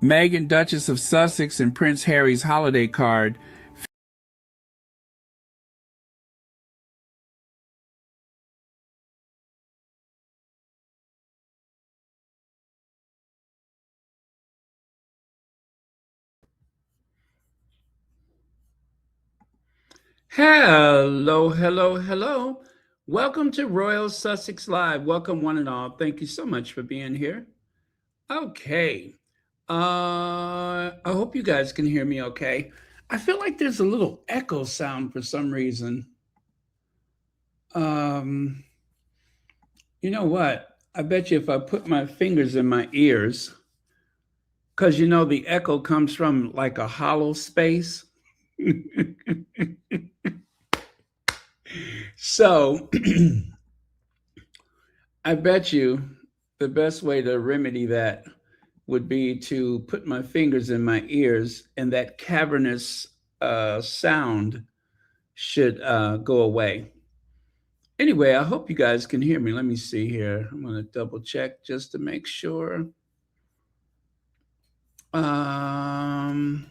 Meghan, Duchess of Sussex, and Prince Harry's holiday card. Hello, hello, hello. Welcome to Royal Sussex Live. Welcome, one and all. Thank you so much for being here. Okay. I hope you guys can hear me okay. I feel like there's a little echo sound for some reason. Um, you know what? I bet you if I put my fingers in my ears, because the echo comes from like a hollow space. So I bet you the best way to remedy that would be to put my fingers in my ears, and that cavernous sound should go away. Anyway, I hope you guys can hear me. Let me see here. I'm going to double check just to make sure. Um,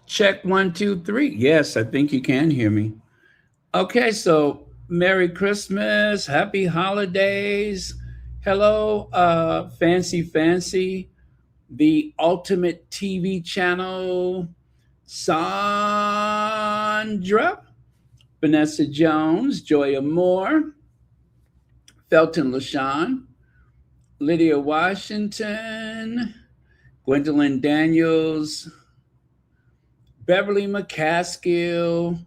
Check 1, 2, 3. Yes, I think you can hear me. Okay, so Merry Christmas, Happy Holidays. Hello, Fancy, the ultimate TV channel, Sandra, Vanessa Jones, Joya Moore, Felton LaShawn, Lydia Washington, Gwendolyn Daniels, Beverly McCaskill,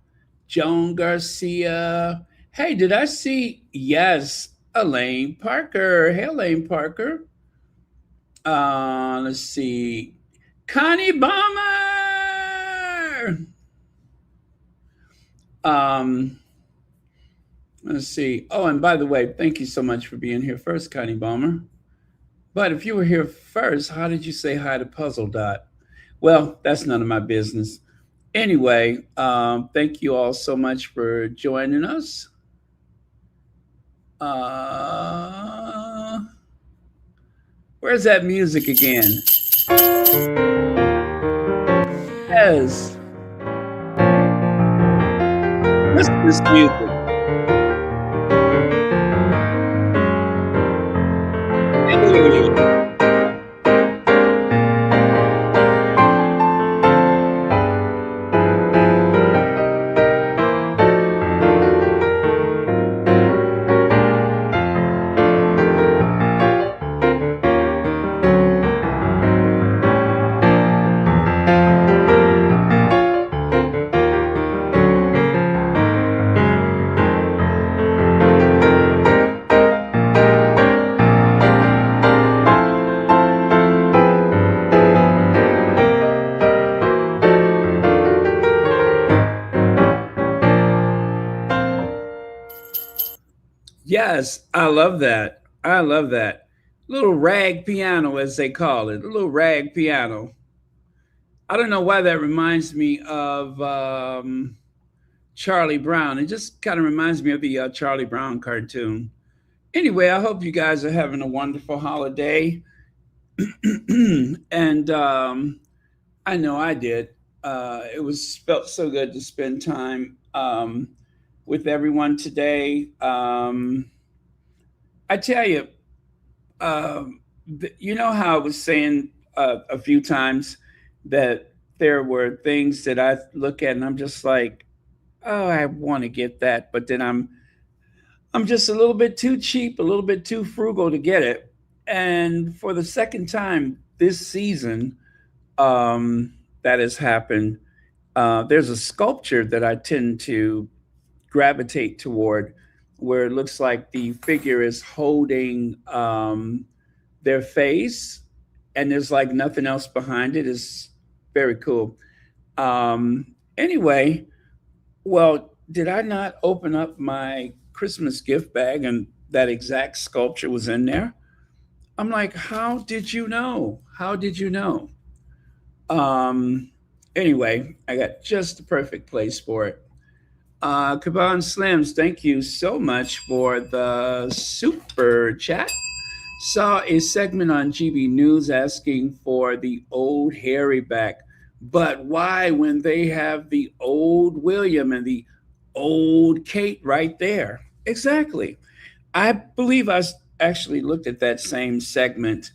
Joan Garcia. Hey, did I see? Yes, Elaine Parker. Hey, Elaine Parker. Let's see. Connie Bomber. Let's see. Oh, and by the way, thank you so much for being here first, Connie Bomber. But if you were here first, how did you say hi to Puzzle Dot? Well, that's none of my business. Anyway, thank you all so much for joining us. Where's that music again? Yes. Christmas music. Hey. Yes, I love that. I love that. Little rag piano, as they call it, a little rag piano. I don't know why that reminds me of Charlie Brown. It just kind of reminds me of the Charlie Brown cartoon. Anyway, I hope you guys are having a wonderful holiday. And I know I did. It was felt so good to spend time with everyone today. I tell you, you know how I was saying a few times that there were things that I look at and I'm just like, oh, I want to get that, but then I'm just a little bit too cheap, a little bit too frugal to get it. And for the second time this season, that has happened. There's a sculpture that I tend to gravitate toward, where it looks like the figure is holding their face, and there's like nothing else behind it. Is very cool. Anyway, well, did I not open up my Christmas gift bag and that exact sculpture was in there? I'm like, how did you know? How did you know? Um, anyway, I got just the perfect place for it. Kaban Slims, thank you so much for the super chat. Saw a segment on GB News asking for the old Harry back. But why when they have the old William and the old Kate right there? Exactly. I believe actually looked at that same segment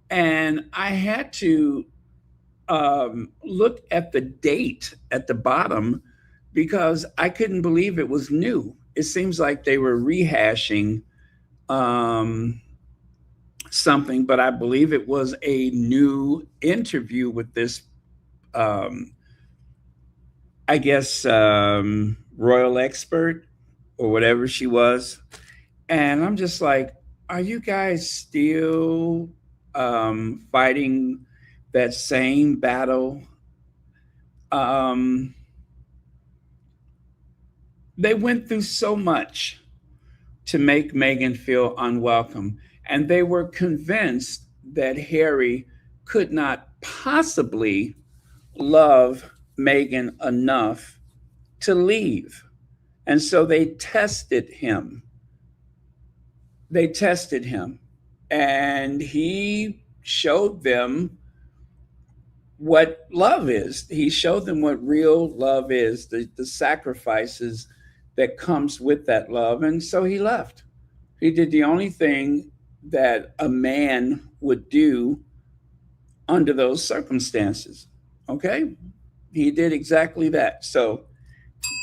and I had to look at the date at the bottom because I couldn't believe it was new. It seems like they were rehashing um, something, but I believe it was a new interview with this, um, I guess, royal expert or whatever she was. And I'm just like, are you guys still fighting that same battle? Um, they went through so much to make Meghan feel unwelcome. And they were convinced that Harry could not possibly love Meghan enough to leave. And so they tested him. They tested him. And he showed them what love is. He showed them what real love is, the sacrifices that comes with that love. And so he left. He did the only thing that a man would do under those circumstances. Okay? He did exactly that. So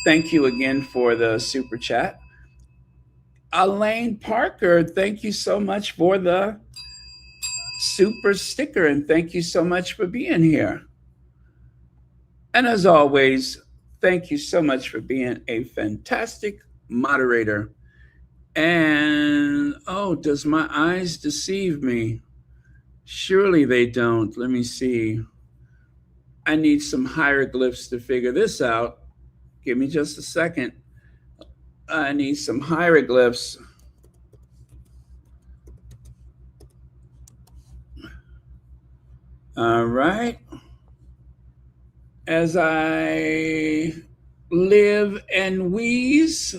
thank you again for the super chat. Elaine Parker, thank you so much for the super sticker and thank you so much for being here. And as always, thank you so much for being a fantastic moderator. And oh, does my eyes deceive me? Surely they don't. Let me see. I need some hieroglyphs to figure this out. Give me just a second. I need some hieroglyphs. All right. As I live and wheeze,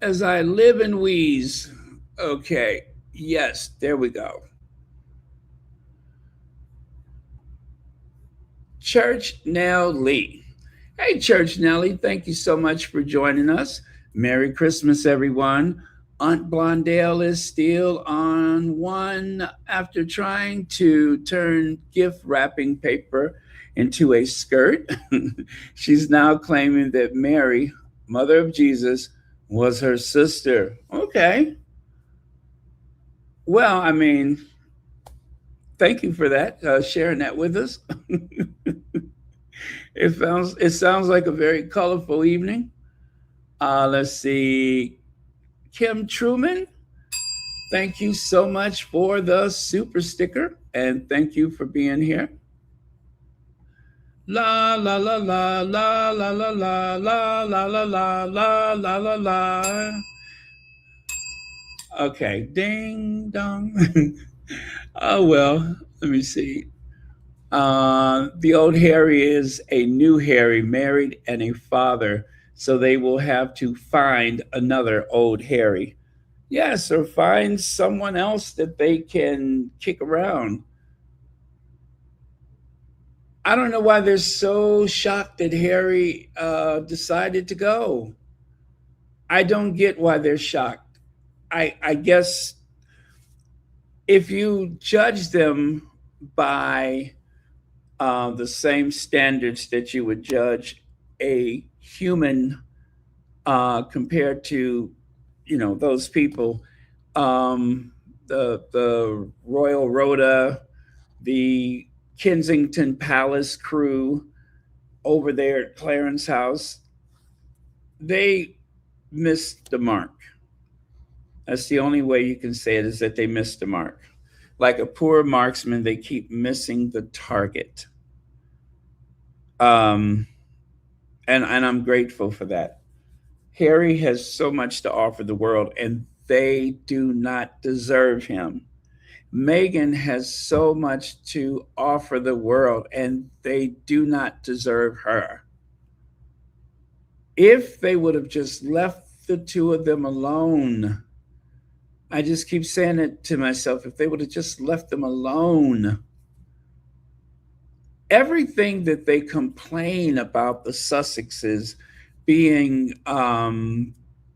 as I live and wheeze. Okay. Yes, there we go. Church Nell Lee. Hey, Church Nellie, thank you so much for joining us. Merry Christmas, everyone. Aunt Blondale is still on one after trying to turn gift wrapping paper into a skirt. She's now claiming that Mary, mother of Jesus, was her sister. Okay. Well, I mean, thank you for that, sharing that with us. It sounds like a very colorful evening. Let's see. Kim Truman, thank you so much for the super sticker and thank you for being here. La la la la la la la la la la la la la la la la. Okay, ding dong. Oh well, let me see. The old Harry is a new Harry, married and a father, so they will have to find another old Harry. Yes, or find someone else that they can kick around. I don't know why they're so shocked that Harry decided to go. I don't get why they're shocked. I guess if you judge them by the same standards that you would judge a human compared to, those people, the Royal Rhoda, the Kensington Palace crew over there at Clarence House, they missed the mark. That's the only way you can say it, is that they missed the mark. Like a poor marksman, they keep missing the target. Um, and I'm grateful for that. Harry has so much to offer the world, and they do not deserve him. Meghan has so much to offer the world, and they do not deserve her. If they would have just left the two of them alone, I just keep saying it to myself. If they would have just left them alone, everything that they complain about the Sussexes being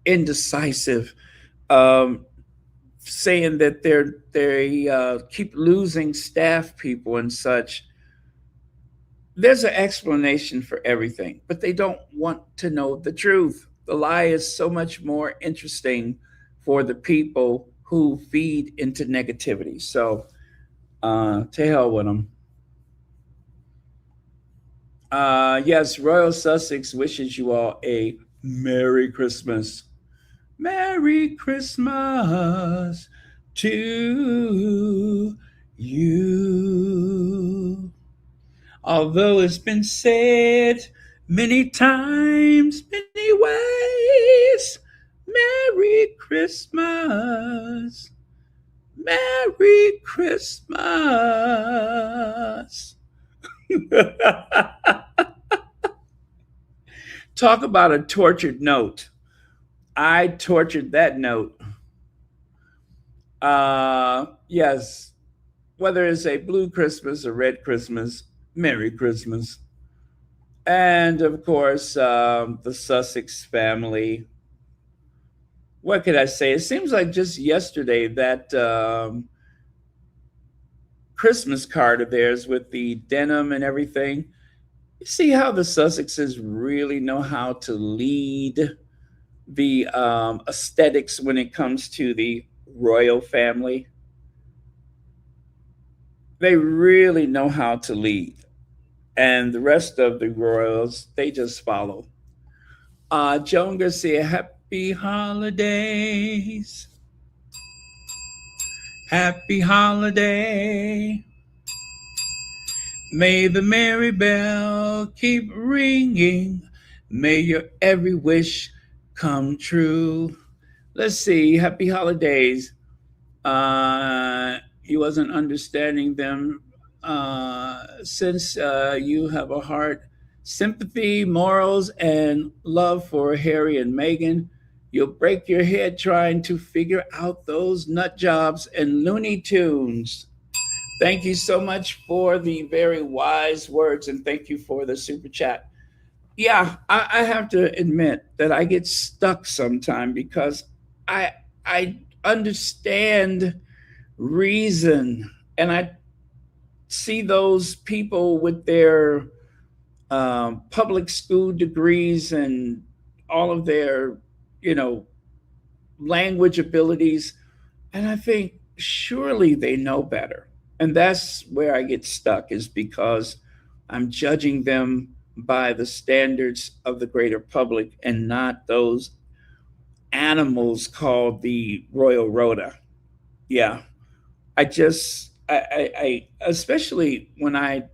indecisive, um, saying that they keep losing staff people and such. There's an explanation for everything, but they don't want to know the truth. The lie is so much more interesting for the people who feed into negativity. So, to hell with them. Yes, Royal Sussex wishes you all a Merry Christmas. Merry Christmas to you. Although it's been said many times, many ways, Merry Christmas. Merry Christmas. Talk about a tortured note. I tortured that note. Yes, whether it's a blue Christmas or red Christmas, Merry Christmas. And of course, the Sussex family. What could I say? It seems like just yesterday that Christmas card of theirs with the denim and everything. You see how the Sussexes really know how to lead the aesthetics when it comes to the royal family. They really know how to lead, and the rest of the royals they just follow. Joan Garcia, happy holidays, happy holiday. May the merry bell keep ringing. May your every wish come true. Let's see. Happy holidays. He wasn't understanding them since you have a heart, sympathy, morals, and love for Harry and Meghan. You'll break your head trying to figure out those nut jobs and Looney Tunes. Thank you so much for the very wise words, and thank you for the super chat. Yeah, I have to admit that I get stuck sometime because I I understand reason, and I see those people with their public school degrees and all of their, you know, language abilities, and I think surely they know better. And that's where I get stuck, is because I'm judging them by the standards of the greater public and not those animals called the Royal Rota. Yeah, I especially when I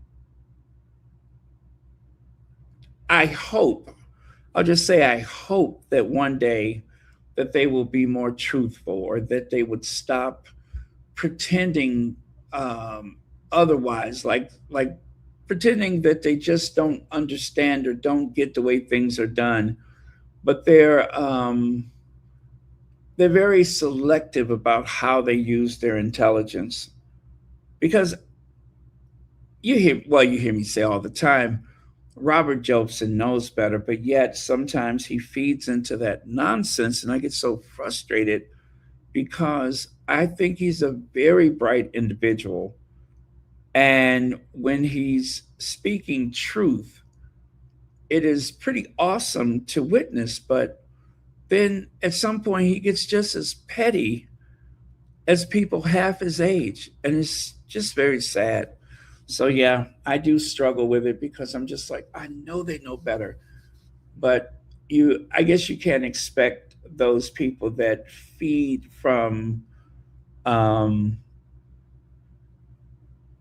hope, I'll just say I hope that one day that they will be more truthful, or that they would stop pretending otherwise, like pretending that they just don't understand or don't get the way things are done. But they're very selective about how they use their intelligence, because you hear me say all the time, Robert Jobson knows better, but yet sometimes he feeds into that nonsense, and I get so frustrated because I think he's a very bright individual. And when he's speaking truth, it is pretty awesome to witness. But then at some point, he gets just as petty as people half his age. And it's just very sad. So, yeah, I do struggle with it because I'm just like, I know they know better. But I guess you can't expect those people that feed from um,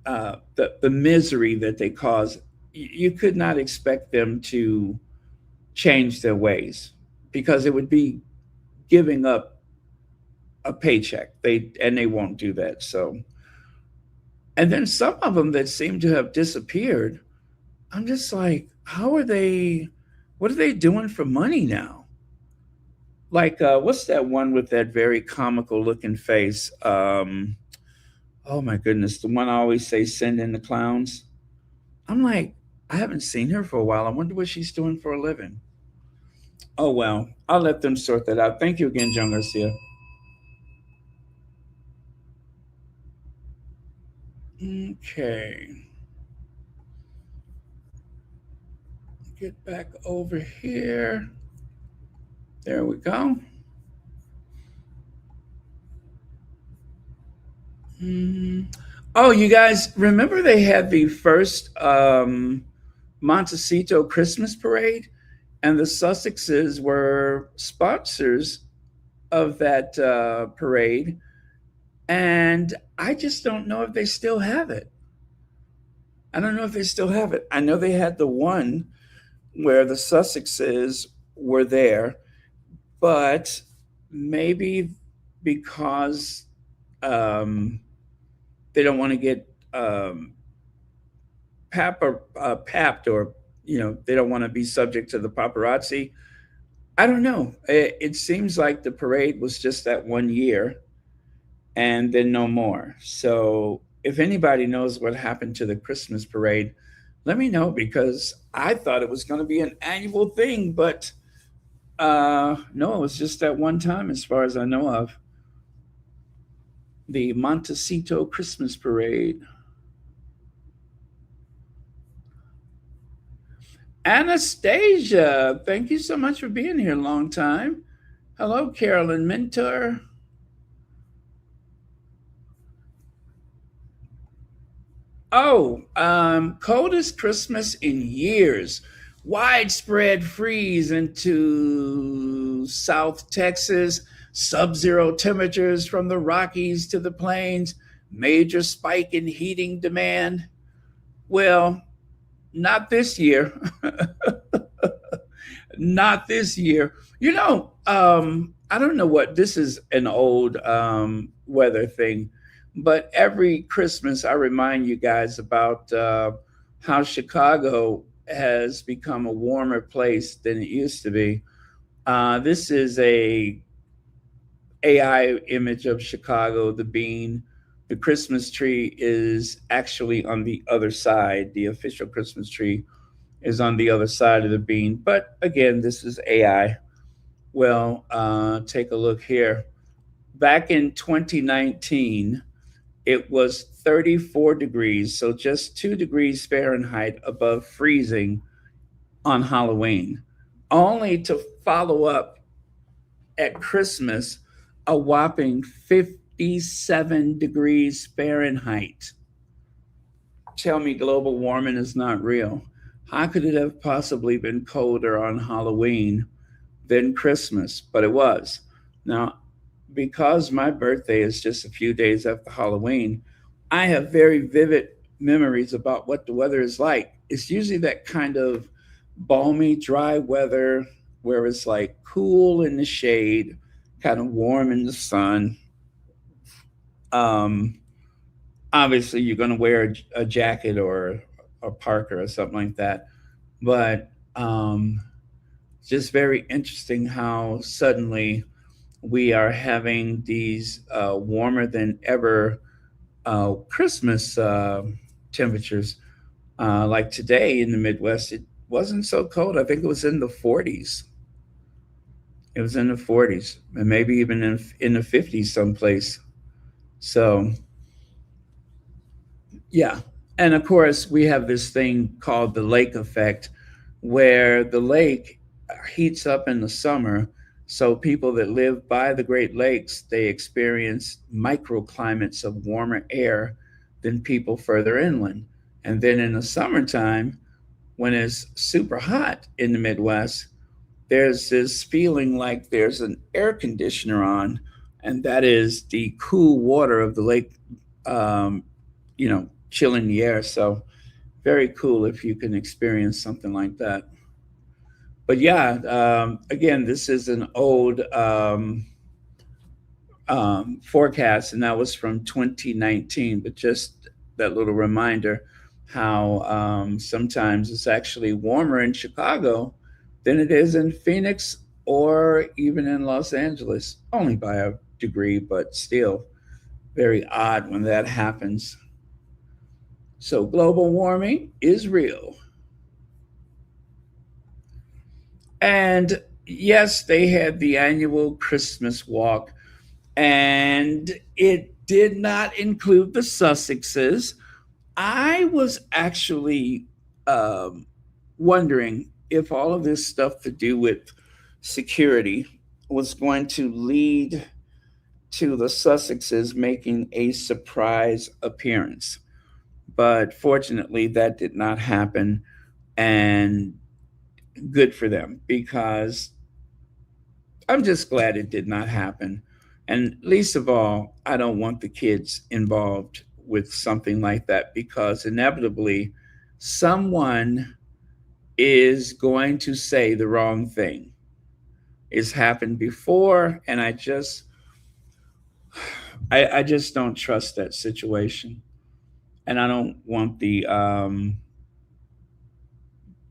the misery that they cause. You could not expect them to change their ways, because it would be giving up a paycheck. They won't do that. So, and then some of them that seem to have disappeared, I'm just like, how are they? What are they doing for money now? like what's that one with that very comical looking face? Oh my goodness, the one I always say send in the clowns. I'm like, I haven't seen her for a while. I wonder what she's doing for a living. Oh well, I'll let them sort that out. Thank you again, John Garcia. Okay, get back over here. There we go. Mm. Oh, you guys remember they had the first Montecito Christmas parade, and the Sussexes were sponsors of that parade, and I just don't know if they still have it. I don't know if they still have it. I know they had the one where the Sussexes were there, but maybe because um, they don't want to get papped, or they don't want to be subject to the paparazzi. I don't know. It seems like the parade was just that one year, and then no more. So if anybody knows what happened to the Christmas parade, let me know, because I thought it was going to be an annual thing, but no, it was just that one time, as far as I know of, the Montecito Christmas parade. Anastasia, thank you so much for being here. Long time. Hello, Carolyn Mentor. Oh, coldest Christmas in years. Widespread freeze into South Texas, sub zero temperatures from the Rockies to the plains, major spike in heating demand. Well, not this year. Not this year. I don't know what this is, an old weather thing, but every Christmas I remind you guys about how Chicago has become a warmer place than it used to be. This is a AI image of Chicago, the bean. The Christmas tree is actually on the other side. The official Christmas tree is on the other side of the bean. But again, this is AI. Well, take a look here. Back in 2019, it was 34 degrees, so just 2 degrees Fahrenheit above freezing on Halloween, only to follow up at Christmas a whopping 57 degrees Fahrenheit. Tell me global warming is not real. How could it have possibly been colder on Halloween than Christmas? But it was. Now, because my birthday is just a few days after Halloween, I have very vivid memories about what the weather is like. It's usually that kind of balmy, dry weather where it's like cool in the shade, kind of warm in the sun. Um, Obviously, you're going to wear a jacket or a parker or something like that. But just very interesting how suddenly we are having these warmer than ever Christmas temperatures. Like today in the Midwest, it wasn't so cold. I think it was in the 40s. It was in the 40s, and maybe even in the 50s someplace. So, yeah. And of course, we have this thing called the lake effect, where the lake heats up in the summer. So people that live by the Great Lakes, they experience microclimates of warmer air than people further inland. And then in the summertime, when it's super hot in the Midwest, there's this feeling like there's an air conditioner on, and that is the cool water of the lake, chilling the air. So very cool if you can experience something like that. But yeah, again, this is an old forecast, and that was from 2019. But just that little reminder how sometimes it's actually warmer in Chicago than it is in Phoenix or even in Los Angeles, only by a degree, but still very odd when that happens. So global warming is real. And yes, they had the annual Christmas walk, and it did not include the Sussexes. I was actually um, wondering if all of this stuff to do with security was going to lead to the Sussexes making a surprise appearance. But fortunately, that did not happen. And good for them, because I'm just glad it did not happen. And least of all, I don't want the kids involved with something like that, because inevitably someone is going to say the wrong thing. It's happened before, and I just don't trust that situation. And I don't want the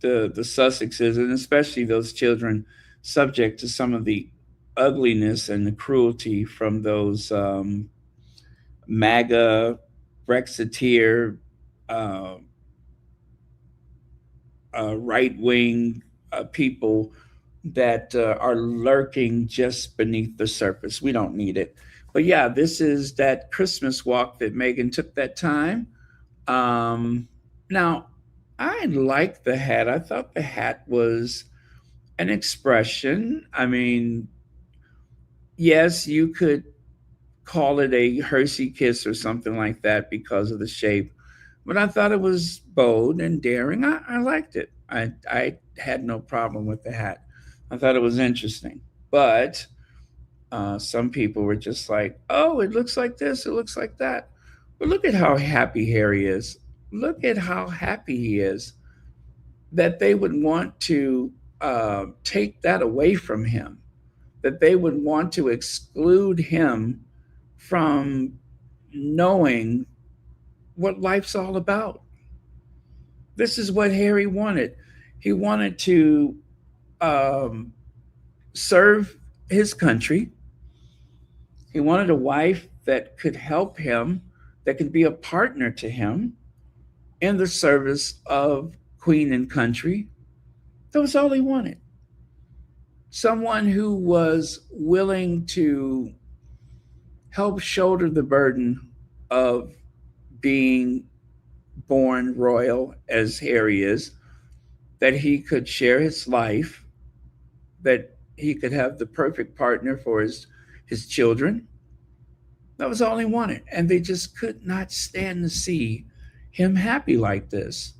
Sussexes, and especially those children, subject to some of the ugliness and the cruelty from those MAGA, Brexiteer, uh, right wing people that are lurking just beneath the surface. We don't need it. But yeah, this is that Christmas walk that Meghan took that time. Now, I liked the hat. I thought the hat was an expression. I mean, yes, you could call it a Hershey kiss or something like that because of the shape, but I thought it was bold and daring. I liked it. I had no problem with the hat. I thought it was interesting. But some people were just like, oh, it looks like this, it looks like that. But look at how happy Harry is. Look at how happy he is, that they would want to take that away from him, that they would want to exclude him from knowing what life's all about. This is what Harry wanted. He wanted to um, serve his country. He wanted a wife that could help him, that could be a partner to him in the service of Queen and country. That was all he wanted. Someone who was willing to help shoulder the burden of being born royal as Harry is, that he could share his life, that he could have the perfect partner for his children. That was all he wanted. And they just could not stand to see him happy like this.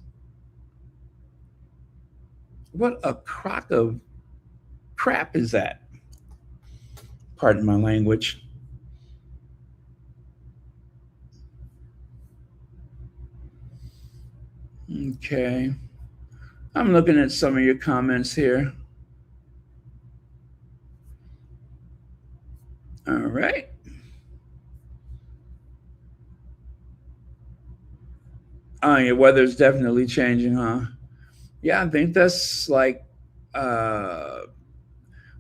What a crock of crap is that? Pardon my language. Okay. I'm looking at some of your comments here. All right. Oh, your weather's definitely changing, huh? Yeah, I think that's uh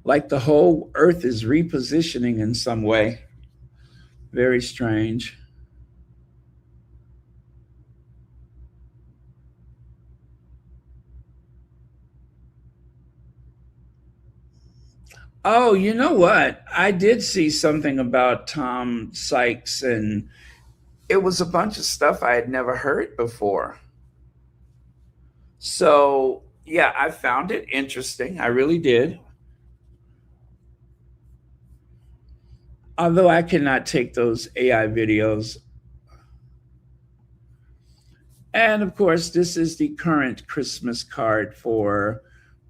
like the whole earth is repositioning in some way. Very strange. Oh, you know what? I did see something about Tom Sykes, and it was a bunch of stuff I had never heard before. So, yeah, I found it interesting. I really did. Although I cannot take those AI videos. And of course, this is the current Christmas card for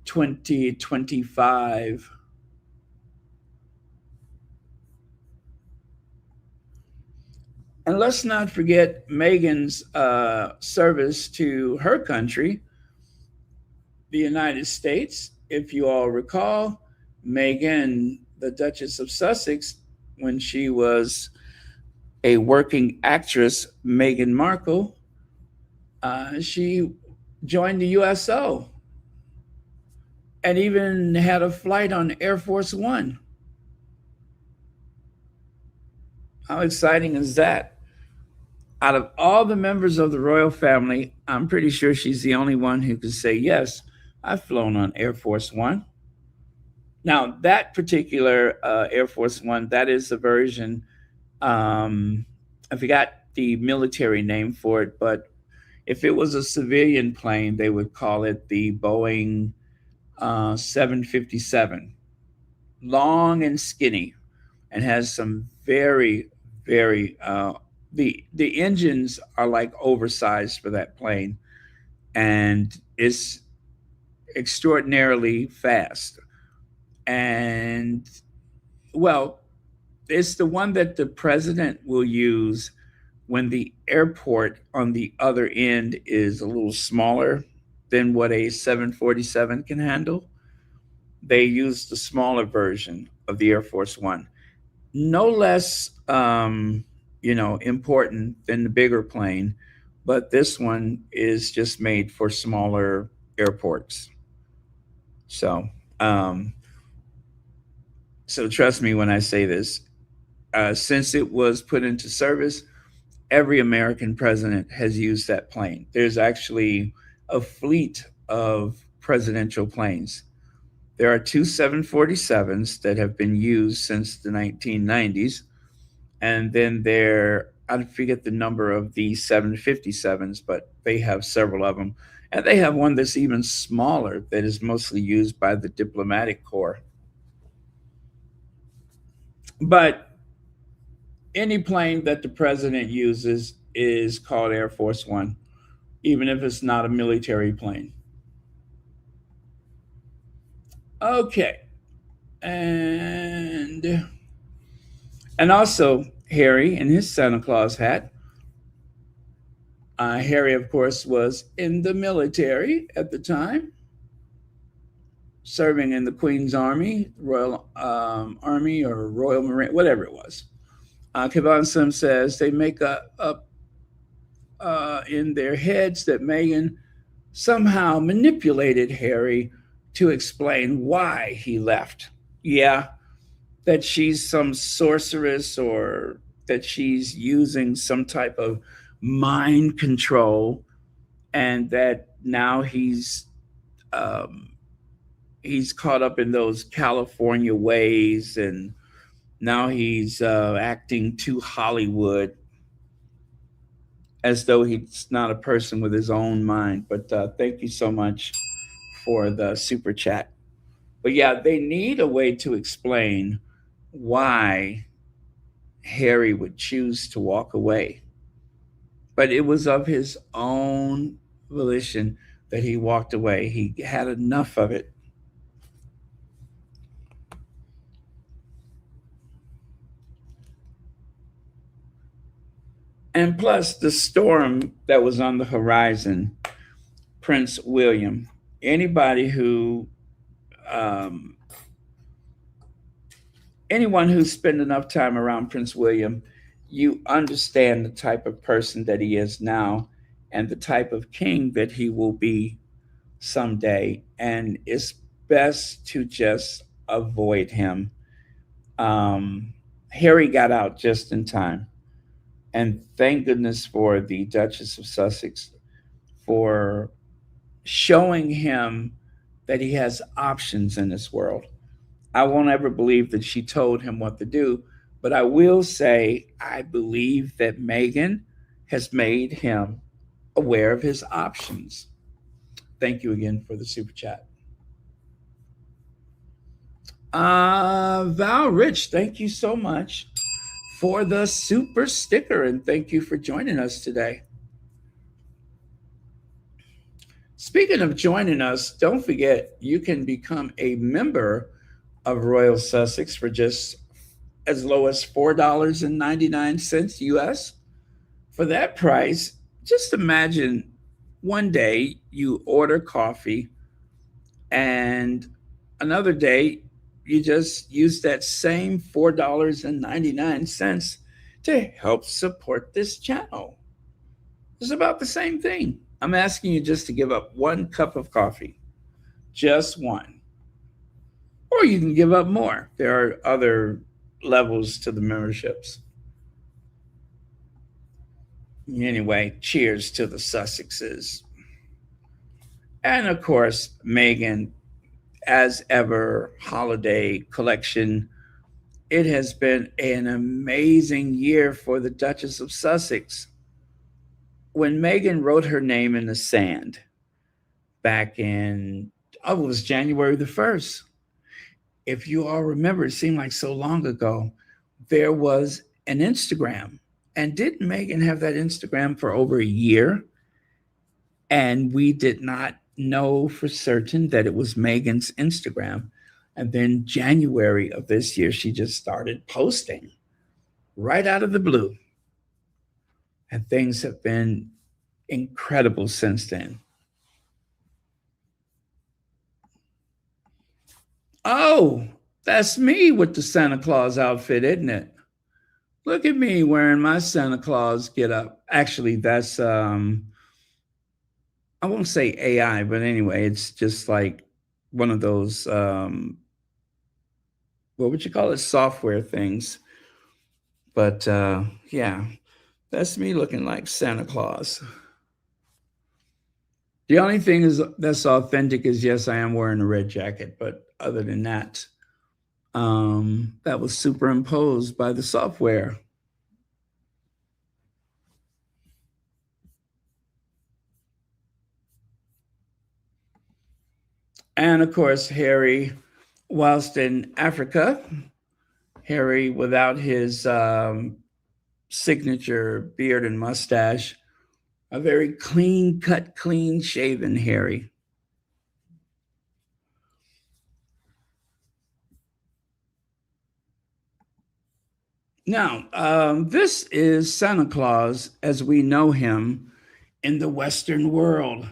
2025. And let's not forget Meghan's service to her country, the United States. If you all recall, Meghan, the Duchess of Sussex, when she was a working actress, Meghan Markle, she joined the USO. and even had a flight on Air Force One. How exciting is that? Out of all the members of the royal family, I'm pretty sure she's the only one who could say, yes, I've flown on Air Force One. Now, that particular Air Force One, that is the version, um, I forgot the military name for it, but if it was a civilian plane, they would call it the Boeing 757. Long and skinny, and has some very, the engines are like oversized for that plane, and it's extraordinarily fast. And well, it's the one that the president will use when the airport on the other end is a little smaller than what a 747 can handle. They use the smaller version of the Air Force One, no less important than the bigger plane, but this one is just made for smaller airports. So um, so trust me when I say this. Since it was put into service, every American president has used that plane. There's actually a fleet of presidential planes. There are two 747s that have been used since the 1990s. And then I forget the number of the 757s, but they have several of them. And they have one that's even smaller that is mostly used by the diplomatic corps. But any plane that the president uses is called Air Force One, even if it's not a military plane. Okay. And also Harry in his Santa Claus hat. Harry, of course, was in the military at the time, serving in the Queen's Army, Royal Army, or Royal Marine, whatever it was. Kevon Sim says they make up in their heads that Meghan somehow manipulated Harry to explain why he left. Yeah, that she's some sorceress, or that she's using some type of mind control, and that now um, he's caught up in those California ways, and now he's acting too Hollywood, as though he's not a person with his own mind. But thank you so much for the super chat. But yeah, they need a way to explain why Harry would choose to walk away. But it was of his own volition that he walked away. He had enough of it. And plus, the storm that was on the horizon, Prince William. Anybody who, um, anyone who spent enough time around Prince William, you understand the type of person that he is now, and the type of king that he will be someday. And it's best to just avoid him. Um, Harry got out just in time. And thank goodness for the Duchess of Sussex for showing him that he has options in this world. I won't ever believe that she told him what to do, but I will say I believe that Meghan has made him aware of his options. Thank you again for the super chat. Val Rich, thank you so much for the super sticker, and thank you for joining us today. Speaking of joining us, don't forget you can become a member of Royal Sussex for just as low as $4.99 US. For that price, just imagine one day you order coffee, and another day you just use that same $4.99 to help support this channel. It's about the same thing. I'm asking you just to give up one cup of coffee, just one. or you can give up more. There are other levels to the memberships. Anyway, cheers to the Sussexes. And of course, Meghan, as ever, holiday collection. It has been an amazing year for the Duchess of Sussex. When Meghan wrote her name in the sand back in, oh, it was January the 1st. If you all remember, it seemed like so long ago, there was an Instagram. And didn't Meghan have that Instagram for over a year? And we did not know for certain that it was Meghan's Instagram. And then January of this year, she just started posting right out of the blue. And things have been incredible since then. Oh, that's me with the Santa Claus outfit, isn't it? Look at me wearing my Santa Claus get up. Actually, that's I won't say AI, but anyway, it's just like one of those what would you call it? Software things. But yeah, that's me looking like Santa Claus. The only thing is that's authentic is yes, I am wearing a red jacket, but other than that, that was superimposed by the software. And of course, Harry, whilst in Africa, Harry without his signature beard and mustache, a very clean cut, clean shaven Harry. Now, this is Santa Claus as we know him in the Western world.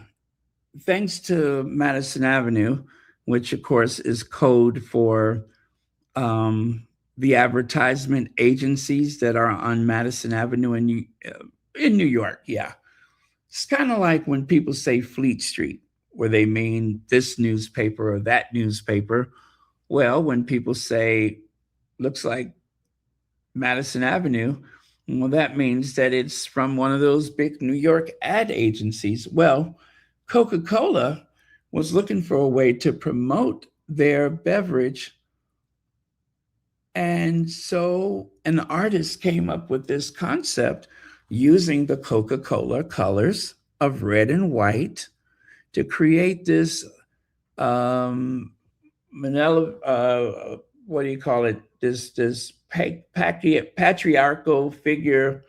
Thanks to Madison Avenue, which of course is code for the advertisement agencies that are on Madison Avenue in New York. Yeah. It's kind of like when people say Fleet Street, where they mean this newspaper or that newspaper. Well, when people say, looks like Madison Avenue, well, that means that it's from one of those big New York ad agencies. Well, Coca Cola was looking for a way to promote their beverage. And so an artist came up with this concept using the Coca Cola colors of red and white to create this Manila, what do you call it? This patriarchal figure,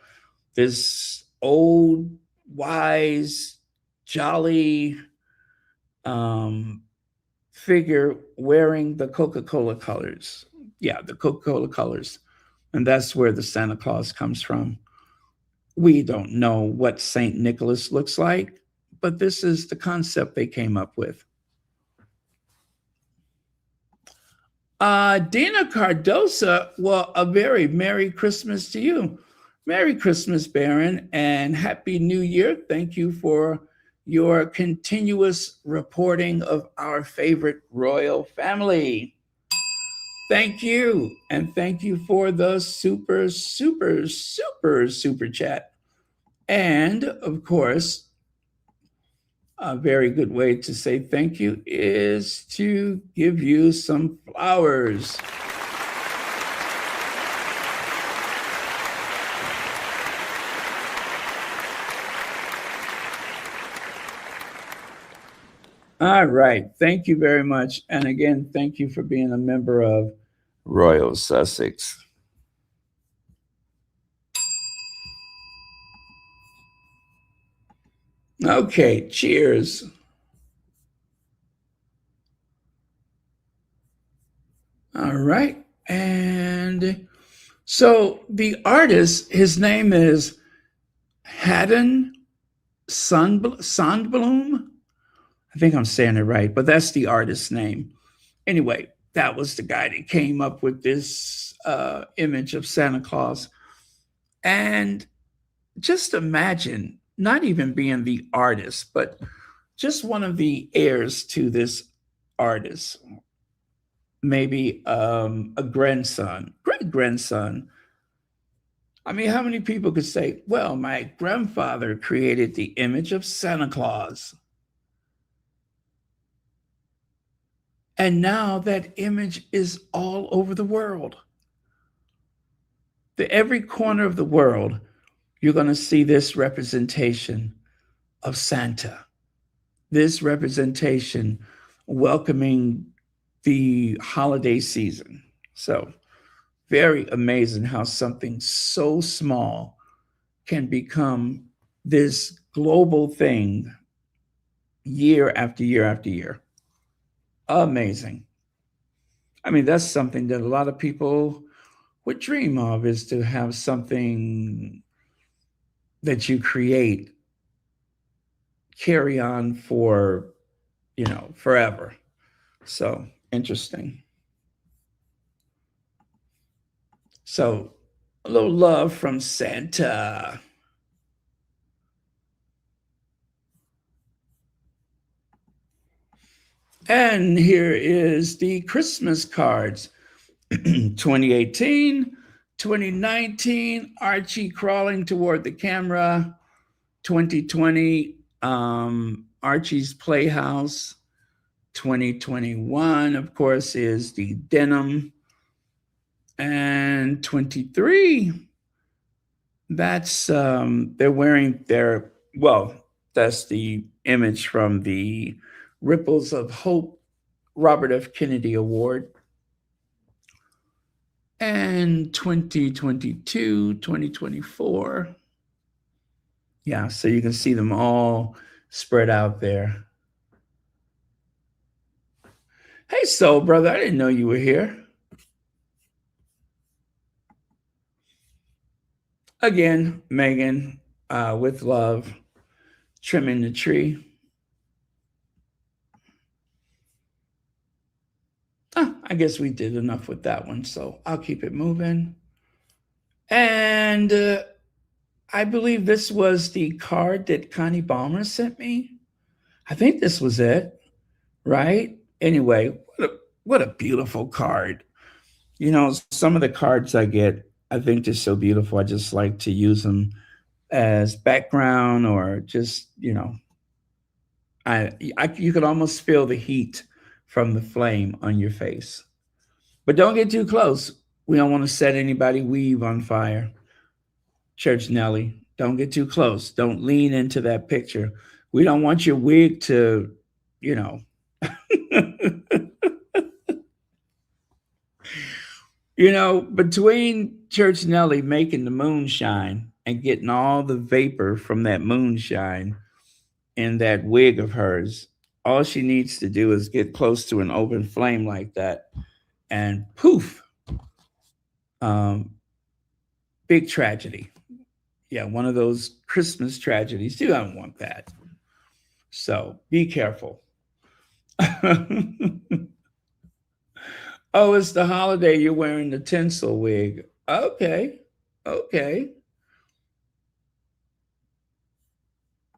this old, wise, jolly figure wearing the Coca-Cola colors. Yeah, the Coca-Cola colors. And that's where the Santa Claus comes from. We don't know what St. Nicholas looks like, but this is the concept they came up with. Dina Cardosa, well, a very Merry Christmas to you. Merry Christmas, Baron, and Happy New Year. Thank you for your continuous reporting of our favorite royal family. Thank you. And thank you for the super, super, super, super chat. And of course, a very good way to say thank you is to give you some flowers. All right. Thank you very much. And again, thank you for being a member of Royal Sussex. Okay, cheers. All right. And so the artist, his name is Haddon Sandblom. I think I'm saying it right, but that's the artist's name. Anyway, that was the guy that came up with this image of Santa Claus. And just imagine not even being the artist, but just one of the heirs to this artist. maybe a grandson, great grandson. I mean, how many people could say, well, my grandfather created the image of Santa Claus? And now that image is all over the world. To every corner of the world, you're going to see this representation of Santa, this representation welcoming the holiday season. So, very amazing how something so small can become this global thing year after year after year. Amazing. I mean, that's something that a lot of people would dream of, is to have something that you create carry on for, forever. So interesting. So a little love from Santa. And here is the Christmas cards. 2018, 2019, Archie crawling toward the camera. 2020, Archie's Playhouse. 2021, of course, is the denim. And 23, that's they're wearing their, well, that's the image from the Ripples of Hope Robert F. Kennedy Award. And 2022, 2024. Yeah, so you can see them all spread out there. Hey, soul brother, I didn't know you were here. Again, Meghan, with love, trimming the tree. I guess we did enough with that one, so I'll keep it moving. And I believe this was the card that Connie Balmer sent me. I think this was it, right? Anyway, what a beautiful card. Some of the cards I get, I think they're so beautiful. I just like to use them as background, or just, you could almost feel the heat from the flame on your face. But don't get too close. We don't want to set anybody weave on fire. Church Nelly, don't get too close. Don't lean into that picture. We don't want your wig to, you know, between Church Nelly making the moonshine and getting all the vapor from that moonshine in that wig of hers, all she needs to do is get close to an open flame like that, and poof, um, big tragedy. Yeah, one of those Christmas tragedies. You don't want that. So be careful. Oh, it's the holiday. You're wearing the tinsel wig. Okay. Okay.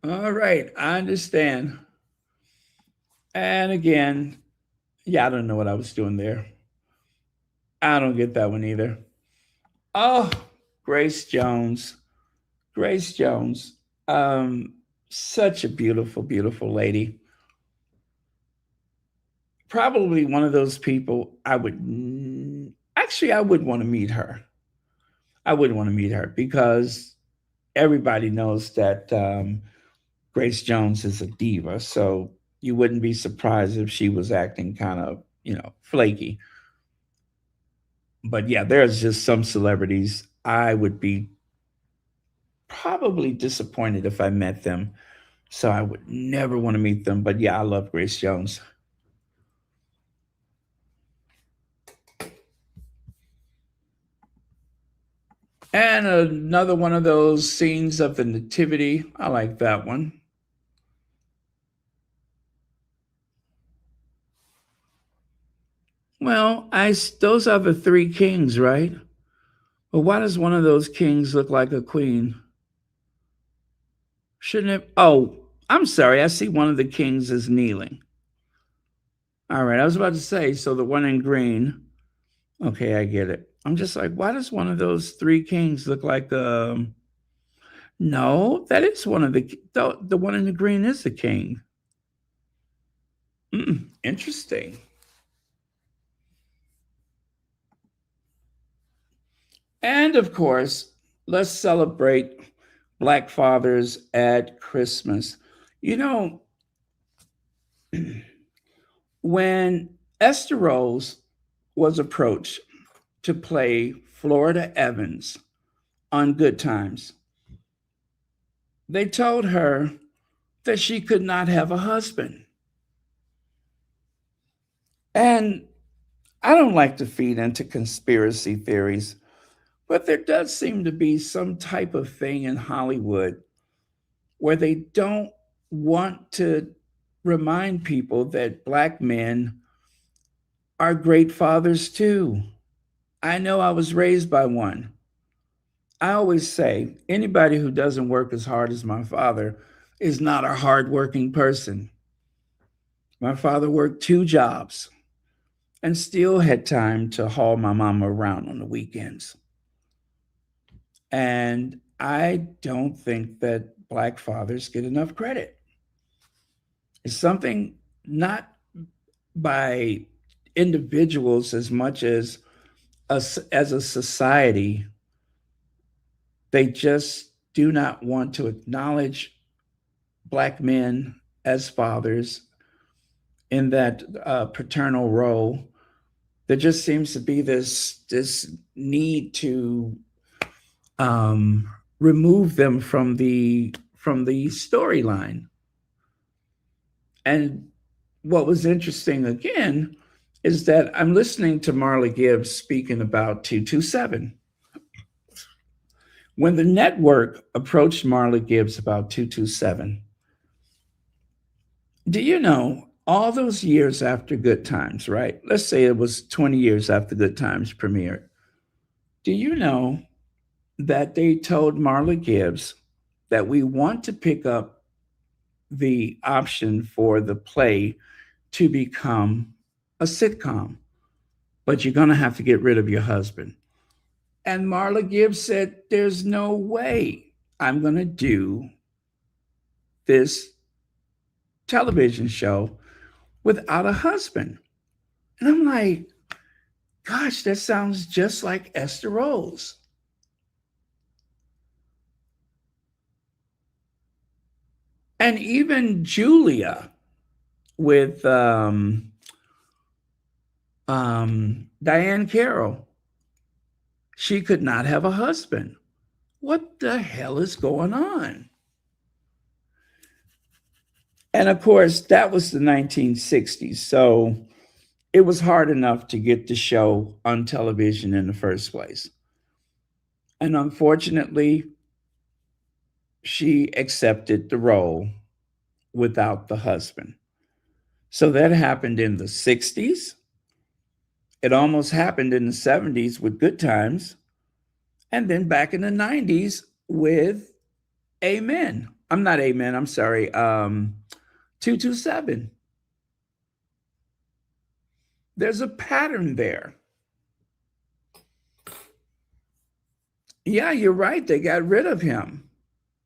All right. I understand. And again, yeah, I don't know what I was doing there. I don't get that one either. Oh, Grace Jones. Grace Jones. Um, Such a beautiful, beautiful lady. Probably one of those people I would want to meet her. I would want to meet her because everybody knows that Grace Jones is a diva. So you wouldn't be surprised if she was acting kind of, flaky. But yeah, there's just some celebrities I would be probably disappointed if I met them. So I would never want to meet them. But yeah, I love Grace Jones. And another one of those scenes of the Nativity. I like that one. Well, those are the three kings, right? Well, why does one of those kings look like a queen? Shouldn't it? Oh, I'm sorry. I see one of the kings is kneeling. All right, I was about to say, so the one in green. Okay, I get it. I'm just like, why does one of those three kings look like no, that is one of the one in the green is the king. Interesting. And of course, let's celebrate Black fathers at Christmas. You know, when Esther Rose was approached to play Florida Evans on Good Times, they told her that she could not have a husband. And I don't like to feed into conspiracy theories, but there does seem to be some type of thing in Hollywood where they don't want to remind people that Black men are great fathers too. I know I was raised by one. I always say anybody who doesn't work as hard as my father is not a hardworking person. My father worked two jobs and still had time to haul my mama around on the weekends. And I don't think that Black fathers get enough credit. It's something not by individuals as much as us as a society. They just do not want to acknowledge Black men as fathers in that paternal role. There just seems to be this need to remove them from the storyline. And what was interesting again is that I'm listening to Marla Gibbs speaking about 227. When the network approached Marla Gibbs about 227, do you know all those years after Good Times, right? Let's say it was 20 years after Good Times premiered. Do you know that they told Marla Gibbs that we want to pick up the option for the play to become a sitcom, but you're going to have to get rid of your husband? And Marla Gibbs said, there's no way I'm going to do this television show without a husband. And I'm like, gosh, that sounds just like Esther Rose. And even Julia with Diane Carroll, she could not have a husband. What the hell is going on? And of course, that was the 1960s. So it was hard enough to get the show on television in the first place. And unfortunately, she accepted the role without the husband. So that happened in the 60s. It almost happened in the 70s with Good Times. And then back in the 90s with Amen. I'm not Amen, I'm sorry. 227. There's a pattern there. Yeah, you're right. They got rid of him.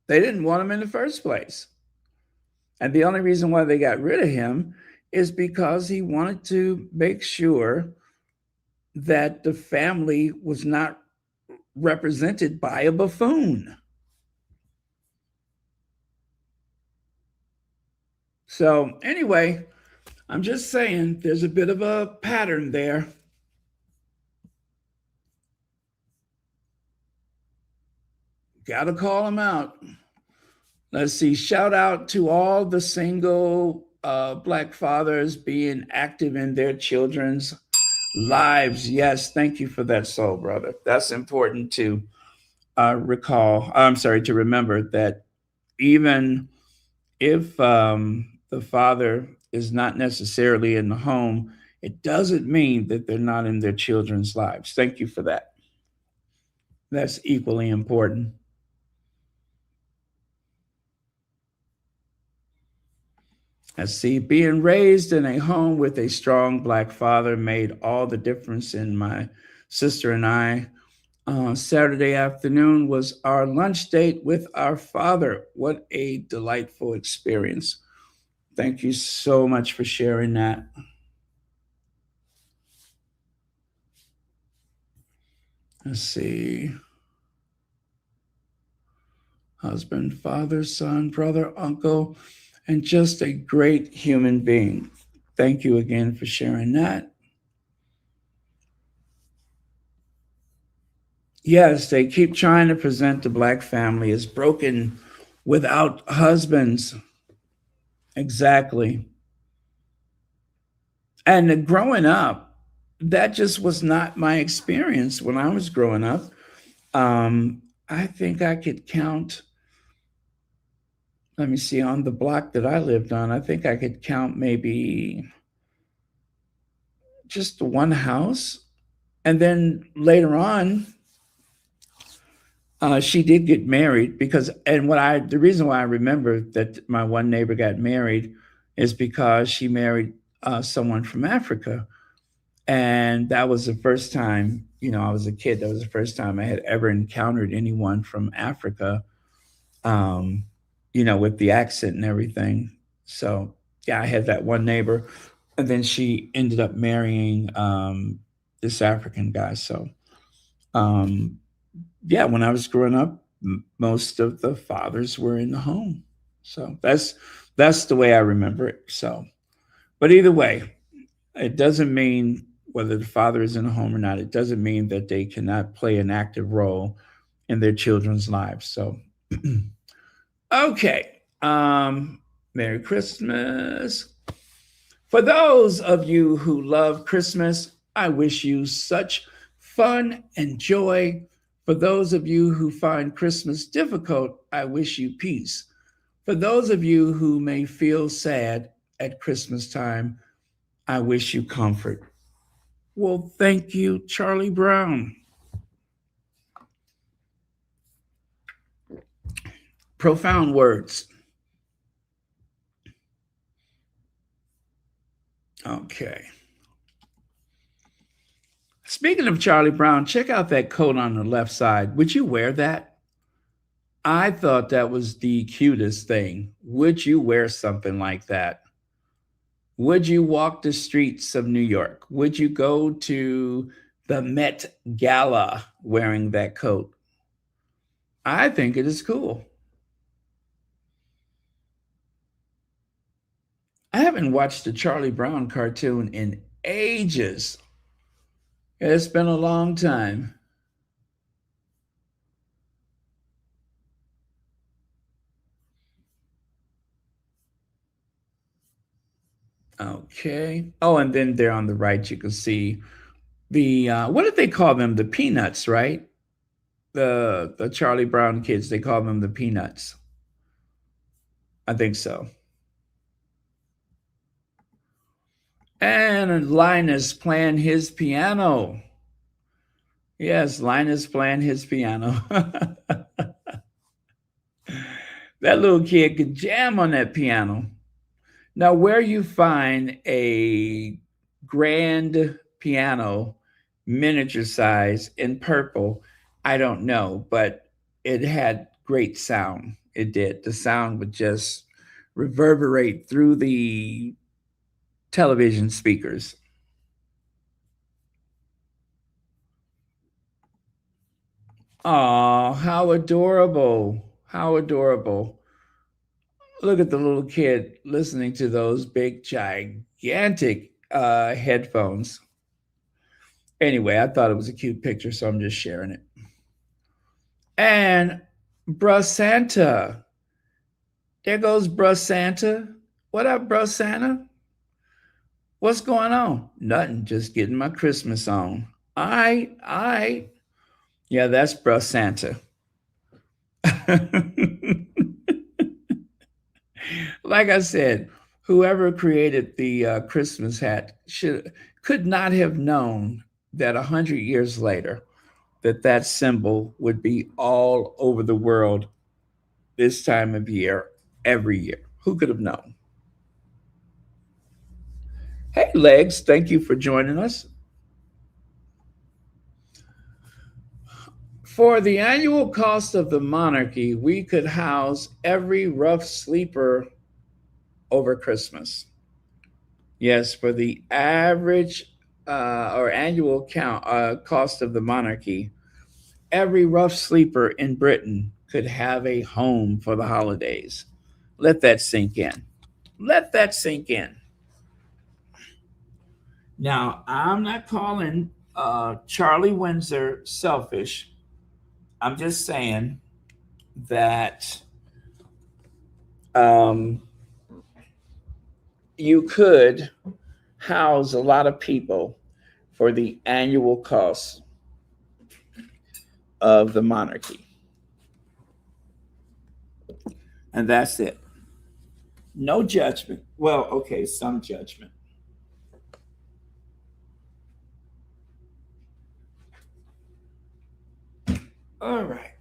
They didn't want him in the first place. And the only reason why they got rid of him is because he wanted to make sure that the family was not represented by a buffoon. So, anyway, I'm just saying there's a bit of a pattern there. Got to call him out. Let's see. Shout out to all the single Black fathers being active in their children's lives. Yes, thank you for that, soul brother. That's important to recall. I'm sorry, to remember that even if the father is not necessarily in the home, it doesn't mean that they're not in their children's lives. Thank you for that. That's equally important. Let's see. Being raised in a home with a strong Black father made all the difference in my sister and I. Saturday afternoon was our lunch date with our father. What a delightful experience. Thank you so much for sharing that. Let's see. Husband, father, son, brother, uncle, and just a great human being. Thank you again for sharing that. Yes, they keep trying to present the Black family as broken without husbands. Exactly. And growing up, that just was not my experience when I was growing up. I think I could count, let me see, on the block that I lived on, I think I could count maybe just one house. And then later on, she did get married because, and the reason why I remember that my one neighbor got married is because she married someone from Africa. And that was the first time, I was a kid. That was the first time I had ever encountered anyone from Africa, um, with the accent and everything. So, yeah, I had that one neighbor. And then she ended up marrying this African guy. So, um, yeah, when I was growing up, most of the fathers were in the home. So that's the way I remember it. So, but either way, it doesn't mean whether the father is in the home or not. It doesn't mean that they cannot play an active role in their children's lives. So, okay. Merry Christmas. For those of you who love Christmas, I wish you such fun and joy. For those of you who find Christmas difficult, I wish you peace. For those of you who may feel sad at Christmas time, I wish you comfort. Well, thank you, Charlie Brown. Profound words. Okay. Speaking of Charlie Brown, check out that coat on the left side. Would you wear that? I thought that was the cutest thing. Would you wear something like that? Would you walk the streets of New York? Would you go to the Met Gala wearing that coat? I think it is cool. I haven't watched the Charlie Brown cartoon in ages. It's been a long time. Okay. Oh, and then there on the right, you can see the what did they call them? The Peanuts, right? The Charlie Brown kids. They call them the Peanuts. I think so. And Linus playing his piano. Yes, Linus playing his piano. That little kid could jam on that piano. Now, where you find a grand piano, miniature size in purple, I don't know, but it had great sound. It did. The sound would just reverberate through the television speakers. Oh, how adorable. How adorable. Look at the little kid listening to those big, gigantic headphones. Anyway, I thought it was a cute picture, so I'm just sharing it. And Bruh Santa. There goes Bruh Santa. What up, Bruh Santa? What's going on? Nothing, just getting my Christmas on. I. Yeah, that's Bruh Santa. Like I said, whoever created the Christmas hat could not have known that 100 years later that symbol would be all over the world this time of year every year. Who could have known? Hey, Legs, thank you for joining us. For the annual cost of the monarchy, we could house every rough sleeper over Christmas. Yes, for the average or annual cost of the monarchy, every rough sleeper in Britain could have a home for the holidays. Let that sink in. Let that sink in. Now, I'm not calling Charlie Windsor selfish. I'm just saying that um, you could house a lot of people for the annual cost of the monarchy. And that's it. No judgment. Well, okay, some judgment. All right.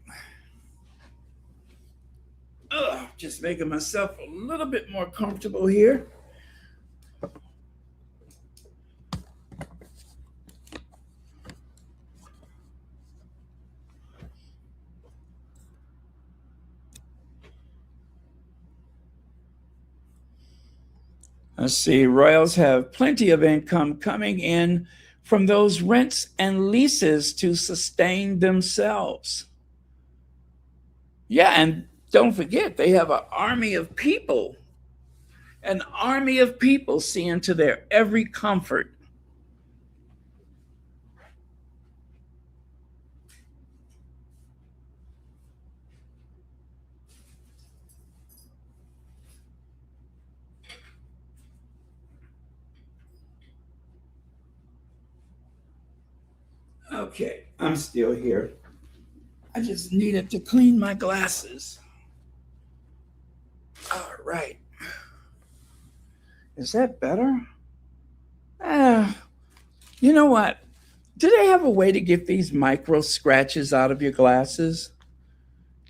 Just making myself a little bit more comfortable here. Let's see. Royals have plenty of income coming in from those rents and leases to sustain themselves. Yeah, and don't forget, they have an army of people seeing to their every comfort. Okay, I'm still here. I just needed to clean my glasses. All right. Is that better? Ah, you know what? Do they have a way to get these micro scratches out of your glasses?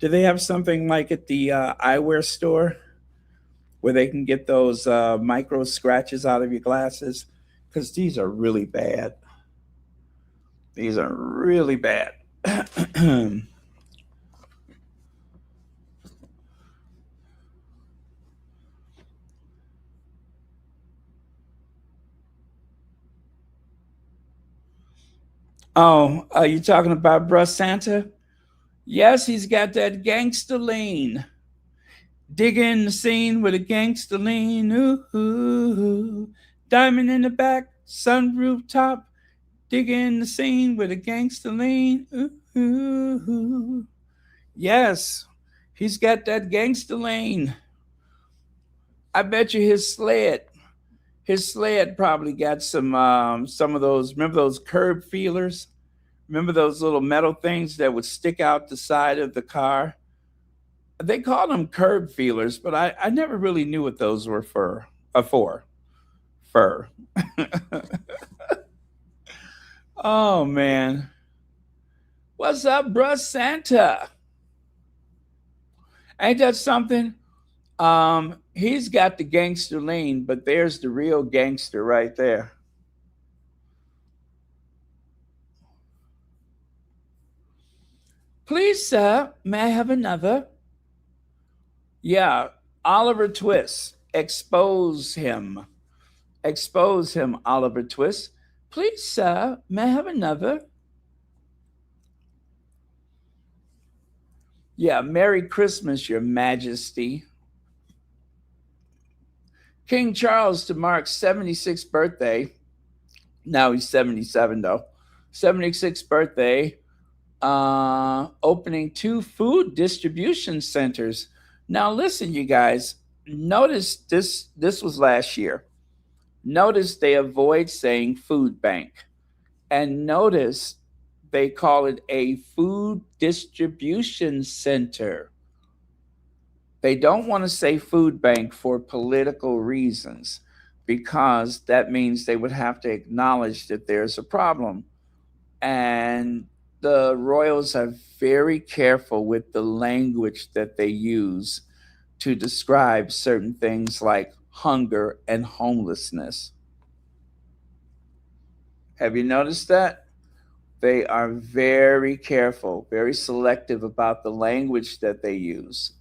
Do they have something like at the eyewear store where they can get those micro scratches out of your glasses? Because these are really bad. These are really bad. Oh, are you talking about Bruss Santa? Yes, he's got that gangster lean. Dig in the scene with a gangster lean. Ooh, ooh, ooh. Diamond in the back, sunroof top. Dig in the scene with a gangster lean. Ooh, ooh, ooh. Yes, he's got that gangster lean. I bet you his sled probably got some of those. Remember those curb feelers? Remember those little metal things that would stick out the side of the car? They called them curb feelers, but I never really knew what those were for. Fur. Oh man. What's up, bruh Santa? Ain't that something? He's got the gangster lean, but there's the real gangster right there. Please, sir, may I have another? Yeah, Oliver Twist. Expose him. Expose him, Oliver Twist. Please, sir, may I have another? Yeah, Merry Christmas, Your Majesty. King Charles to mark 76th birthday. Now he's 77, though. 76th birthday, opening two food distribution centers. Now, listen, you guys, notice this was last year. Notice they avoid saying food bank. And notice they call it a food distribution center. They don't want to say food bank for political reasons because that means they would have to acknowledge that there's a problem. And the royals are very careful with the language that they use to describe certain things like hunger and homelessness. Have you noticed that? They are very careful, very selective about the language that they use.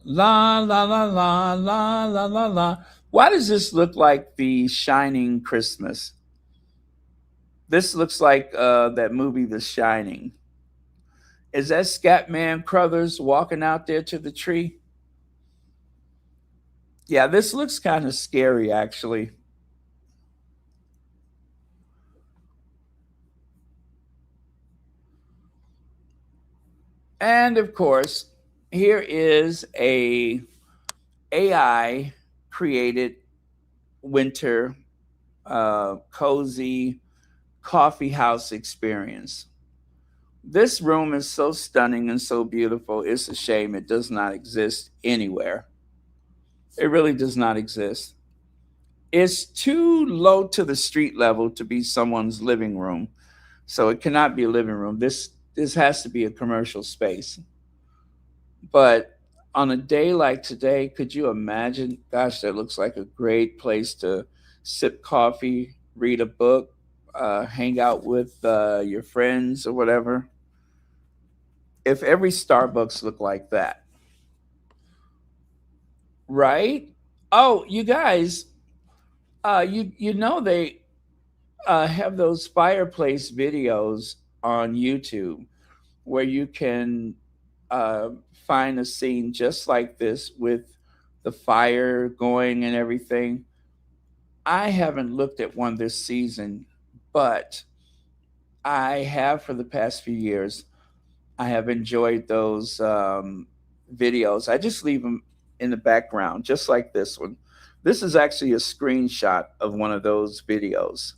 La la la la la la la la. Why does this look like the Shining Christmas? This looks like that movie, The Shining. Is that Scatman Crothers walking out there to the tree? Yeah, this looks kind of scary, actually. And of course, here is a AI created winter cozy coffee house experience. This room is so stunning and so beautiful. It's a shame it does not exist anywhere. It really does not exist. It's too low to the street level to be someone's living room. So it cannot be a living room. This has to be a commercial space. But on a day like today, could you imagine? Gosh, that looks like a great place to sip coffee, read a book, hang out with your friends or whatever. If every Starbucks looked like that, right? Oh, you guys, you know they have those fireplace videos on YouTube where you can uh, find a scene just like this with the fire going and everything. I haven't looked at one this season, but I have for the past few years. I have enjoyed those videos. I just leave them in the background, just like this one. This is actually a screenshot of one of those videos.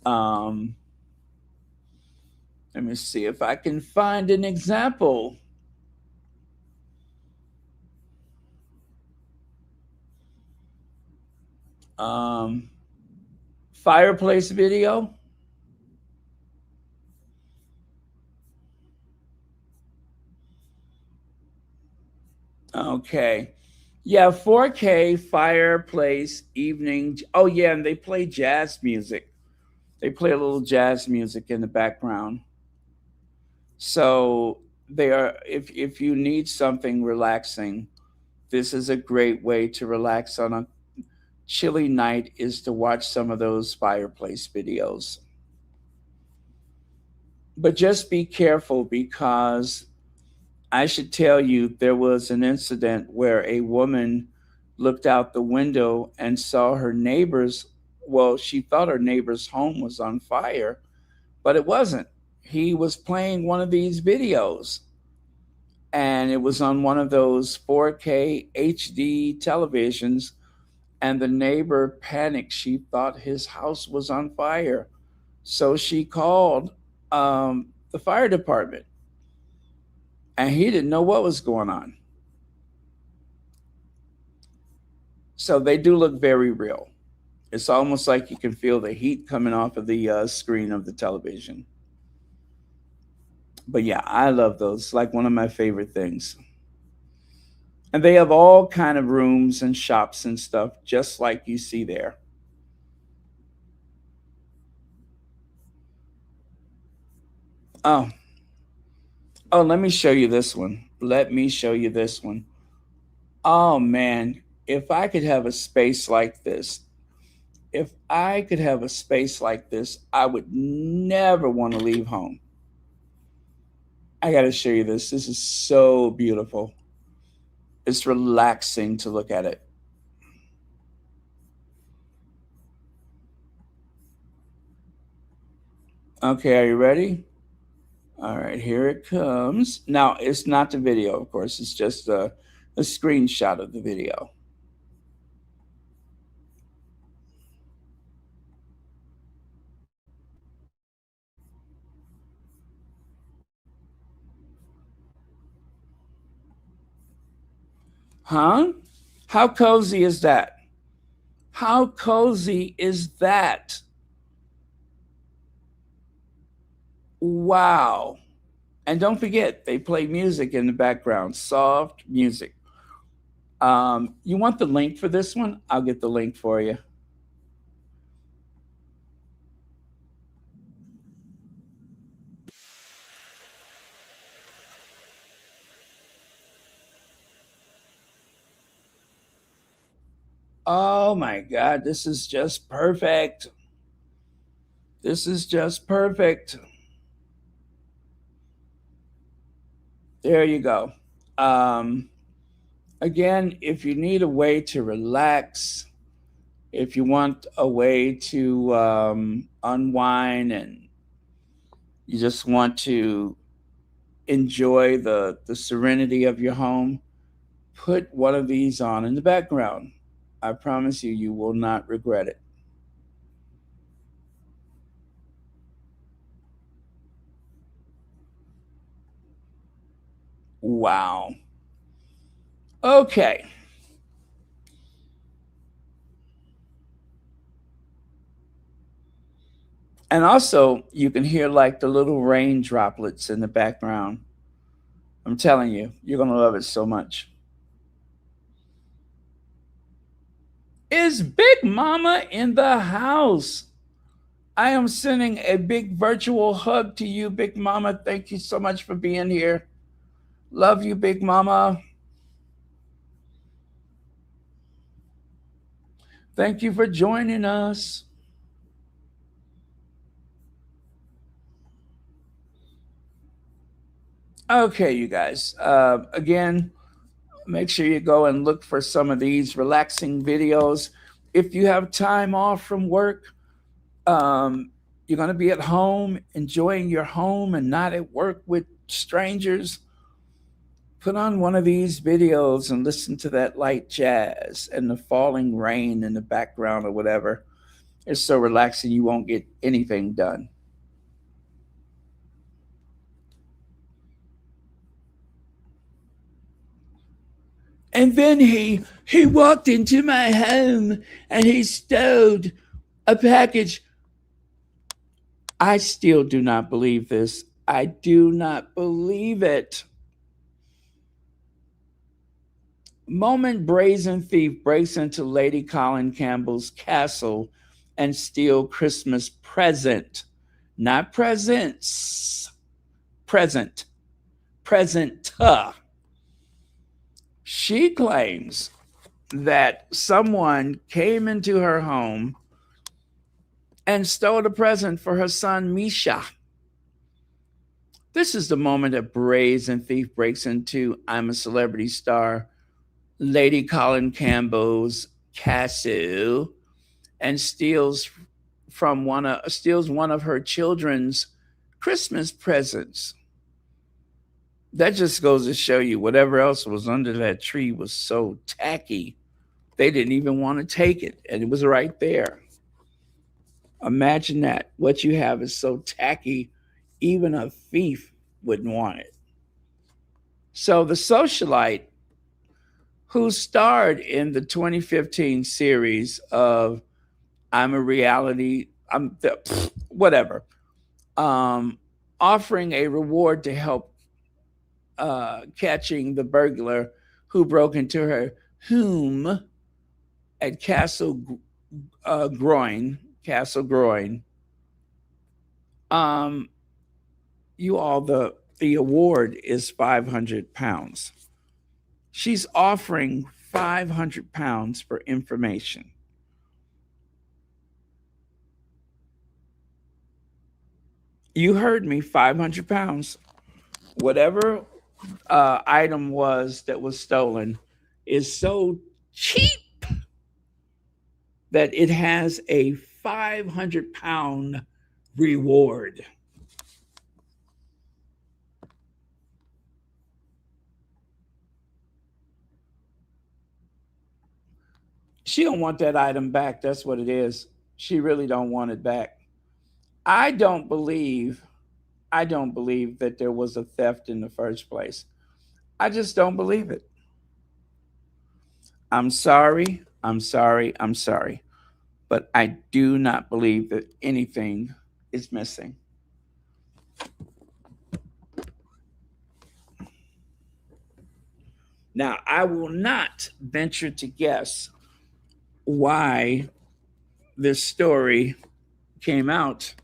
Um, Let me see if I can find an example. Um, Fireplace video. Okay. Yeah, 4K fireplace evening. Oh, yeah, and they play jazz music. They play a little jazz music in the background. So they are if you need something relaxing, this is a great way to relax on a chilly night is to watch some of those fireplace videos. But just be careful because I should tell you there was an incident where a woman looked out the window and saw her neighbor's, well, she thought her neighbor's home was on fire, but it wasn't. He was playing one of these videos and it was on one of those 4K HD televisions. And the neighbor panicked. She thought his house was on fire. So she called the fire department and he didn't know what was going on. So they do look very real. It's almost like you can feel the heat coming off of the screen of the television. But yeah, I love those. It's like one of my favorite things. And they have all kind of rooms and shops and stuff, just like you see there. Oh, oh, let me show you this one. Let me show you this one. Oh man, if I could have a space like this, if I could have a space like this, I would never want to leave home. I got to show you this. This is so beautiful. It's relaxing to look at it. Okay, are you ready? All right, here it comes. Now, it's not the video, of course, it's just a screenshot of the video. Huh? How cozy is that? How cozy is that? Wow. And don't forget, they play music in the background, soft music. You want the link for this one? I'll get the link for you. Oh my God, this is just perfect. This is just perfect. There you go. Um, Again, if you need a way to relax, if you want a way to unwind and you just want to enjoy the serenity of your home, put one of these on in the background. I promise you, you will not regret it. Wow. Okay. And also, you can hear like the little rain droplets in the background. I'm telling you, you're going to love it so much. Is Big Mama in the house? I am sending a big virtual hug to you, Big Mama. Thank you so much for being here. Love you, Big Mama. Thank you for joining us. Okay, you guys. Again, make sure you go and look for some of these relaxing videos. If you have time off from work, you're going to be at home enjoying your home and not at work with strangers. Put on one of these videos and listen to that light jazz and the falling rain in the background or whatever. It's so relaxing you won't get anything done. And then he walked into my home and he stole a package. I still do not believe this. I do not believe it. Moment brazen thief breaks into Lady Colin Campbell's castle and steal Christmas present. Not presents. Present. Present. She claims that someone came into her home and stole a present for her son Misha. This is the moment a brazen thief breaks into I'm a Celebrity Star, Lady Colin Campbell's castle and steals one of her children's Christmas presents. That just goes to show you whatever else was under that tree was so tacky. They didn't even want to take it, and it was right there. Imagine that. What you have is so tacky, even a thief wouldn't want it. So the socialite who starred in the 2015 series of I'm a reality, whatever, offering a reward to help catching the burglar who broke into her home at Castle Groin. Um, you all, the award is £500. She's offering £500 for information. You heard me, £500. Whatever item was that was stolen is so cheap that it has a £500 reward. She don't want that item back. That's what it is. She really don't want it back. I don't believe I don't believe that there was a theft in the first place. I just don't believe it. I'm sorry. I'm sorry. I'm sorry. But I do not believe that anything is missing. Now, I will not venture to guess why this story came out.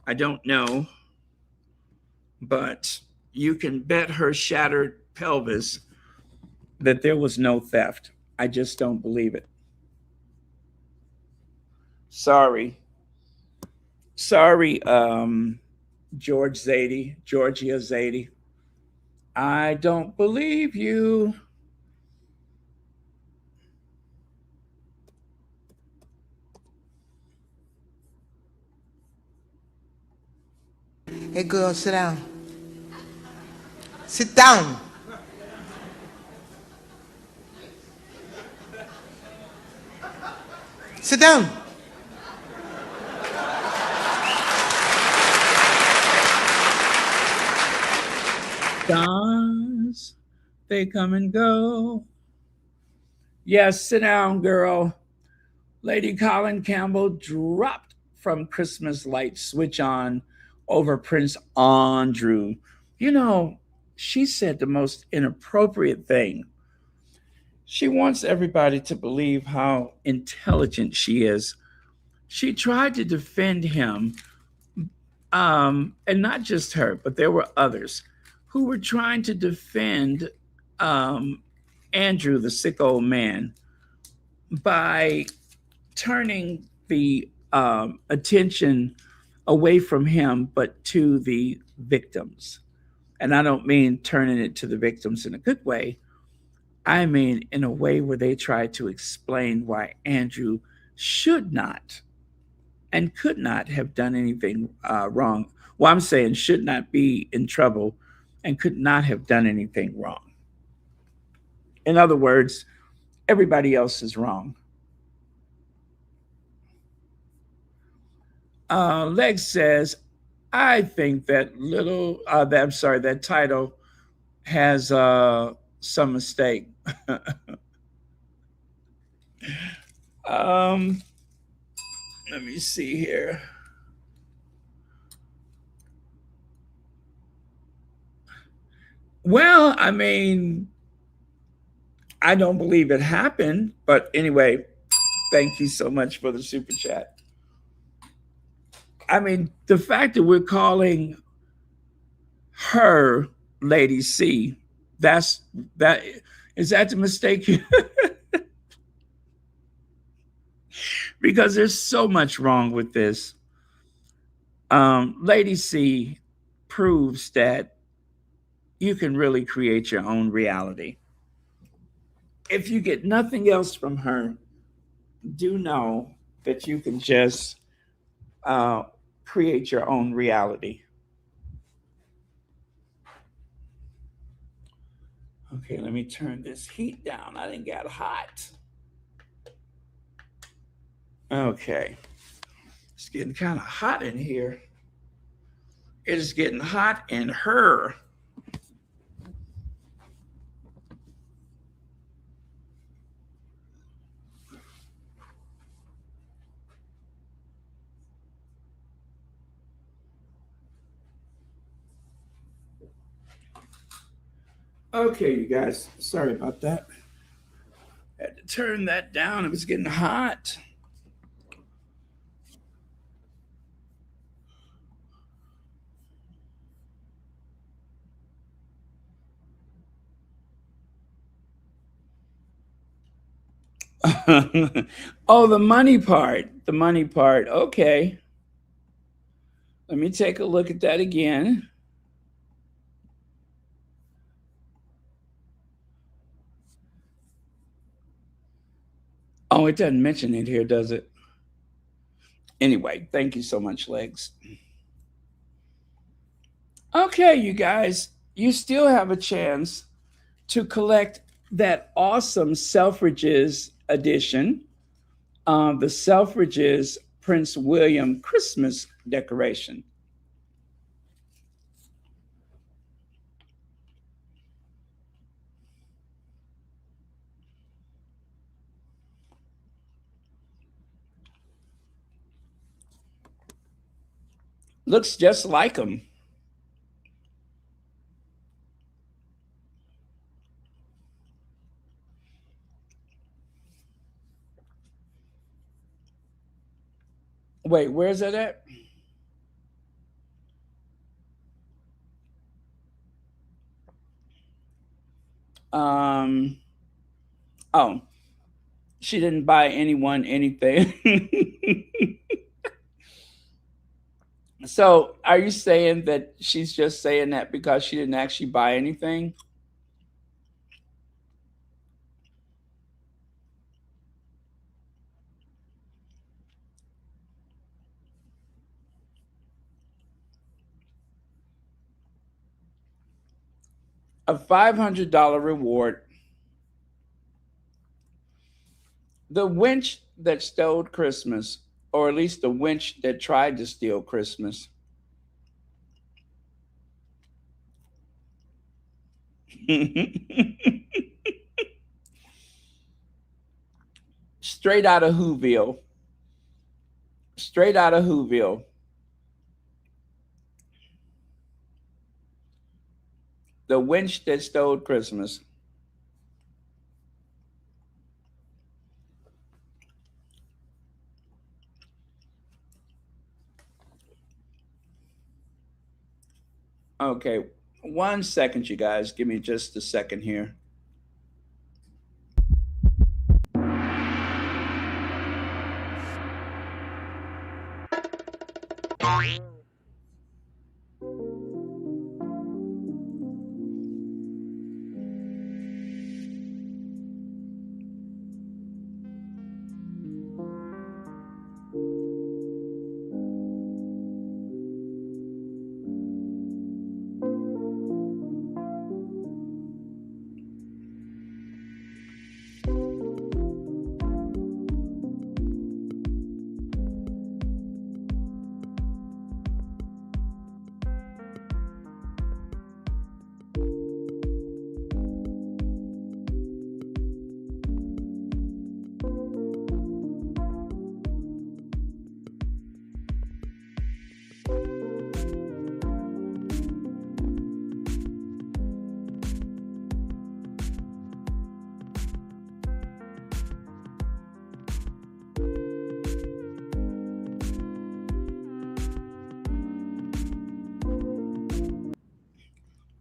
I don't know, but you can bet her shattered pelvis that there was no theft. I just don't believe it. Sorry. Sorry, Georgia Zadie. I don't believe you. Hey, girl, sit down. Sit down. Sit down. Stars, they come and go. Yes, sit down, girl. Lady Colin Campbell dropped from Christmas light switch on over Prince Andrew. You know, she said the most inappropriate thing. She wants everybody to believe how intelligent she is. She tried to defend him, and not just her, but there were others who were trying to defend um, Andrew, the sick old man, by turning the attention away from him, but to the victims. And I don't mean turning it to the victims in a good way. I mean in a way where they try to explain why Andrew should not and could not have done anything wrong. Well, I'm saying should not be in trouble and could not have done anything wrong. In other words, everybody else is wrong. Leg says, I think that I'm sorry, that title has some mistake. um, Let me see here. Well, I mean, I don't believe it happened, but anyway, thank you so much for the super chat. I mean, the fact that we're calling her Lady C, that's that is that the mistake? Because there's so much wrong with this. Lady C proves that you can really create your own reality. If you get nothing else from her, do know that you can just uh, create your own reality. Okay, let me turn this heat down. I didn't get hot. Okay, it's getting kind of hot in here. It is getting hot in her. Okay, you guys, sorry about that. Had to turn that down. It was getting hot. Oh, the money part. The money part. Okay. Let me take a look at that again. Oh, it doesn't mention it here, does it? Anyway, thank you so much, Legs. Okay, you guys, you still have a chance to collect that awesome Selfridges edition, the Selfridges Prince William Christmas decoration. Looks just like them. Wait, where's that at? Um. Oh, she didn't buy anyone anything. So, are you saying that she's just saying that because she didn't actually buy anything? A $500 reward. The wench that stole Christmas, or at least the wench that tried to steal Christmas. Straight out of Whoville. Straight out of Whoville. The wench that stole Christmas. Okay, 1 second, you guys. Give me just a second here.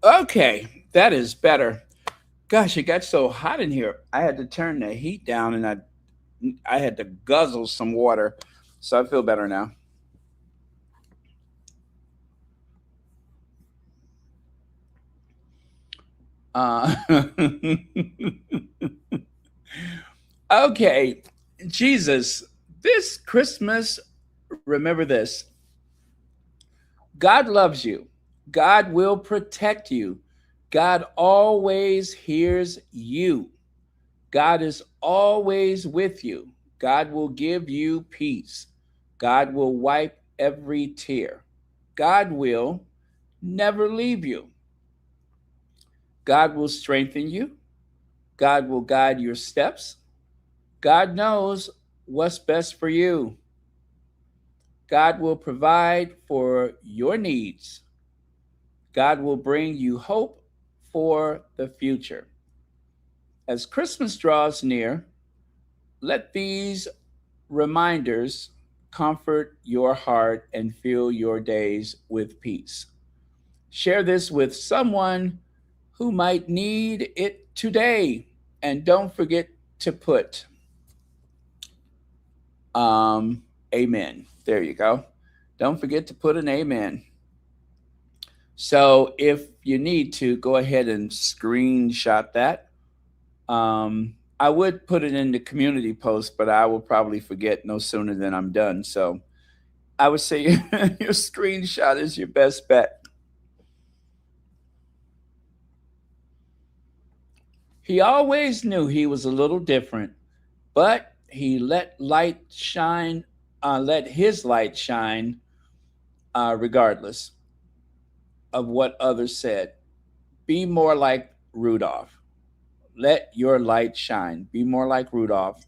Okay, that is better. Gosh, it got so hot in here. I had to turn the heat down and I had to guzzle some water. So I feel better now. Uh, okay, Jesus, this Christmas, remember this: God loves you, God will protect you, God always hears you, God is always with you, God will give you peace, God will wipe every tear, God will never leave you, God will strengthen you, God will guide your steps. God knows what's best for you. God will provide for your needs. God will bring you hope for the future. As Christmas draws near, let these reminders comfort your heart and fill your days with peace. Share this with someone who might need it today. And don't forget to put amen. There you go. Don't forget to put an amen. So if you need to, go ahead and screenshot that. I would put it in the community post, but I will probably forget no sooner than I'm done. So I would say your screenshot is your best bet. He always knew he was a little different, but he let his light shine, regardless of what others said. Be more like Rudolph. Let your light shine. Be more like Rudolph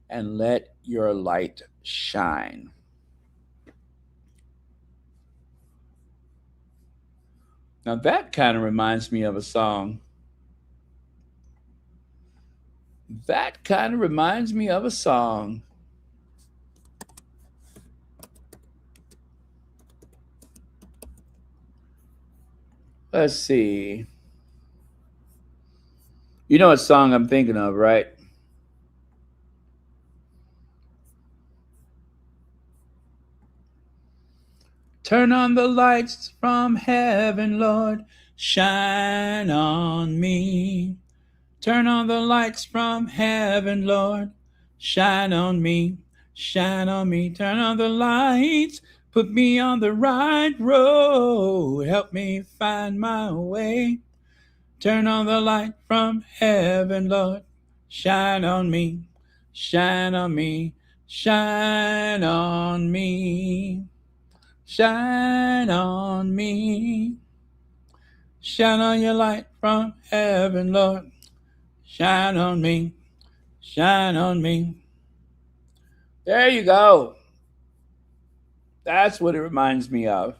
and let your light shine. Now that kind of reminds me of a song. That kind of reminds me of a song. Let's see. You know what song I'm thinking of, right? Turn on the lights from heaven, Lord. Shine on me. Turn on the lights from heaven, Lord. Shine on me. Shine on me. Turn on the lights. Put me on the right road. Help me find my way. Turn on the light from heaven, Lord. Shine on me. Shine on me. Shine on me. Shine on me. Shine on your light from heaven, Lord. Shine on me. Shine on me. There you go. That's what it reminds me of.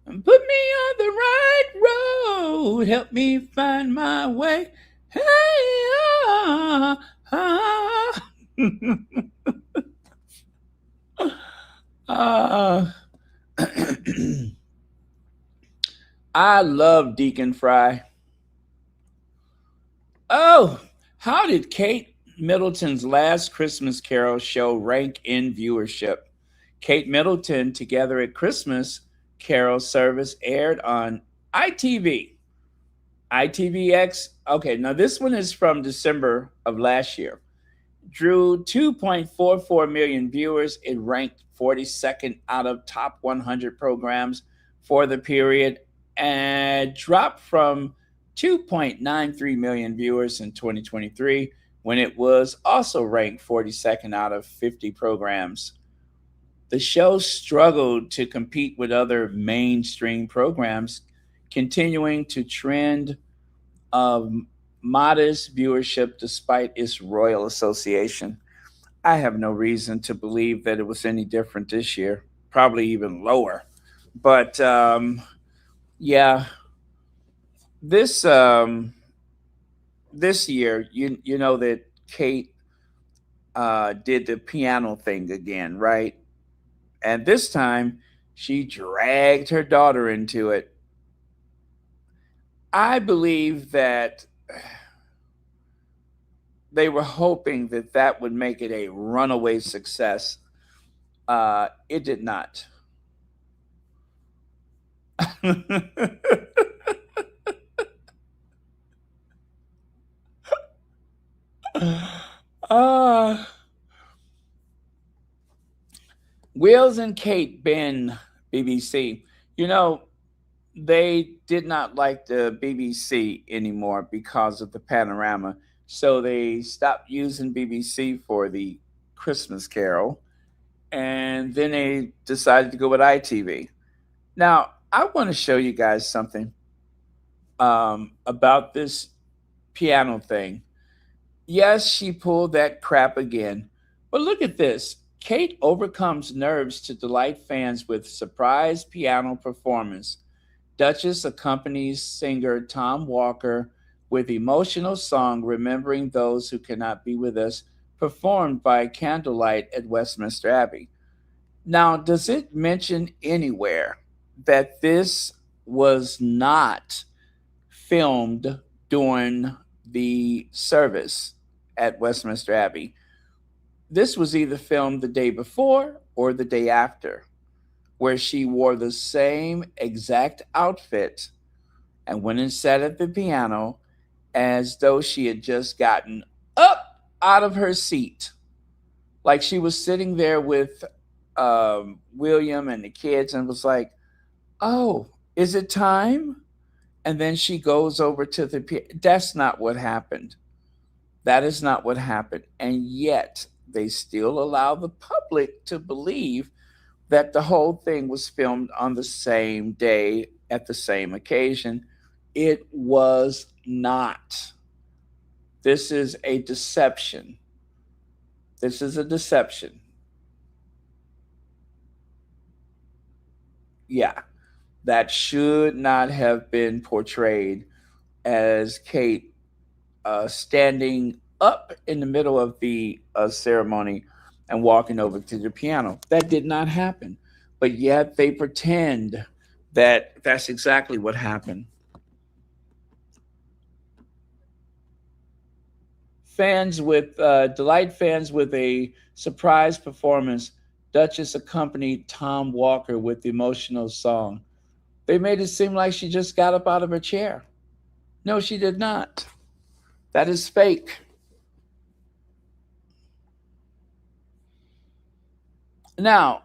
And put me on the right road. Help me find my way. Hey, ah. uh, I love Deacon Fry. Oh, how did Kate Middleton's Last Christmas Carol show rank in viewership? Kate Middleton Together at Christmas Carol service aired on ITV. ITVX. Okay, now this one is from December of last year. Drew 2.44 million viewers. It ranked 42nd out of top 100 programs for the period and dropped from 2.93 million viewers in 2023 when it was also ranked 42nd out of 50 programs. The show struggled to compete with other mainstream programs, continuing to trend of modest viewership despite its royal association. I have no reason to believe that it was any different this year, probably even lower. But yeah, this this year, you know that Kate did the piano thing again, right? And this time, she dragged her daughter into it. I believe that they were hoping that that would make it a runaway success. It did not. uh, Wills and Kate Ben, BBC. You know, they did not like the BBC anymore because of the panorama. So they stopped using BBC for the Christmas Carol. And then they decided to go with ITV. Now, I want to show you guys something about this piano thing. Yes, she pulled that crap again. But look at this. Kate overcomes nerves to delight fans with surprise piano performance. Duchess accompanies singer Tom Walker with emotional song Remembering Those Who Cannot Be With Us, performed by candlelight at Westminster Abbey. Now, does it mention anywhere that this was not filmed during the service at Westminster Abbey? This was either filmed the day before or the day after, where she wore the same exact outfit and went and sat at the piano as though she had just gotten up out of her seat. Like she was sitting there with William and the kids and was like, "Oh, is it time?" And then she goes over to the piano. That's not what happened. That is not what happened. And yet they still allow the public to believe that the whole thing was filmed on the same day at the same occasion. It was not. This is a deception. This is a deception. Yeah, that should not have been portrayed as Kate standing up in the middle of the ceremony and walking over to the piano. That did not happen. But yet they pretend that's exactly what happened. Fans with delight fans with a surprise performance. Duchess accompanied Tom Walker with the emotional song. They made it seem like she just got up out of her chair. No, she did not. That is fake. Now,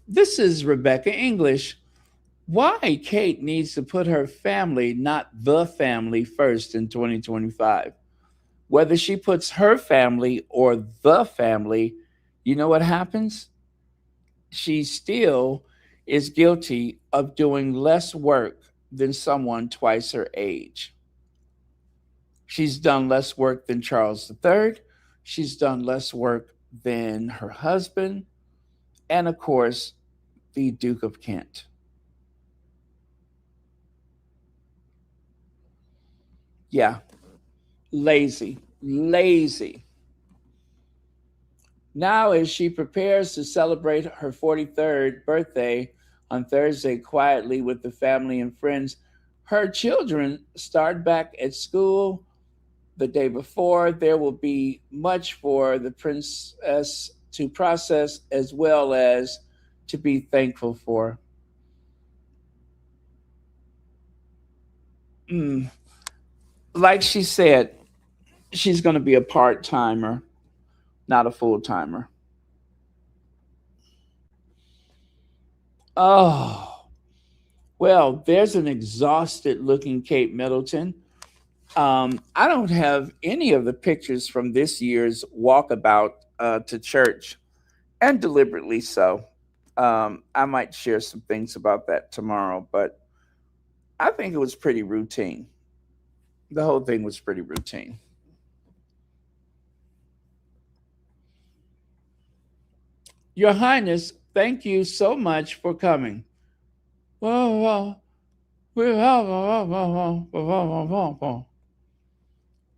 this is Rebecca English. Why Kate needs to put her family, not the family, first in 2025. Whether she puts her family or the family, you know what happens? She still is guilty of doing less work than someone twice her age. She's done less work than Charles III. She's done less work than her husband. And of course, the Duke of Kent. Yeah, lazy, lazy. Now, as she prepares to celebrate her 43rd birthday on Thursday quietly with the family and friends, her children start back at school the day before. There will be much for the princess to process as well as to be thankful for. Mm. Like she said, she's going to be a part timer, not a full timer. Oh, well, there's an exhausted looking Kate Middleton. I don't have any of the pictures from this year's walkabout to church, and deliberately so. I might share some things about that tomorrow, but I think it was pretty routine. The whole thing was pretty routine. Your Highness, thank you so much for coming.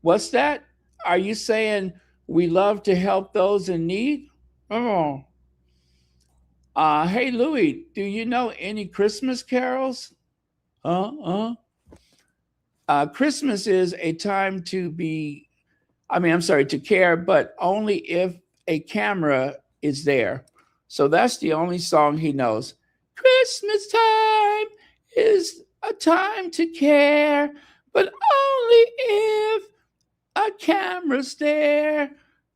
What's that? Are you saying we love to help those in need? Oh. Hey Louis, do you know any Christmas carols? Uh, uh. Christmas is a time to be, I'm sorry, to care, but only if a camera is there. So that's the only song he knows. Christmas time is a time to care, but only if a camera's there.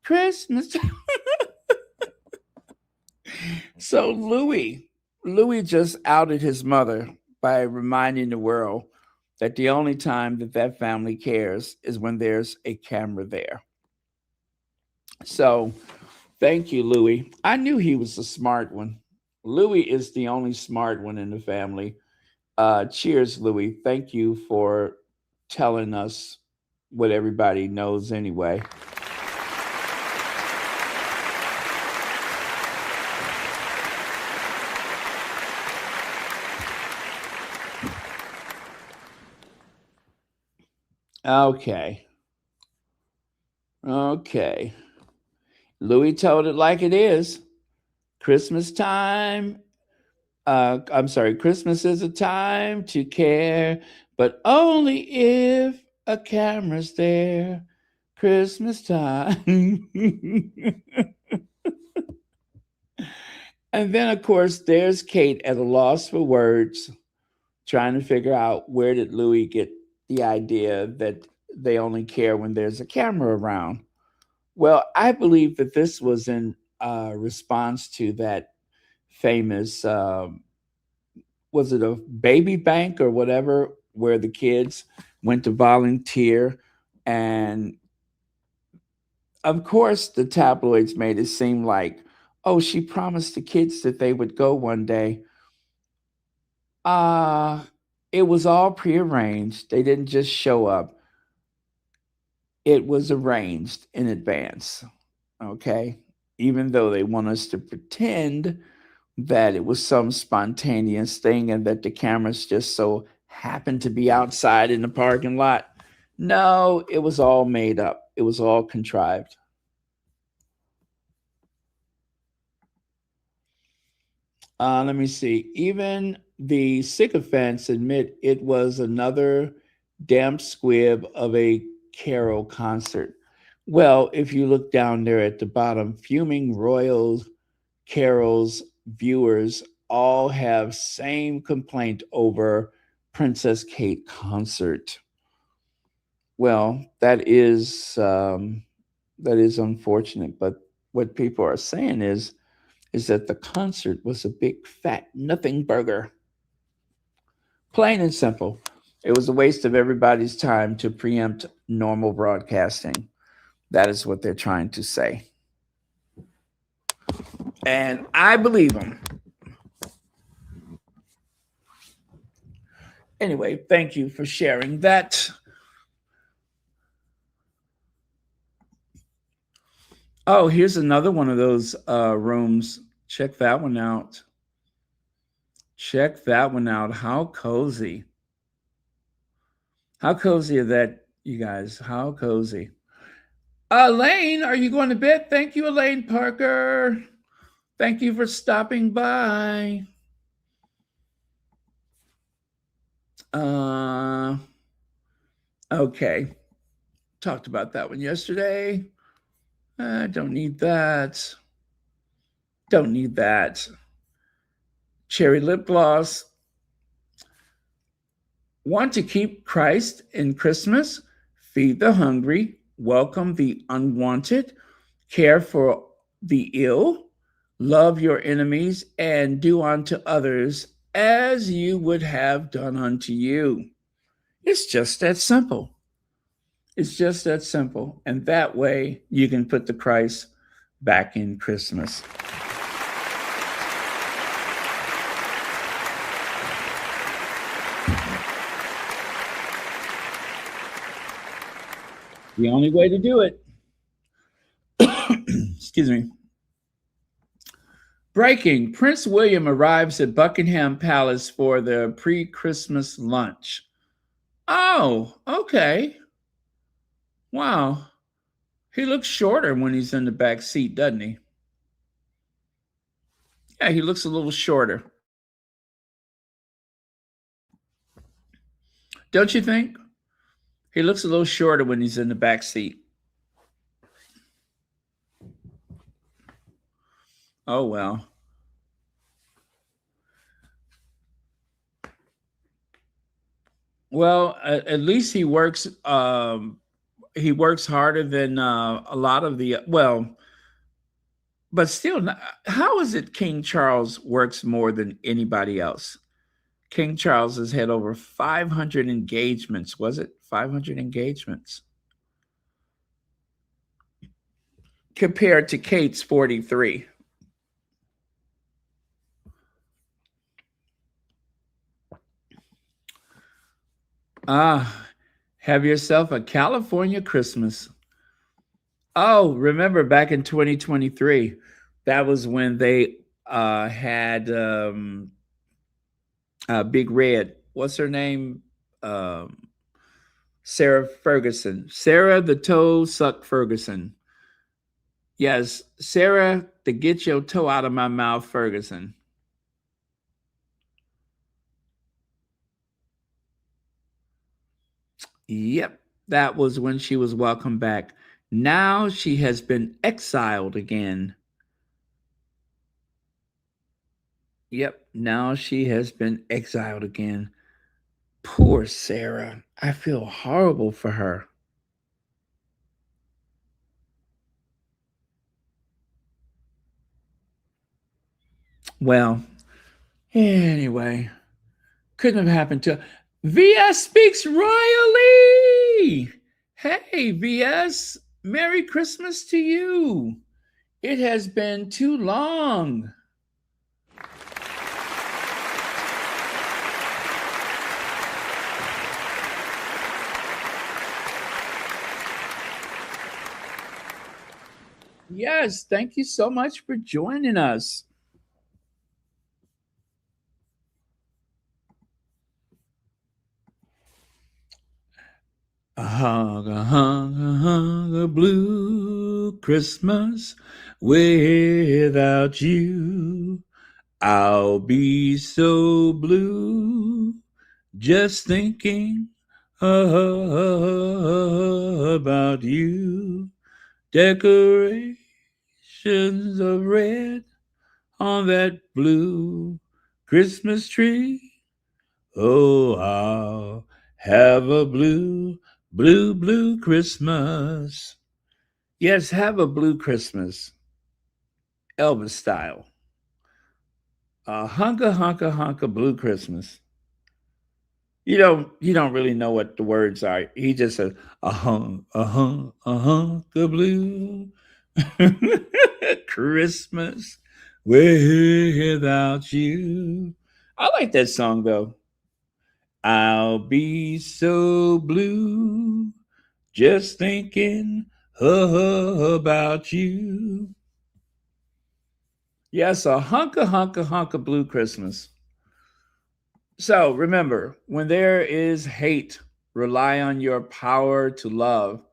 Christmas time. So Louis just outed his mother by reminding the world that the only time that that family cares is when there's a camera there. So thank you, Louis. I knew he was a smart one. Louis is the only smart one in the family. Cheers, Louis. Thank you for telling us what everybody knows anyway. Okay. Okay. Louis told it like it is. Christmas time. I'm sorry, Christmas is a time to care, but only if a camera's there. Christmas time. And then, of course, there's Kate at a loss for words, trying to figure out where did Louis get the idea that they only care when there's a camera around. Well, I believe that this was in response to that famous, was it a baby bank or whatever, where the kids went to volunteer. And of course, the tabloids made it seem like, oh, she promised the kids that they would go one day. Uh, it was all prearranged. They didn't just show up, it was arranged in advance. Okay. Even though they want us to pretend that it was some spontaneous thing and that the cameras just so happened to be outside in the parking lot. No, it was all made up. It was all contrived. Let me see. Even the sycophants admit it was another damp squib of a carol concert. Well, if you look down there at the bottom, fuming royal carols viewers all have same complaint over Princess Kate concert. Well, that is unfortunate, but what people are saying is that the concert was a big fat nothing burger. Plain and simple. It was a waste of everybody's time to preempt normal broadcasting. That is what they're trying to say. And I believe them. Anyway, thank you for sharing that. Oh, here's another one of those rooms. Check that one out. Check that one out. How cozy. How cozy is that, you guys? How cozy. Elaine, are you going to bed? Thank you, Elaine Parker. Thank you for stopping by. Okay. Talked about that one yesterday. I don't need that. Don't need that. Cherry lip gloss. Want to keep Christ in Christmas? Feed the hungry, welcome the unwanted, care for the ill, love your enemies, and do unto others as you would have done unto you. It's just that simple. It's just that simple. And that way you can put the Christ back in Christmas. The only way to do it. Excuse me. Breaking. Prince William arrives at Buckingham Palace for the pre-Christmas lunch. Oh, okay. Wow. He looks shorter when he's in the back seat, doesn't he? Yeah, he looks a little shorter. Don't you think? He looks a little shorter when he's in the back seat. Oh, well. Well, at least he works. He works harder than a lot of the. Well, but still, how is it King Charles works more than anybody else? King Charles has had over 500 engagements. Was it 500 engagements? Compared to Kate's 43. Have yourself a California Christmas. Oh, remember back in 2023, that was when they had Big Red. What's her name? Sarah Ferguson. Sarah the Toe Suck Ferguson. Yes, Sarah, to get your toe out of my mouth, Ferguson. Yep, that was when she was welcomed back. Now she has been exiled again. Yep, now she has been exiled again. Poor Sarah. I feel horrible for her. Well, anyway, couldn't have happened to VS speaks royally. Hey, VS, Merry Christmas to you. It has been too long. Yes, thank you so much for joining us. A blue Christmas without you. I'll be so blue just thinking about you. Decorations of red on that blue Christmas tree. Oh, I'll have a blue, blue, blue Christmas. Yes, have a blue Christmas, Elvis style. A hunka hunka hunka blue Christmas. You don't really know what the words are. He just says a hunka blue Christmas without you. I like that song though. I'll be so blue just thinking about you. Yes, a hunka hunka hunka blue Christmas. So remember, when there is hate, rely on your power to love.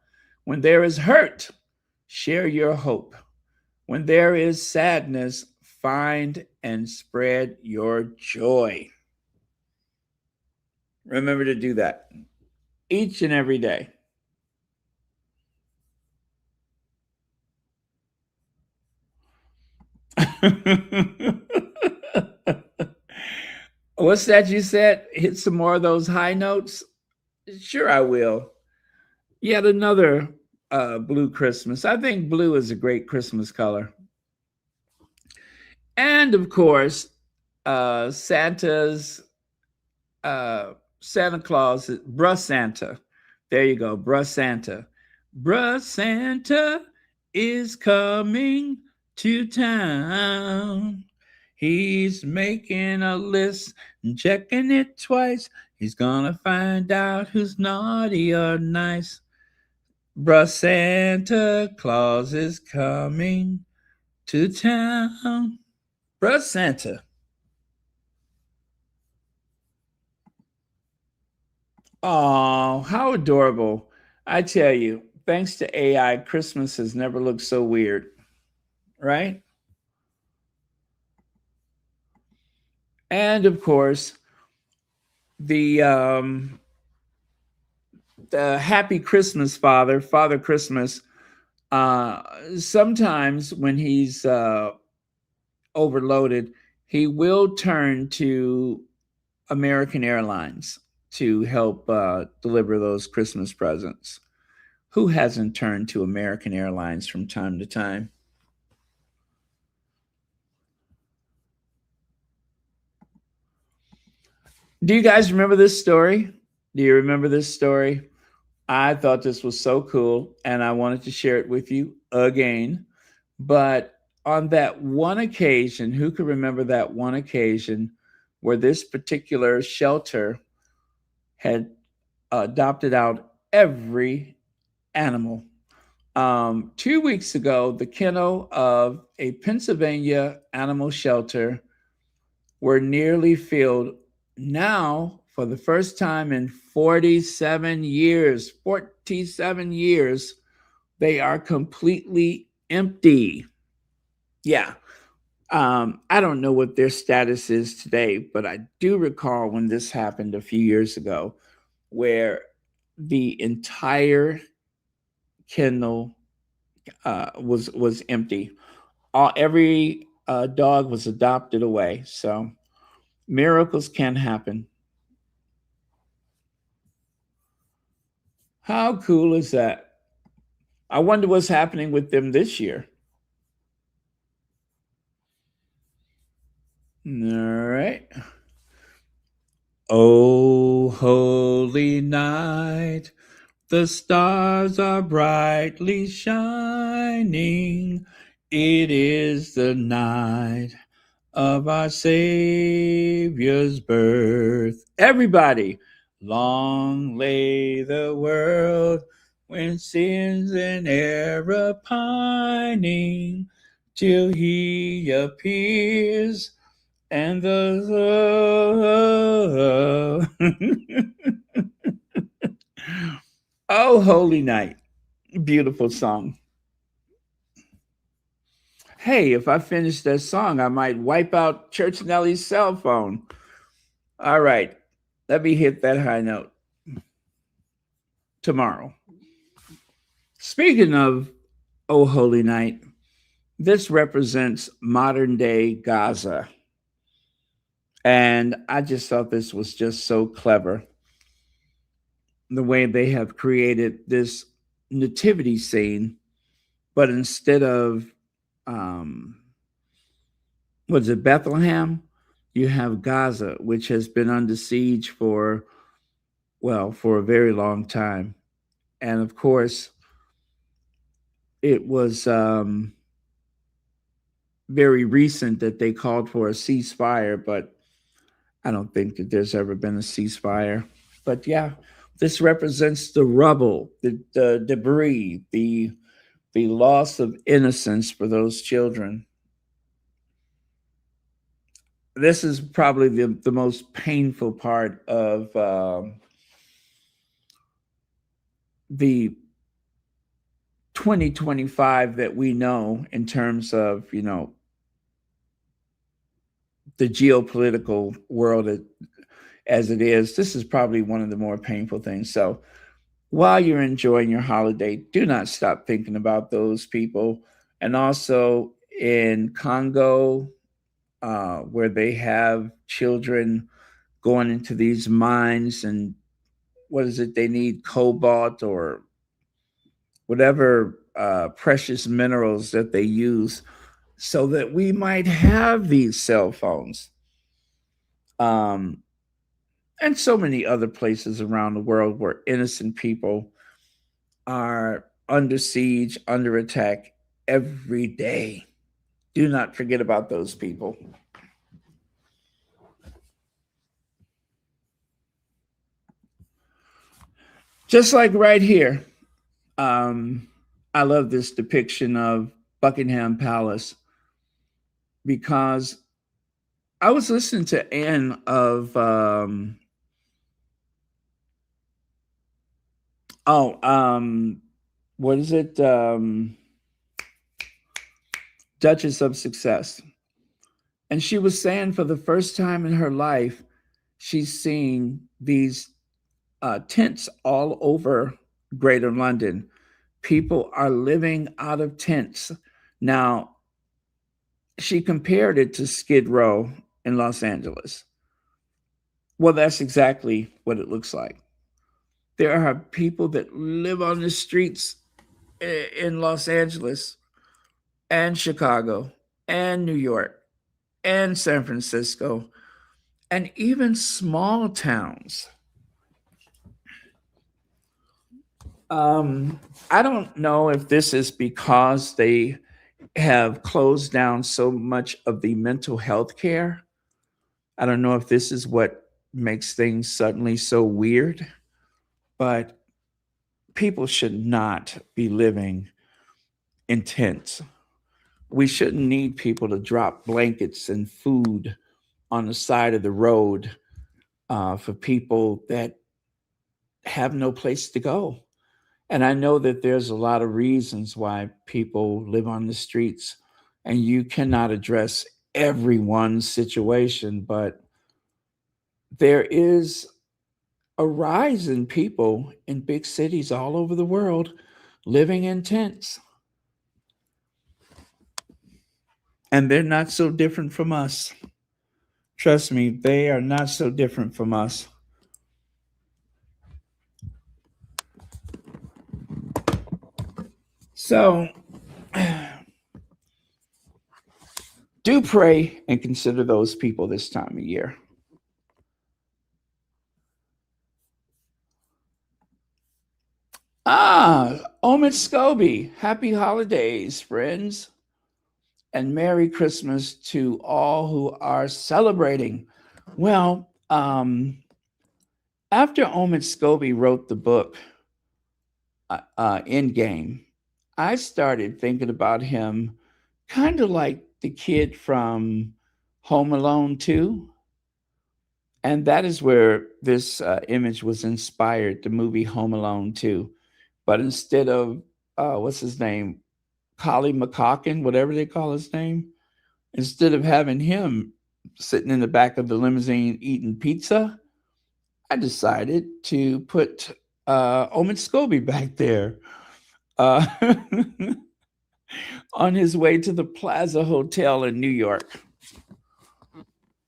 When there is hurt, share your hope. When there is sadness, find and spread your joy. Remember to do that each and every day. What's that you said? Hit some more of those high notes? Sure, I will. Yet another blue Christmas. I think blue is a great Christmas color. And of course, Santa's Santa Claus, Bruh Santa. There you go, Bruh Santa. Bruh Santa is coming to town. He's making a list and checking it twice. He's gonna find out who's naughty or nice. Bruh Santa Claus is coming to town. Bruh Santa. Oh, how adorable. I tell you, thanks to AI, Christmas has never looked so weird, right? And of course, the um, the Happy Christmas Father, Father Christmas. Sometimes when he's overloaded, he will turn to American Airlines to help deliver those Christmas presents. Who hasn't turned to American Airlines from time to time? Do you guys remember this story? Do you remember this story? I thought this was so cool and I wanted to share it with you again. But on that one occasion, who could remember that one occasion where this particular shelter had adopted out every animal? 2 weeks ago, the kennel of a Pennsylvania animal shelter were nearly filled. Now, for the first time in 47 years, they are completely empty. Yeah. I don't know what their status is today, but I do recall when this happened a few years ago, where the entire kennel was empty. Every dog was adopted away. So miracles can happen. How cool is that? I wonder what's happening with them this year. All right. Oh, holy night, the stars are brightly shining. It is the night of our Savior's birth. Everybody, long lay the world when sins and error pining, till he appears and the oh holy night, beautiful song. hey, if I finish that song, I might wipe out Church Nelly's cell phone. All right, let me hit that high note tomorrow. Speaking of Oh Holy Night, this represents modern day Gaza. And I just thought this was just so clever the way they have created this nativity scene, but instead of, um, what is it, Bethlehem, you have Gaza, which has been under siege for, well, for a very long time. And of course, it was very recent that they called for a ceasefire, but I don't think that there's ever been a ceasefire. But yeah, this represents the rubble, the debris, the loss of innocence for those children. This is probably the most painful part of the 2025 that we know in terms of, the geopolitical world as it is. This is probably one of the more painful things. So while you're enjoying your holiday, do not stop thinking about those people. And also in Congo, where they have children going into these mines, and what is it? They need cobalt or whatever precious minerals that they use so that we might have these cell phones. Um, and so many other places around the world where innocent people are under siege, under attack every day. Do not forget about those people. Just like right here, um, I love this depiction of Buckingham Palace because I was listening to Anne of oh what is it, Duchess of Success, and she was saying for the first time in her life she's seeing these tents all over Greater London. People are living out of tents now. She compared it to Skid Row in Los Angeles. Well, that's exactly what it looks like. There are people that live on the streets in Los Angeles and Chicago and New York and San Francisco and even small towns. I don't know if this is because they have closed down so much of the mental health care. I don't know if this is what makes things suddenly so weird, but people should not be living in tents. We shouldn't need people to drop blankets and food on the side of the road for people that have no place to go. And I know that there's a lot of reasons why people live on the streets, and you cannot address everyone's situation, but there is a rise in people in big cities all over the world living in tents. And they're not so different from us. Trust me, they are not so different from us. So do pray and consider those people this time of year. Omid Scobie, happy holidays, friends, and Merry Christmas to all who are celebrating. Well, after Omid Scobie wrote the book, Endgame, I started thinking about him kind of like the kid from Home Alone 2. And that is where this image was inspired, the movie Home Alone 2. But instead of, what's his name? Collie McCocken, whatever they call his name, instead of having him sitting in the back of the limousine eating pizza, I decided to put Omen Scobie back there uh, on his way to the Plaza Hotel in New York.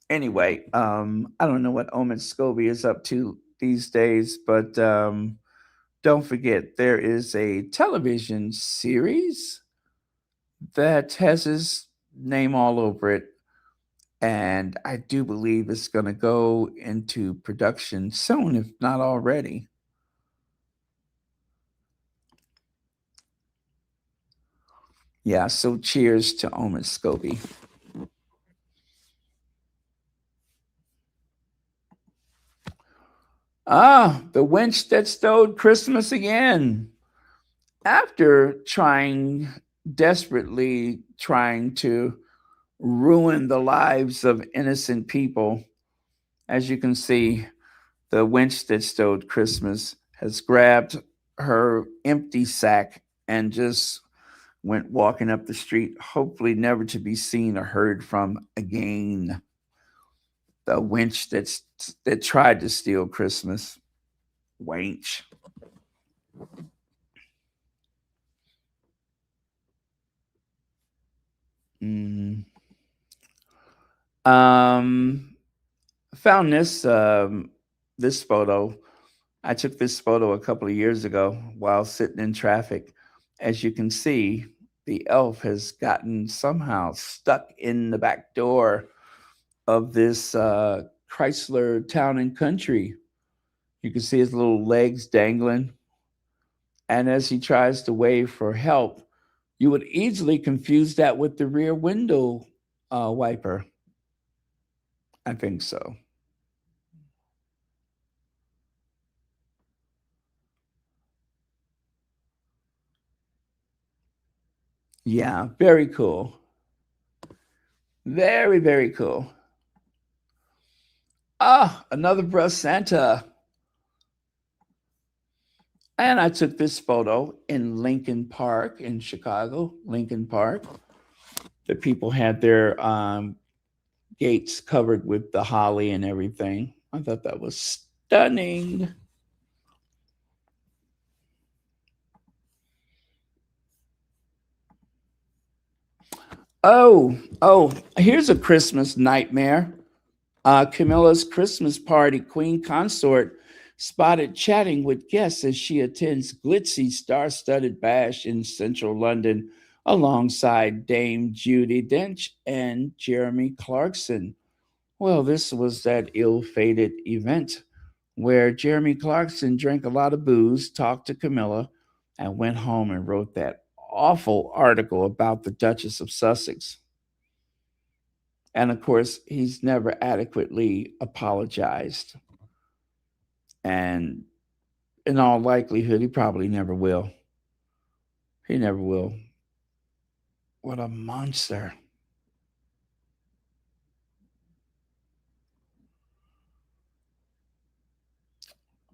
Anyway, I don't know what Omen Scobie is up to these days, but don't forget there is a television series that has his name all over it. And I do believe it's going to go into production soon, if not already. Yeah, so cheers to Omen Scobie. Ah, the wench that stole Christmas again. After desperately trying to ruin the lives of innocent people, as you can see, the wench that stole Christmas has grabbed her empty sack and just went walking up the street, hopefully never to be seen or heard from again. The wench that tried to steal Christmas. Wench. Mm. Um, found this photo. I took this photo a couple of years ago while sitting in traffic. As you can see, the elf has gotten somehow stuck in the back door of this Chrysler Town and Country. You can see his little legs dangling. And as he tries to wave for help, you would easily confuse that with the rear window wiper. I think so. Yeah, very cool. Very, very cool. Ah, another breast Santa. And I took this photo in Lincoln Park in Chicago, Lincoln Park. The people had their gates covered with the holly and everything. I thought that was stunning. Oh, here's a Christmas nightmare. Camilla's Christmas party queen consort spotted chatting with guests as she attends glitzy star-studded bash in central London alongside Dame Judy Dench and Jeremy Clarkson. Well, this was that ill-fated event where Jeremy Clarkson drank a lot of booze, talked to Camilla, and went home and wrote that awful article about the Duchess of Sussex. And of course, he's never adequately apologized. And in all likelihood, he probably never will. He never will. What a monster.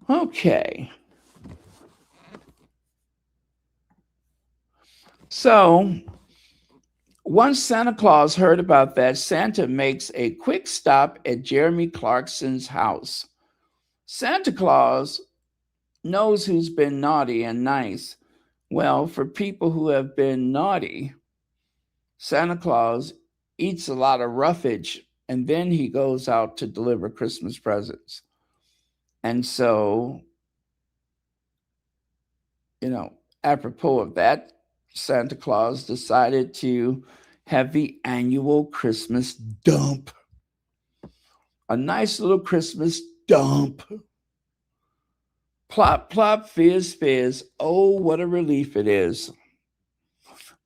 Okay. So once Santa Claus heard about that, Santa makes a quick stop at Jeremy Clarkson's house. Santa Claus knows who's been naughty and nice. Well, for people who have been naughty, Santa Claus eats a lot of roughage and then he goes out to deliver Christmas presents. And so, you know, apropos of that, Santa Claus decided to have the annual Christmas dump. A nice little Christmas dump. Plop, plop, fizz, fizz. Oh, what a relief it is.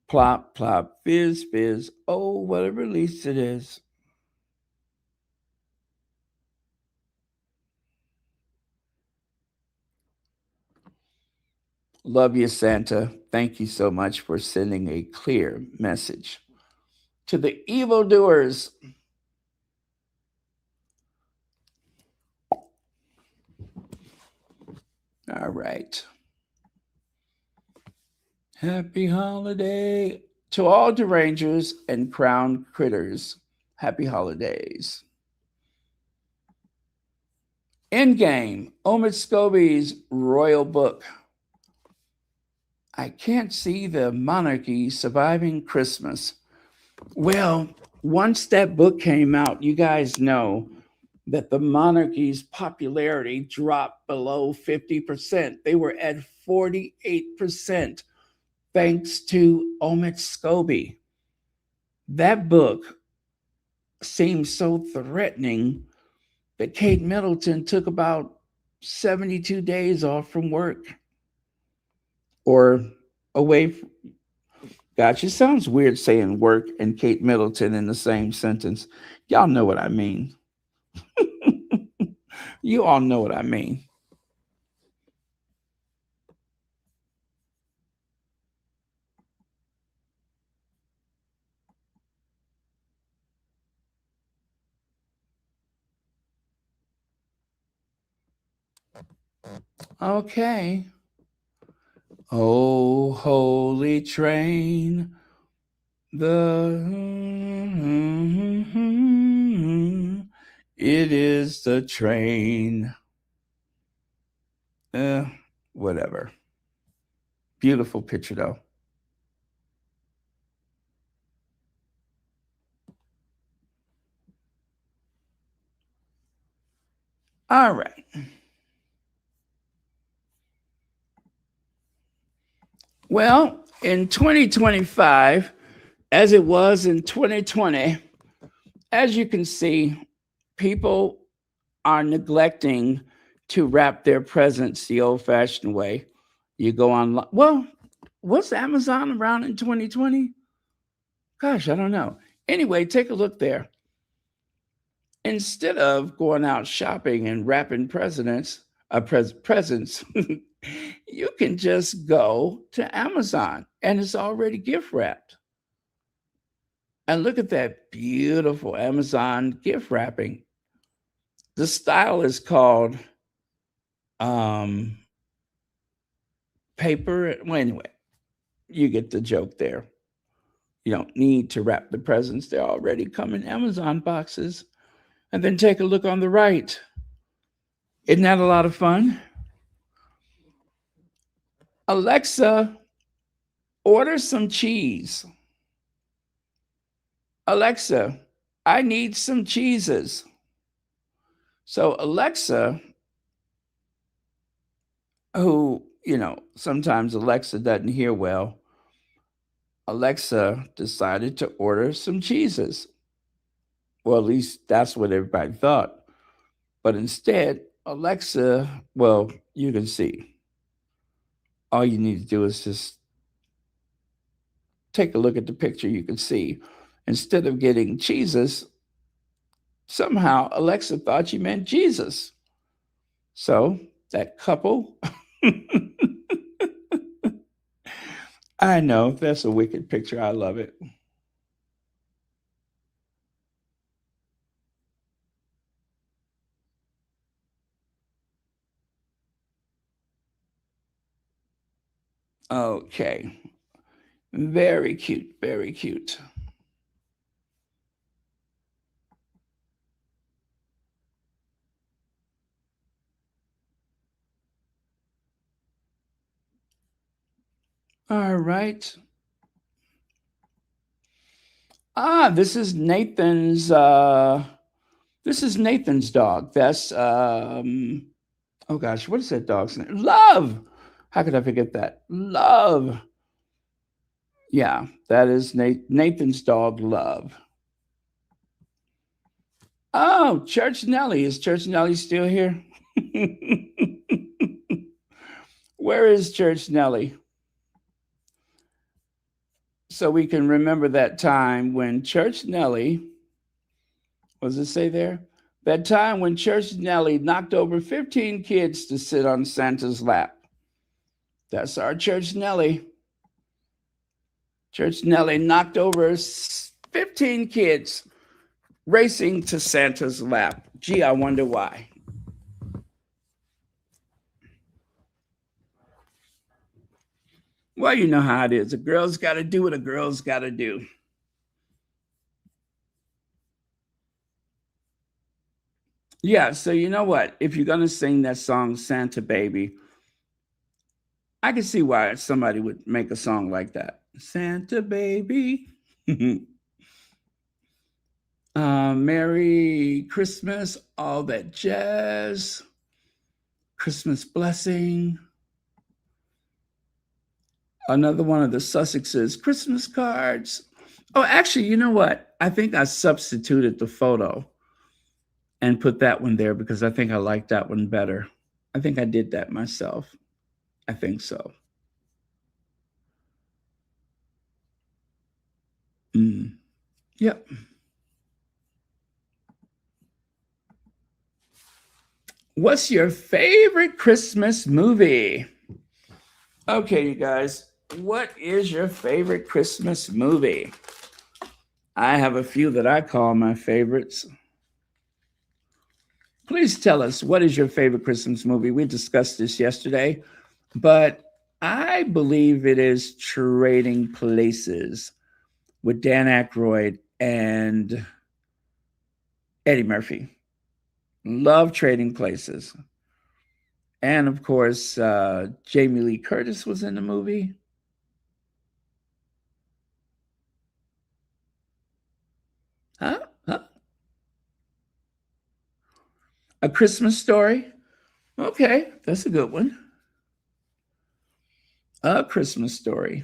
Plop, plop, fizz, fizz. Oh, what a release it is. Love you, Santa. Thank you so much for sending a clear message to the evildoers. All right. Happy holiday to all derangers and crown critters. Happy holidays. Endgame, Omid Scobie's royal book. I can't see the monarchy surviving Christmas. Well, once that book came out, you guys know that the monarchy's popularity dropped below 50%. They were at 48% thanks to Omid Scobie. That book seemed so threatening that Kate Middleton took about 72 days off from work or away. Gosh, it sounds weird saying work and Kate Middleton in the same sentence. Y'all know what I mean. You all know what I mean. Okay. Oh, holy train, the it is the train. Whatever. Beautiful picture though. All right. Well, in 2025, as it was in 2020, as you can see, people are neglecting to wrap their presents the old fashioned way. You go online. Well, was Amazon around in 2020? Gosh, I don't know. Anyway, take a look there. Instead of going out shopping and wrapping presents, you can just go to Amazon and it's already gift wrapped. And look at that beautiful Amazon gift wrapping. The style is called paper. Well, anyway, you get the joke there. You don't need to wrap the presents, they already come in Amazon boxes. And then take a look on the right. Isn't that a lot of fun? Alexa, order some cheese. Alexa, I need some cheeses. So Alexa, who, sometimes Alexa doesn't hear well, Alexa decided to order some cheeses. Well, at least that's what everybody thought. But instead, Alexa, well, you can see. All you need to do is just take a look at the picture. You can see, instead of getting cheeses, somehow Alexa thought you meant Jesus. So that couple, I know that's a wicked picture. I love it. Okay. Very cute. Very cute. All right. This is Nathan's dog. That's oh gosh, what is that dog's name? Love. How could I forget that? Love. Yeah, that is Nathan's dog, Love. Oh, Church Nelly. Is Church Nelly still here? Where is Church Nelly? So we can remember that time when Church Nelly, what does it say there? That time when Church Nelly knocked over 15 kids to sit on Santa's lap. That's our Church Nelly. Church Nelly knocked over 15 kids racing to Santa's lap. Gee, I wonder why. Well, you know how it is. A girl's got to do what a girl's got to do. Yeah, so you know what? If you're going to sing that song, Santa Baby, I can see why somebody would make a song like that. Santa Baby. Merry Christmas, all that jazz, Christmas blessing. Another one of the Sussex's Christmas cards. Oh, actually, you know what? I think I substituted the photo and put that one there because I think I like that one better. I think I did that myself. I think so. Mm. Yep. What's your favorite Christmas movie? Okay, you guys, what is your favorite Christmas movie? I have a few that I call my favorites. Please tell us, what is your favorite Christmas movie? We discussed this yesterday, but I believe it is Trading Places with Dan Aykroyd and Eddie Murphy. Love Trading Places. And of course, Jamie Lee Curtis was in the movie. Huh? Huh? A Christmas Story? Okay, that's a good one. A Christmas Story.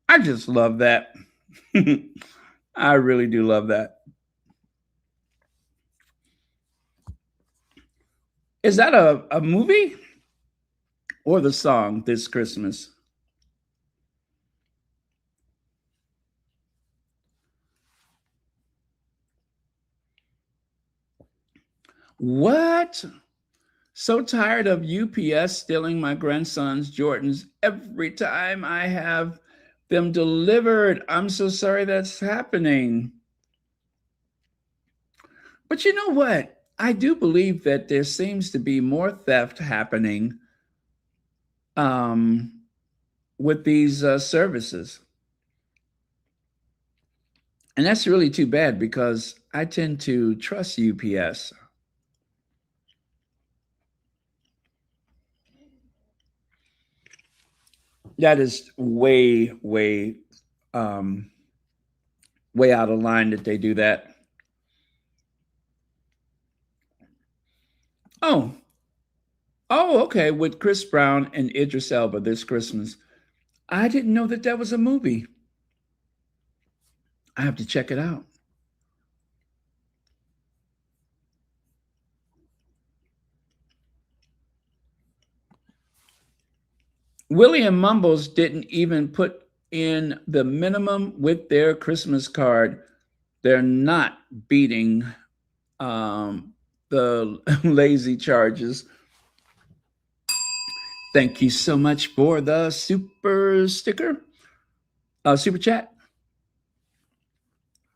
I just love that. I really do love that. Is that a movie or the song This Christmas? What? So tired of UPS stealing my grandson's Jordans every time I have them delivered. I'm so sorry that's happening. But you know what? I do believe that there seems to be more theft happening um, with these services. And that's really too bad because I tend to trust UPS. That is um, way out of line that they do that. Oh, oh, okay. With Chris Brown and Idris Elba this Christmas. I didn't know that that was a movie. I have to check it out. William Mumbles didn't even put in the minimum with their Christmas card. They're not beating the lazy charges. Thank you so much for the super sticker, super chat.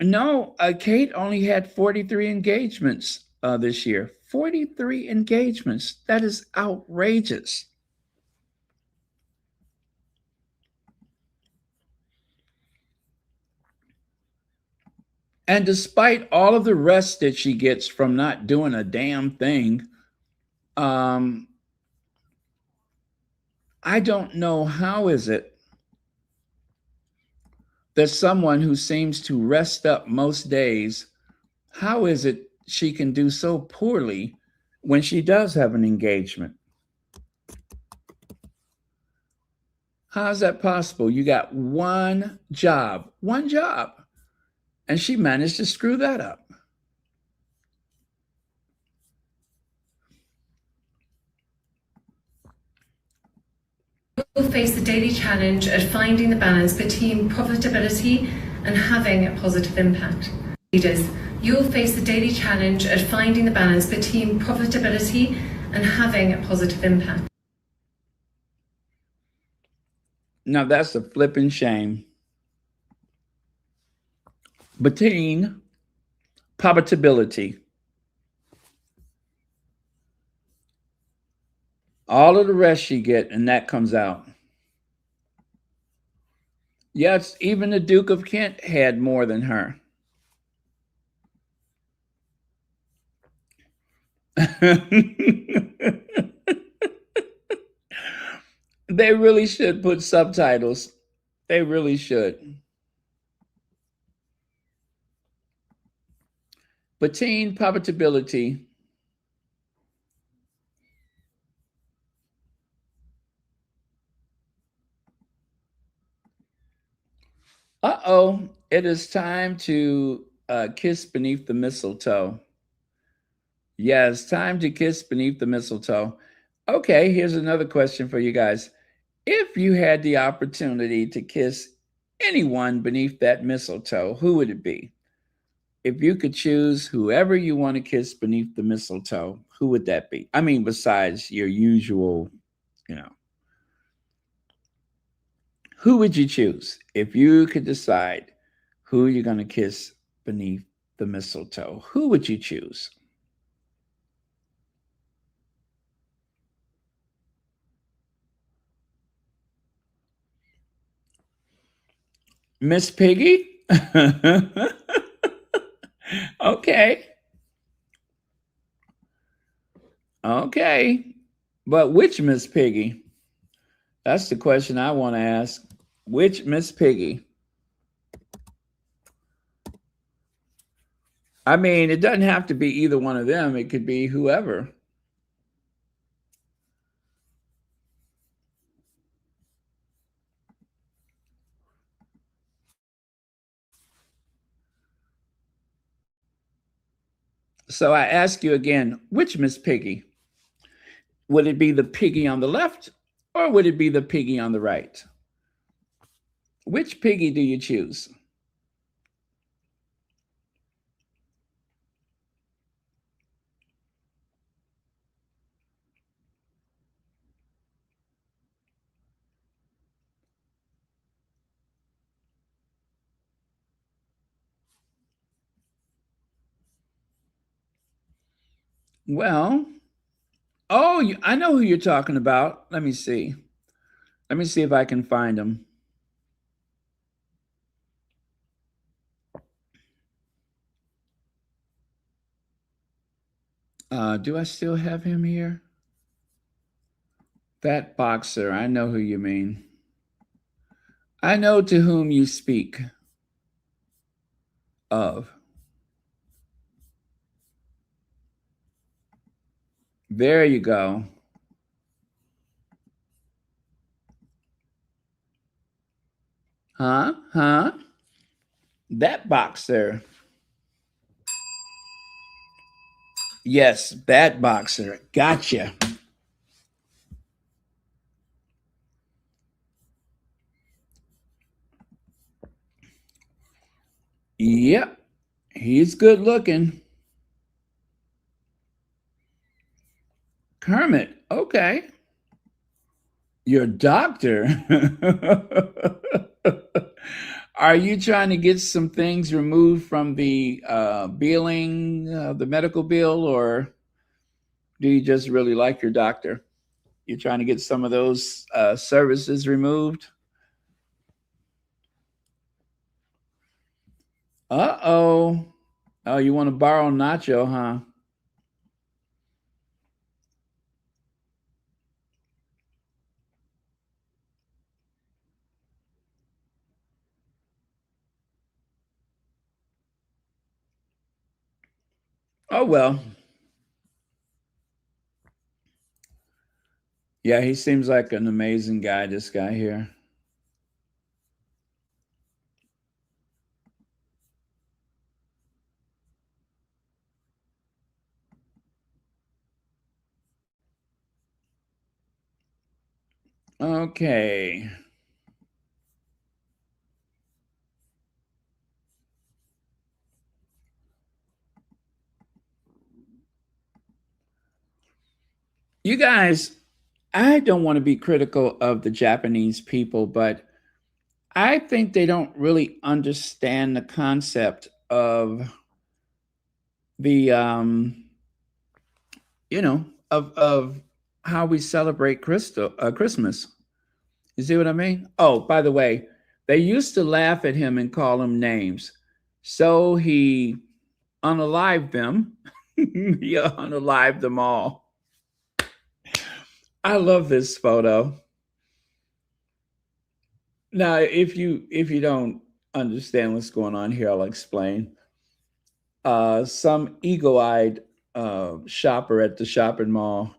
No, Kate only had 43 engagements this year. 43 engagements. That is outrageous. And despite all of the rest that she gets from not doing a damn thing, um, I don't know how is it that someone who seems to rest up most days, how is it she can do so poorly when she does have an engagement? How is that possible? You got one job, and she managed to screw that up. You'll face the daily challenge of finding the balance between profitability and having a positive impact. Leaders, you'll face the daily challenge of finding the balance between profitability and having a positive impact. Now that's a flipping shame. Between profitability, all of the rest you get, and that comes out. Yes, even the Duke of Kent had more than her. They really should put subtitles. They really should. Between profitability, it is time to kiss beneath the mistletoe. Yes, time to kiss beneath the mistletoe. Okay, here's another question for you guys. If you had the opportunity to kiss anyone beneath that mistletoe, who would it be? If you could choose whoever you want to kiss beneath the mistletoe, who would that be? I mean, besides your usual, you know, who would you choose if you could decide who you're going to kiss beneath the mistletoe? Who would you choose? Miss Piggy? Okay. Okay. But which Miss Piggy? That's the question I want to ask. Which Miss Piggy? I mean, it doesn't have to be either one of them. It could be whoever. So I ask you again, which Miss Piggy? Would it be the piggy on the left or would it be the piggy on the right? Which piggy do you choose? Well, I know who you're talking about. Let me see. Let me see if I can find him. Do I still have him here? That boxer. I know who you mean. I know to whom you speak of. There you go. Huh? Huh? That boxer. Yes, that boxer. Gotcha. Yep. He's good looking. Kermit. Okay. Your doctor. Are you trying to get some things removed from the billing, the medical bill, or do you just really like your doctor? You're trying to get some of those services removed? Uh-oh. Oh, you want to borrow Nacho, huh? Oh, well. Yeah, he seems like an amazing guy, this guy here. Okay. You guys, I don't want to be critical of the Japanese people, but I think they don't really understand the concept of the of how we celebrate Christmas. You see what I mean? Oh, by the way, they used to laugh at him and call him names. So he unalived them. He unalived them all. I love this photo. Now, if you don't understand what's going on here, I'll explain. Some eagle-eyed shopper at the shopping mall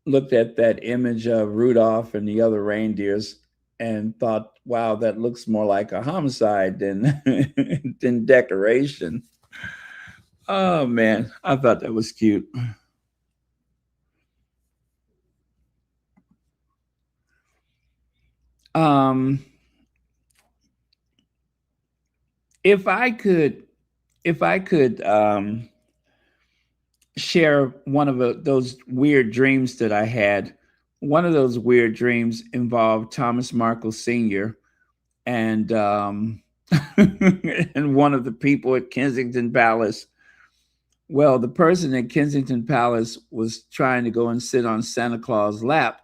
looked at that image of Rudolph and the other reindeers and thought, "Wow, that looks more like a homicide than than decoration." Oh man, I thought that was cute. Um, if I could, if I could share one of those weird dreams that I had. One of those weird dreams involved Thomas Markle Sr. and and one of the people at Kensington Palace. Well, the person at Kensington Palace was trying to go and sit on Santa Claus' lap,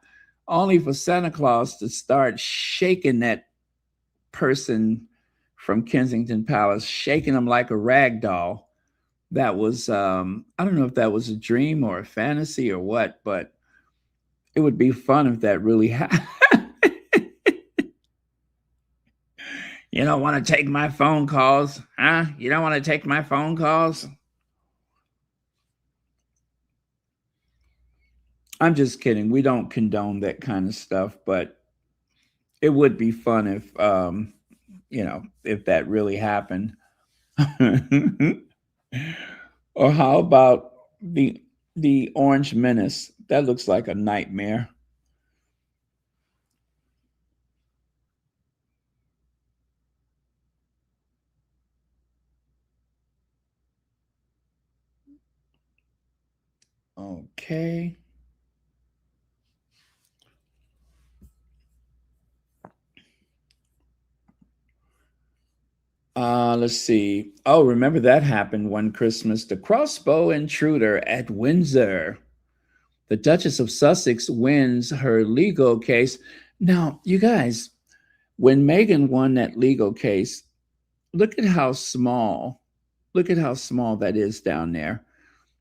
only for Santa Claus to start shaking that person from Kensington Palace, shaking him like a rag doll. That was I don't know if that was a dream or a fantasy or what, but it would be fun if that really happened. You don't want to take my phone calls, huh? You don't want to take my phone calls? I'm just kidding. We don't condone that kind of stuff, but it would be fun if if that really happened. Or how about the Orange Menace? That looks like a nightmare. Okay. Let's see. Oh, remember that happened one Christmas. The crossbow intruder at Windsor. The Duchess of Sussex wins her legal case. Now, you guys, when Meghan won that legal case, look at how small, look at how small that is down there.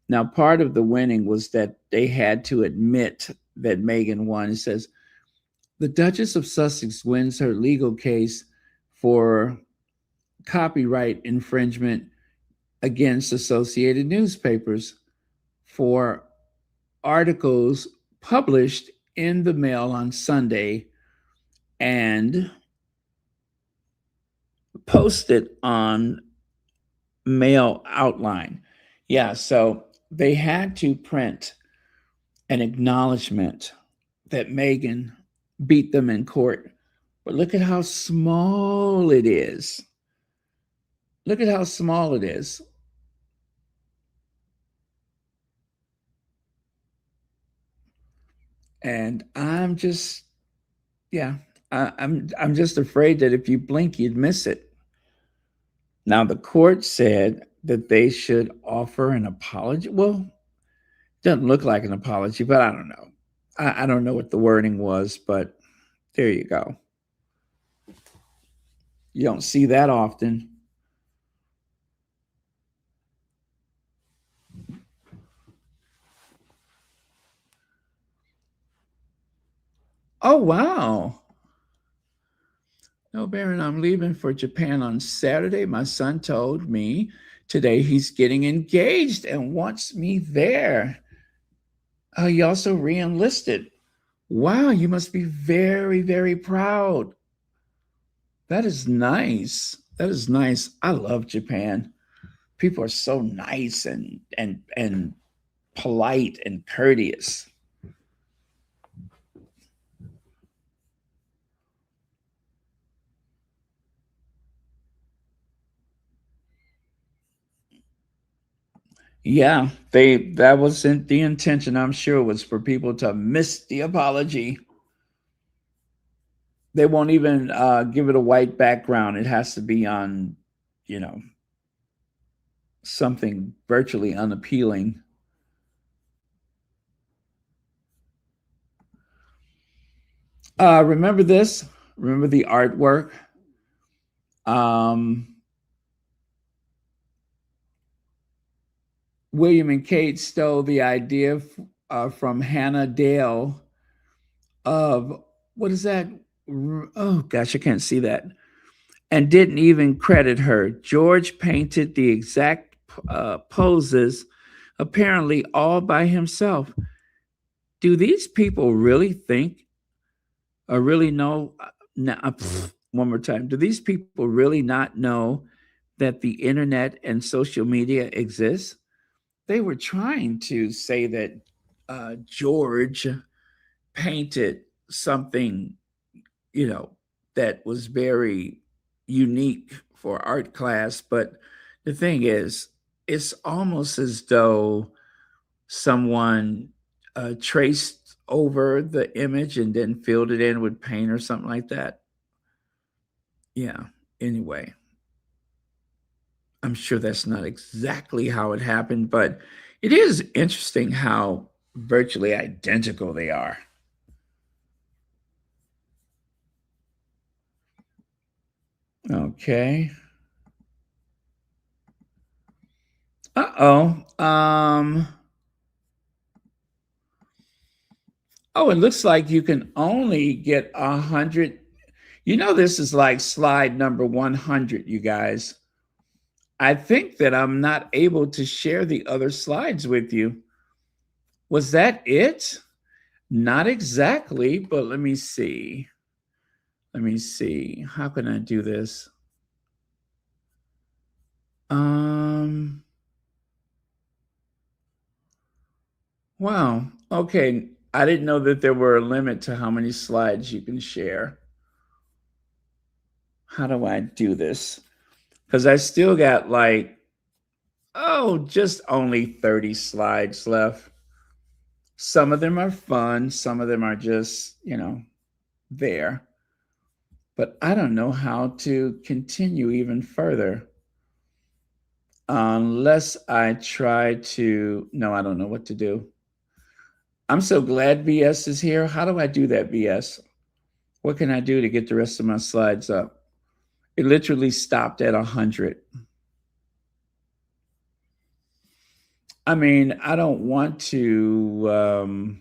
Now, part of the winning was that they had to admit that Meghan won. It says the Duchess of Sussex wins her legal case for copyright infringement against Associated Newspapers for articles published in the Mail on Sunday and posted on Mail Outline. Yeah, so they had to print an acknowledgement that Meghan beat them in court. But look at how small it is. Look at how small it is. And I'm just, yeah, I'm just afraid that if you blink, you'd miss it. Now the court said that they should offer an apology. Well, it doesn't look like an apology, but I don't know. I don't know what the wording was, but there you go. You don't see that often. Oh, wow. No, Baron, I'm leaving for Japan on Saturday. My son told me today he's getting engaged and wants me there. He also re-enlisted. Wow, you must be very, very proud. That is nice. That is nice. I love Japan. People are so nice and polite and courteous. Yeah, that wasn't the intention. I'm sure was for people to miss the apology. They won't even give it a white background. It has to be on, you know, something virtually unappealing. Remember this? Remember the artwork? Um, William and Kate stole the idea from Hannah Dale of what is that? Oh gosh, I can't see that. And didn't even credit her. George painted the exact poses, apparently all by himself. Do these people really think or really know? One more time. Do these people really not know that the internet and social media exists? They were trying to say that George painted something, you know, that was very unique for art class. But the thing is, it's almost as though someone traced over the image and then filled it in with paint or something like that. Yeah. Anyway, I'm sure that's not exactly how it happened, but it is interesting how virtually identical they are. Okay. Uh-oh. Oh, it looks like you can only get 100. You know, this is like slide number 100, you guys. I think that I'm not able to share the other slides with you. Was that it? Not exactly, but let me see. Let me see. How can I do this? Um, wow. Okay. I didn't know that there were a limit to how many slides you can share. How do I do this? Because I still got like, oh, just only 30 slides left. Some of them are fun, some of them are just, there. But I don't know how to continue even further unless I try to. No, I don't know what to do. I'm so glad BS is here. How do I do that, BS? What can I do to get the rest of my slides up? It literally stopped at 100. I mean, I don't want to.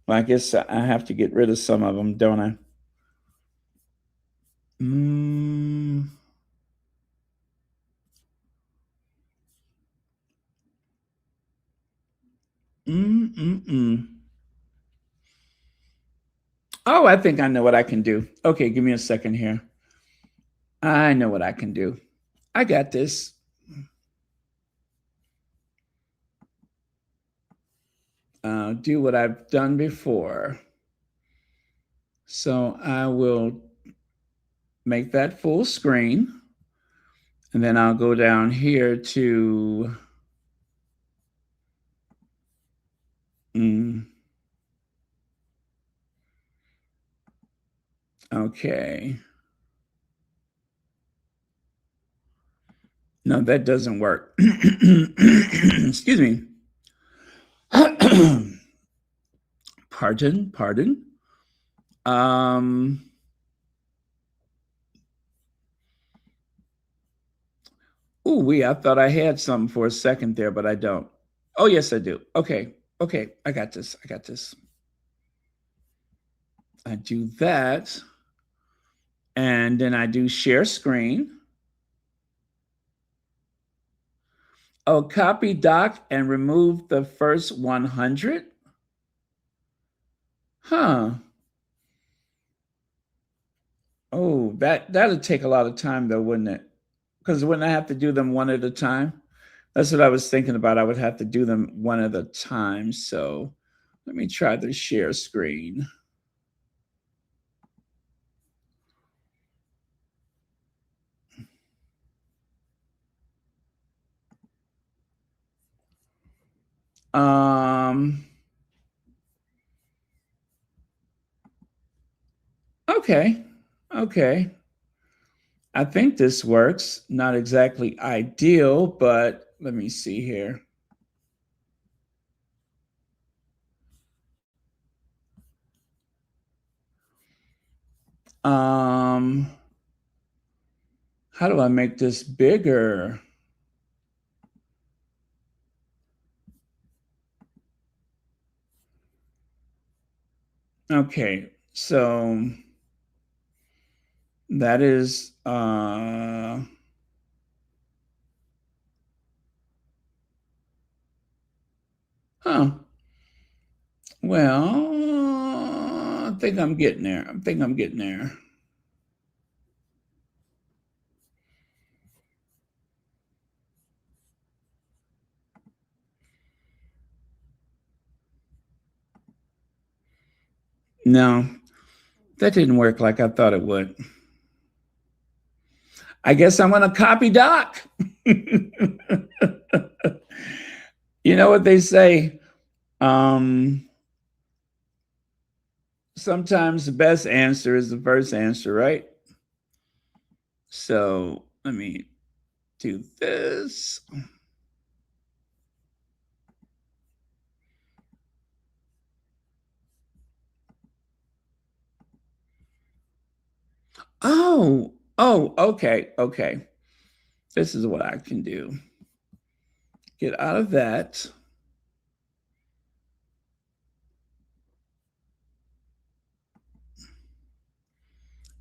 Well, I guess I have to get rid of some of them, don't I? Mm. Mm-mm-mm. Oh, I think I know what I can do. Okay, give me a second here. I know what I can do. I got this. Do what I've done before. So I will make that full screen. And then I'll go down here to okay. No, that doesn't work. Excuse me. Pardon. I thought I had something for a second there, but I don't. Oh, yes, I do. Okay. I got this. I do that. And then I do share screen. Oh, copy doc and remove the first 100. Huh. Oh, that'd take a lot of time though, wouldn't it? Because wouldn't I have to do them one at a time? That's what I was thinking about. I would have to do them one at a time. So let me try the share screen. Okay. I think this works. Not exactly ideal, but let me see here. How do I make this bigger? Okay, so that is huh. Well, I think I'm getting there. No, that didn't work like I thought it would. I guess I'm going to copy doc. You know what they say? Sometimes the best answer is the first answer, right? So let me do this. Oh, okay. This is what I can do. Get out of that.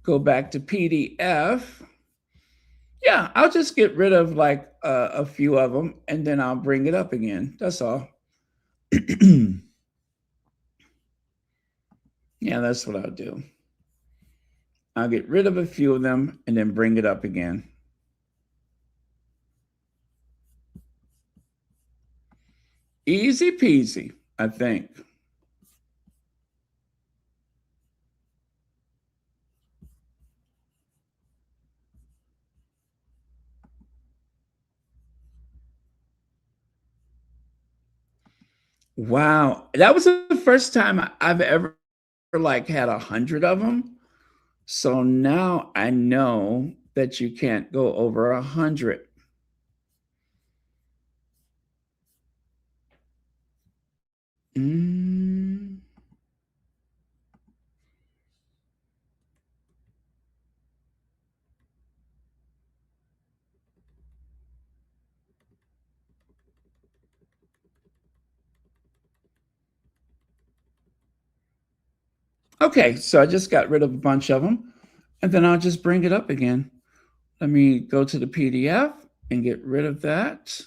Go back to PDF. Yeah, I'll just get rid of like a few of them and then I'll bring it up again. That's all. Yeah, that's what I'll do. I'll get rid of a few of them and then bring it up again. Easy peasy, I think. Wow, that was the first time I've ever like had 100 of them. So now I know that you can't go over 100. Okay, so I just got rid of a bunch of them, and then I'll just bring it up again. Let me go to the PDF and get rid of that.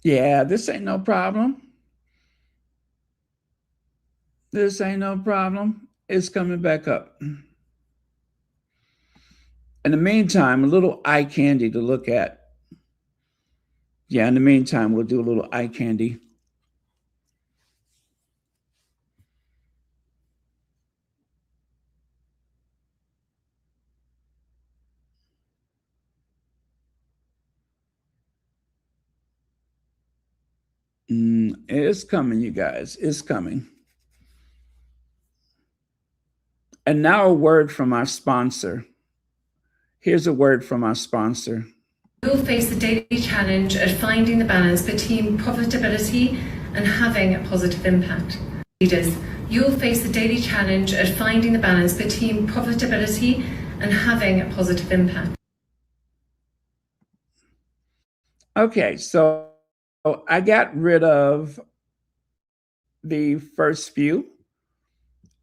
Yeah, this ain't no problem. This ain't no problem. It's coming back up. In the meantime, a little eye candy to look at. Yeah, in the meantime, we'll do a little eye candy. It's coming, you guys. It's coming. And now a word from our sponsor. Here's a word from our sponsor. You'll face the daily challenge of finding the balance between profitability and having a positive impact. Leaders, you'll face the daily challenge of finding the balance between profitability and having a positive impact. Okay, so I got rid of the first few.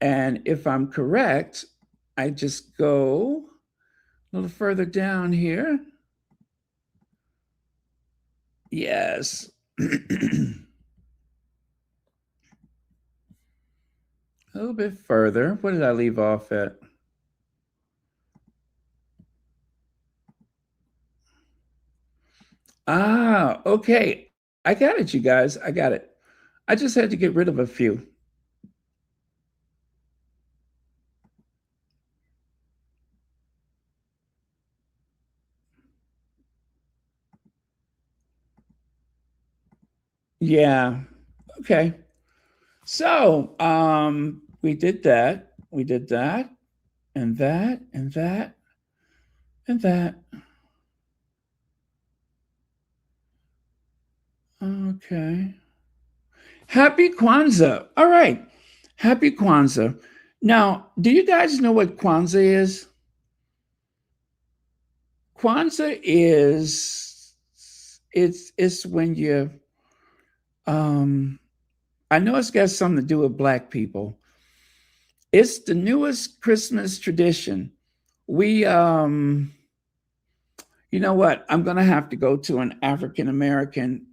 And if I'm correct, I just go a little further down here. Yes. A little bit further. What did I leave off at? Ah, okay. I got it, you guys. I got it. I just had to get rid of a few. Yeah. Okay. So, we did that. We did that and that and that and that. Okay. Happy Kwanzaa. All right. Happy Kwanzaa. Now, do you guys know what Kwanzaa is? Kwanzaa is it's when you I know it's got something to do with black people. It's the newest Christmas tradition. We you know what? I'm going to have to go to an African American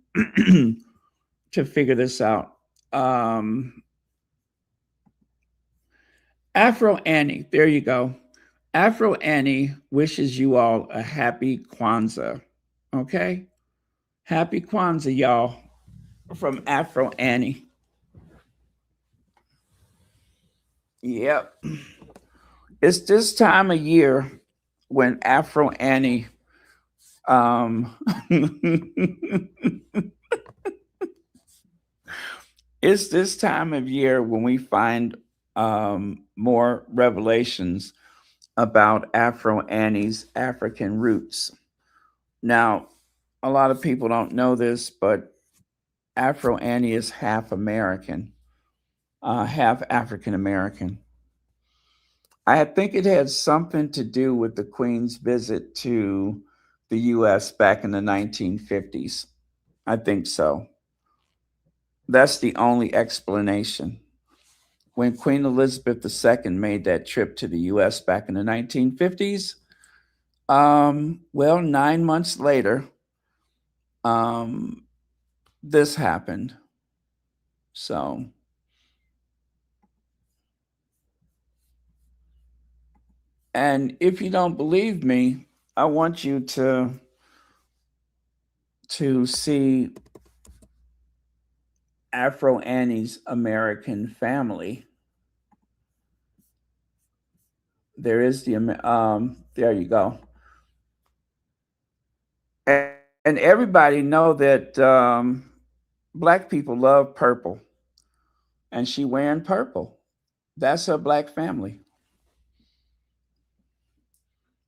to figure this out. Afro Annie, there you go. Afro Annie wishes you all a happy Kwanzaa. Okay? Happy Kwanzaa, y'all, from Afro Annie. Yep. It's this time of year when Afro Annie it's this time of year when we find more revelations about Afro Annie's African roots. Now, a lot of people don't know this, but Afro Annie is half American, half African American. I think it had something to do with the Queen's visit to the US back in the 1950s. I think so. That's the only explanation. When Queen Elizabeth II made that trip to the US back in the 1950s, well, 9 months later, um, this happened. So, and if you don't believe me, I want you to see Afro Annie's American family. There is there you go. And everybody know that black people love purple, and she wearing purple. That's her black family.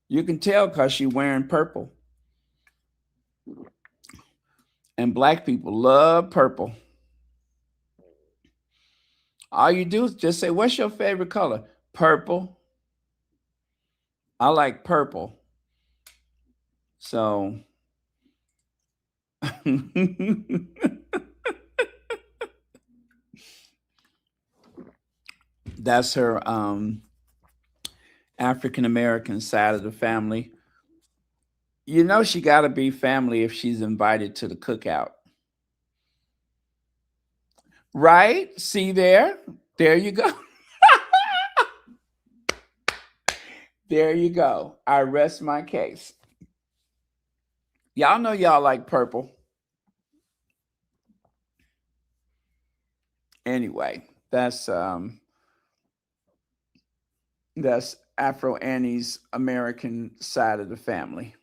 You can tell because she wearing purple, and black people love purple. All you do is just say, "What's your favorite color?" Purple. I like purple. So that's her African American side of the family. You know she got to be family if she's invited to the cookout. Right? See there? There you go. There you go. I rest my case. Y'all know y'all like purple. Anyway, that's Afro Annie's American side of the family.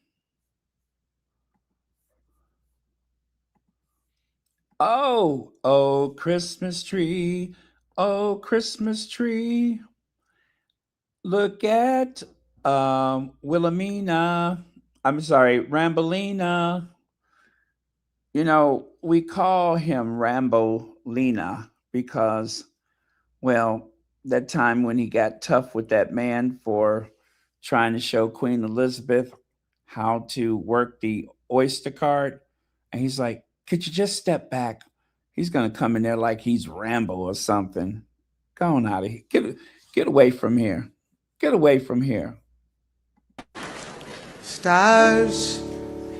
Oh, oh, Christmas tree. Oh, Christmas tree. Look at Wilhelmina. I'm sorry, Rambolina. We call him Rambo Lena because, well, that time when he got tough with that man for trying to show Queen Elizabeth how to work the Oyster card. And he's like, could you just step back? He's going to come in there like he's Rambo or something. Go on out of here. Get away from here. Get away from here. Stars.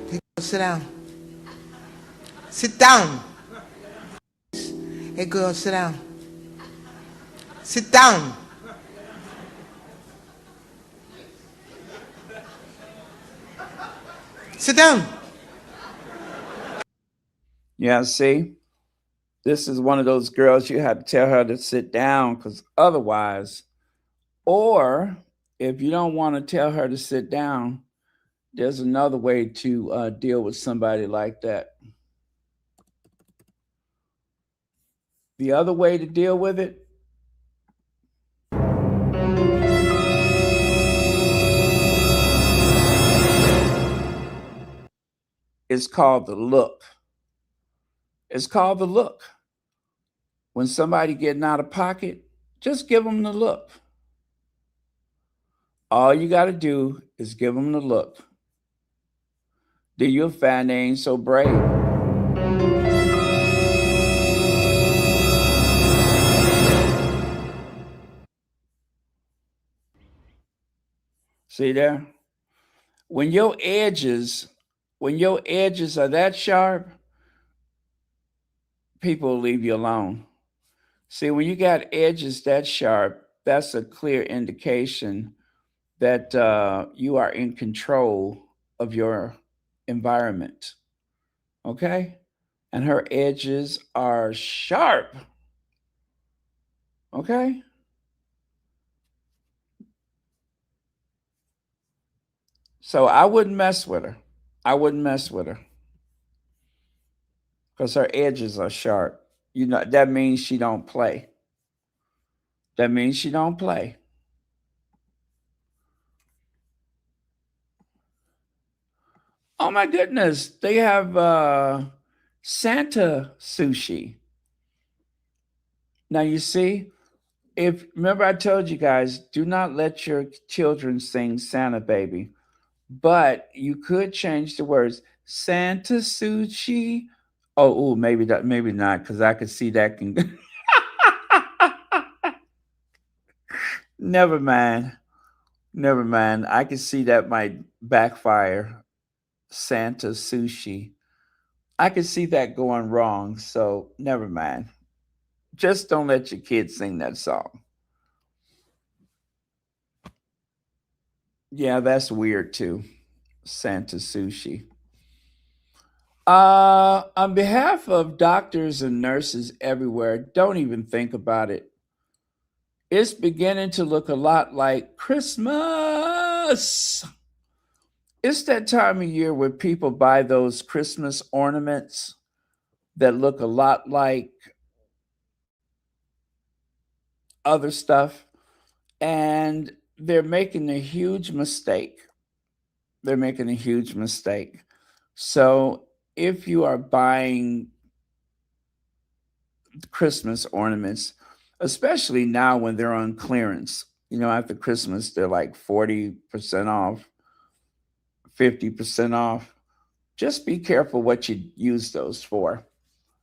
Hey, girl, sit down. Sit down. Hey, girl, sit down. Sit down. Sit down. Yeah, see? This is one of those girls you have to tell her to sit down because otherwise, or if you don't want to tell her to sit down, there's another way to deal with somebody like that. The other way to deal with it is called the look. It's called the look. When somebody getting out of pocket, just give them the look. All you got to do is give them the look. Do you find they ain't so brave? See there? When your edges, when your edges are that sharp, people will leave you alone. See, when you got edges that sharp, that's a clear indication that you are in control of your environment. Okay? And her edges are sharp. Okay? So I wouldn't mess with her. I wouldn't mess with her because her edges are sharp. That means she don't play. That means she don't play. Oh my goodness, they have Santa sushi. Now you see, if remember I told you guys, do not let your children sing Santa Baby, but you could change the words Santa sushi. Oh, maybe that, maybe not, because I could see that can. Never mind. Never mind. I can see that might backfire. Santa sushi. I can see that going wrong. So never mind. Just don't let your kids sing that song. Yeah, that's weird too. Santa sushi. On behalf of doctors and nurses everywhere, don't even think about it. It's beginning to look a lot like Christmas. It's that time of year where people buy those Christmas ornaments that look a lot like other stuff, and they're making a huge mistake. They're making a huge mistake. So if you are buying Christmas ornaments, especially now when they're on clearance, after Christmas, they're like 40% off, 50% off. Just be careful what you use those for.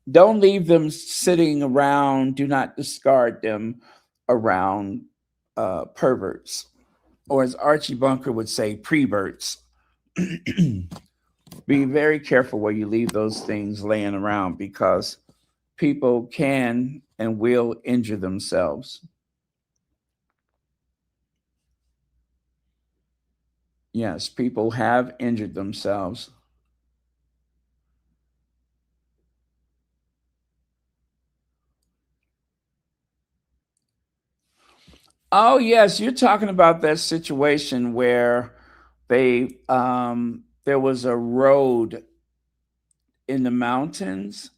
Don't leave them sitting around. Do not discard them around perverts, or as Archie Bunker would say, preverts. Be very careful where you leave those things laying around because people can and will injure themselves. Yes, people have injured themselves. Oh, yes, you're talking about that situation where there was a road in the mountains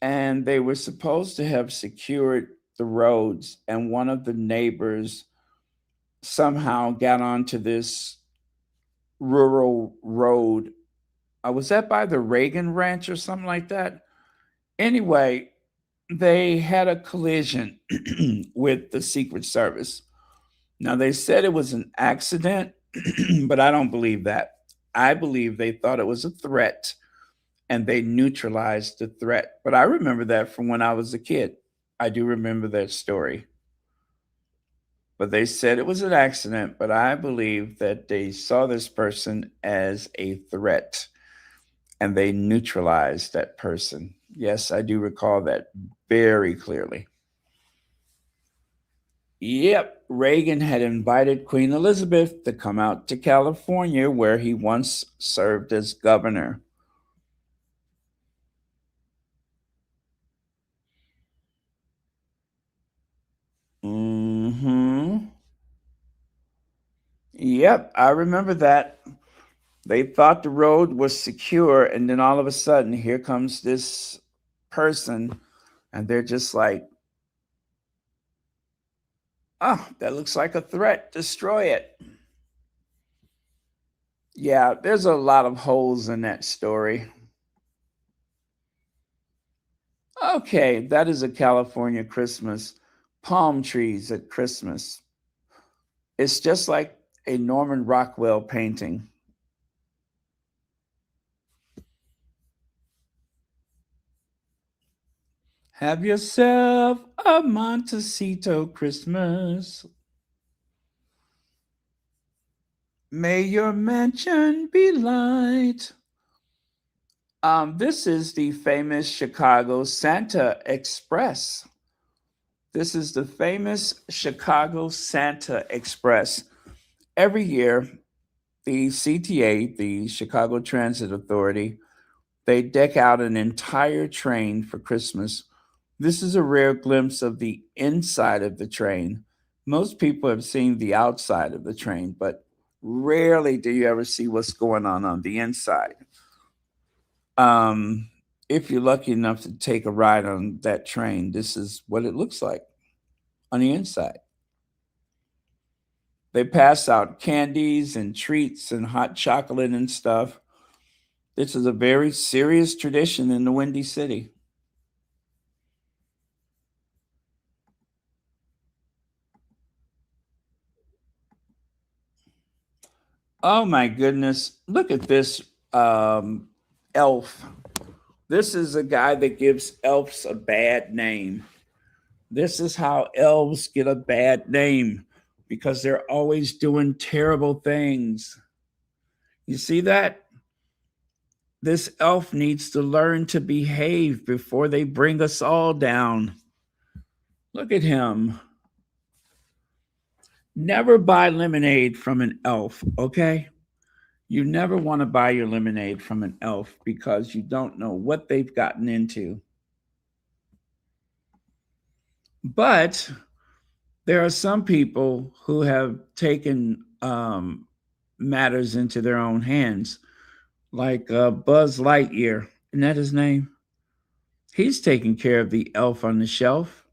and they were supposed to have secured the roads, and one of the neighbors somehow got onto this rural road Was that by the Reagan Ranch or something like that? Anyway, they had a collision with the Secret Service. Now, they said it was an accident, but I don't believe that. I believe they thought it was a threat and they neutralized the threat. But I remember that from when I was a kid. I do remember that story. But they said it was an accident, but I believe that they saw this person as a threat and they neutralized that person. Yes, I do recall that very clearly. Yep, Reagan had invited Queen Elizabeth to come out to California, where he once served as governor. Hmm. Yep, I remember that. They thought the road was secure, and then all of a sudden, here comes this person, and they're just like, oh, that looks like a threat. Destroy it. Yeah, there's a lot of holes in that story. Okay, that is a California Christmas. Palm trees at Christmas. It's just like a Norman Rockwell painting. Have yourself a Montecito Christmas. May your mansion be light. This is the famous Chicago Santa Express. This is the famous Chicago Santa Express. Every year, the CTA, the Chicago Transit Authority, they deck out an entire train for Christmas. This is a rare glimpse of the inside of the train. Most people have seen the outside of the train, but rarely do you ever see what's going on the inside. Um, if you're lucky enough to take a ride on that train, this is what it looks like on the inside. They pass out candies and treats and hot chocolate and stuff. This is a very serious tradition in the Windy City. Oh my goodness. Look at this elf. This is a guy that gives elves a bad name. This is how elves get a bad name because they're always doing terrible things. You see that? This elf needs to learn to behave before they bring us all down. Look at him. Never buy lemonade from an elf, okay? You never want to buy your lemonade from an elf because you don't know what they've gotten into. But there are some people who have taken matters into their own hands, like Buzz Lightyear. Isn't that his name? He's taking care of the elf on the shelf.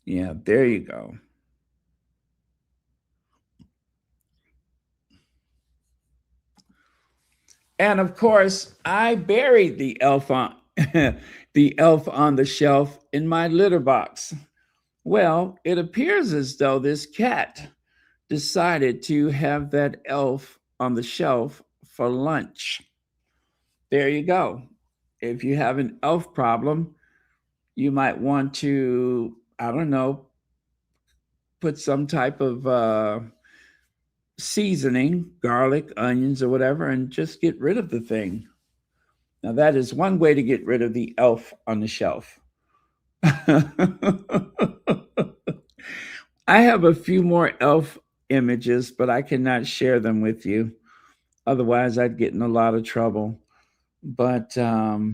Yeah, there you go. And of course, I buried the elf on the elf on the shelf in my litter box. Well, it appears as though this cat decided to have that elf on the shelf for lunch. There you go. If you have an elf problem, you might want to, I don't know, put some type of seasoning, garlic, onions, or whatever, and just get rid of the thing. Now, that is one way to get rid of the elf on the shelf. I have a few more elf images, but I cannot share them with you. Otherwise, I'd get in a lot of trouble. But I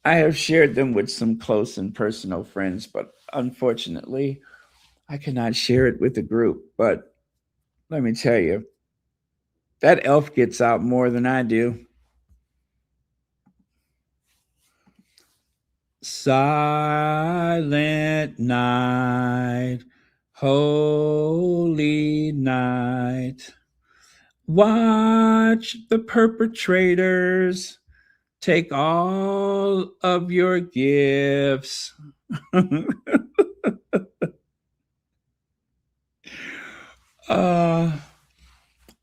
have shared them with some close and personal friends, but unfortunately, I cannot share it with the group. But let me tell you, that elf gets out more than I do. Silent night, Holy night. Watch the perpetrators take all of your gifts. uh,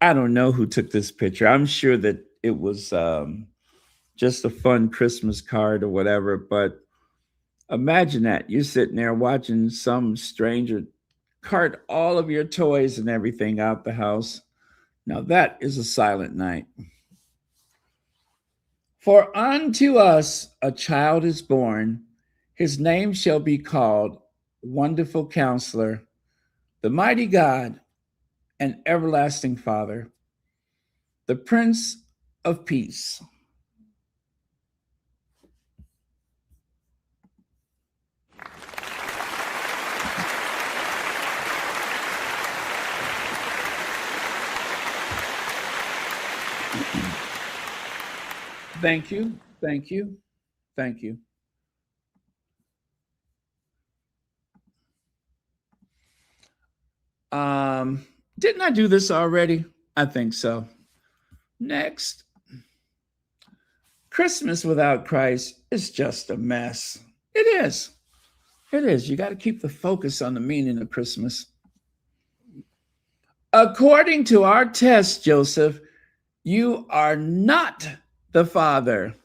I don't know who took this picture. I'm sure that it was just a fun Christmas card or whatever. But imagine that you're sitting there watching some stranger cart all of your toys and everything out the house. Now that is a silent night. For unto us a child is born, his name shall be called Wonderful Counselor, the Mighty God, and Everlasting Father, the Prince of Peace. Thank you, thank you, thank you. Didn't I do this already? I think so. Next. Christmas without Christ is just a mess. It is. It is. You got to keep the focus on the meaning of Christmas. According to our test, Joseph, you are not the father.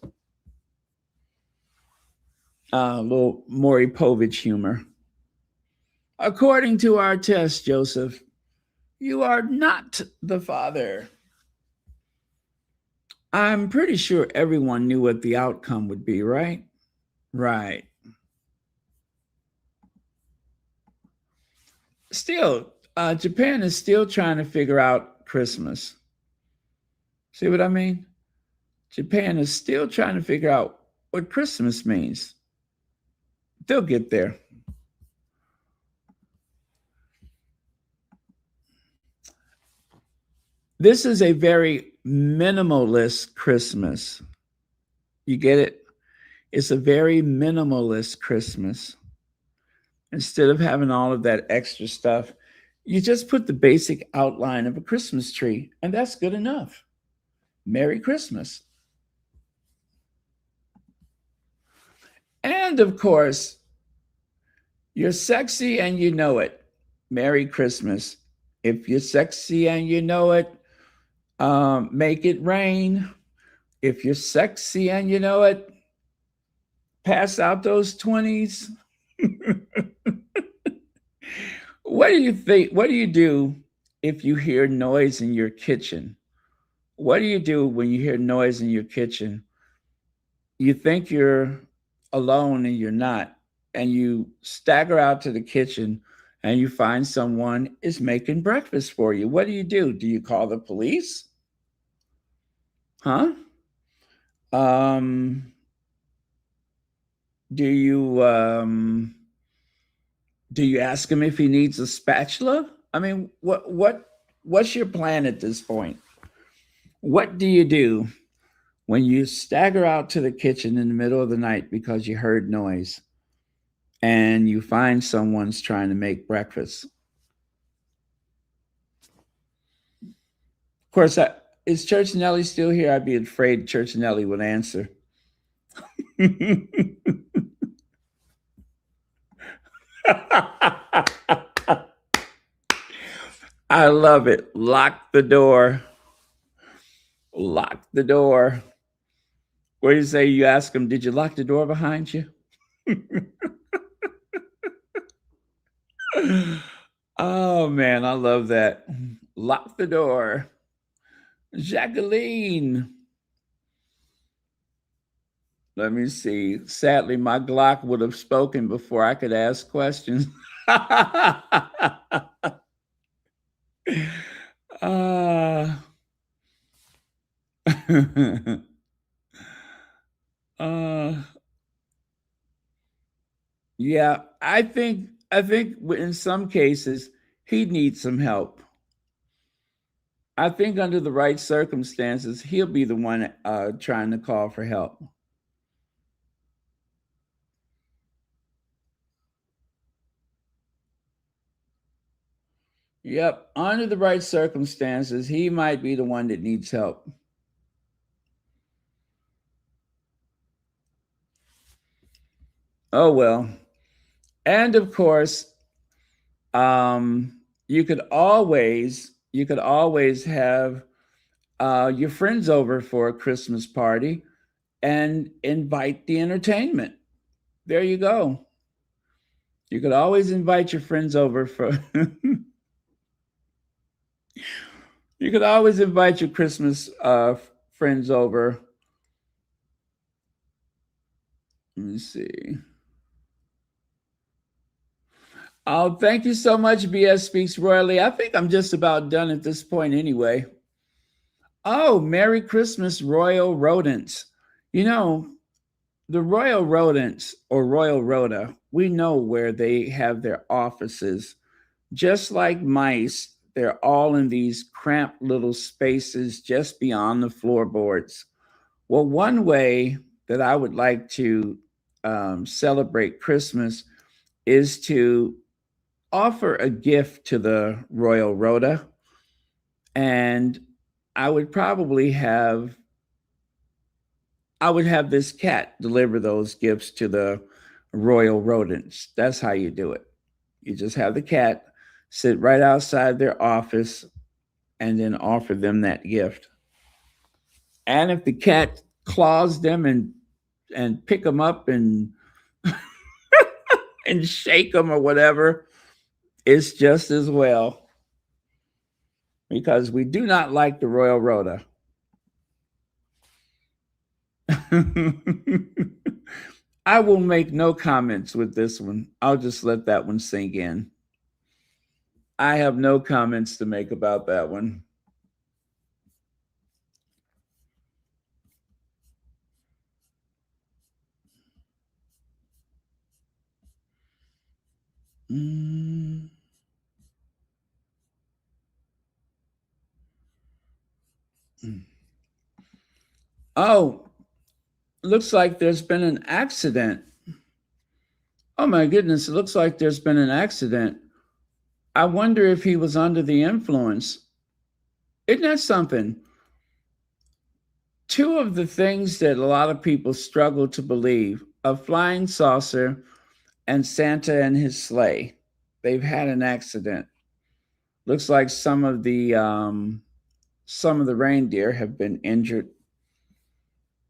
A little Maury Povich humor. According to our test, Joseph, you are not the father. I'm pretty sure everyone knew what the outcome would be, right? Right. Still, Japan is still trying to figure out Christmas. See what I mean? Japan is still trying to figure out what Christmas means. They'll get there. This is a very minimalist Christmas. You get it? It's a very minimalist Christmas. Instead of having all of that extra stuff, you just put the basic outline of a Christmas tree, and that's good enough. Merry Christmas. And of course, you're sexy and you know it. Merry Christmas. If you're sexy and you know it, make it rain. If you're sexy and you know it, pass out those 20s. What do you think? What do you do if you hear noise in your kitchen? What do you do when you hear noise in your kitchen? You think you're alone and you're not, and you stagger out to the kitchen and you find someone is making breakfast for you. What do? Do you call the police? Huh? Do you ask him if he needs a spatula? I mean, what's your plan at this point? What do you do when you stagger out to the kitchen in the middle of the night because you heard noise and you find someone's trying to make breakfast? Of course, is Church Nelly still here? I'd be afraid Church Nelly would answer. I love it. Lock the door. Lock the door. What do you say? You ask them, did you lock the door behind you? Oh, man, I love that. Lock the door. Jacqueline. Let me see. Sadly, my Glock would have spoken before I could ask questions. Yeah, I think in some cases he needs some help. I think under the right circumstances, he'll be the one trying to call for help. Yep. Under the right circumstances, he might be the one that needs help. Oh well. And of course, um, you could always have your friends over for a Christmas party and invite the entertainment. There you go. You could always invite your friends over for. You could always invite your Christmas friends over. Let me see. Oh, thank you so much, BS Speaks Royally. I think I'm just about done at this point anyway. Oh, Merry Christmas, Royal Rodents. You know, the Royal Rodents or Royal Rhoda, we know where they have their offices. Just like mice, they're all in these cramped little spaces just beyond the floorboards. Well, one way that I would like to celebrate Christmas is to offer a gift to the Royal Rhoda, and I would probably have I would have this cat deliver those gifts to the royal rodents. That's how you do it. You just have the cat sit right outside their office and then offer them that gift. And if the cat claws them and pick them up and and shake them or whatever, it's just as well because we do not like the royal rhoda. I will make no comments with this one. I'll just let that one sink in. I have no comments to make about that one. Mm. Oh, looks like there's been an accident. Oh my goodness, it looks like there's been an accident. I wonder if he was under the influence. Isn't that something? Two of the things that a lot of people struggle to believe, a flying saucer and Santa and his sleigh. They've had an accident. Looks like some of the reindeer have been injured.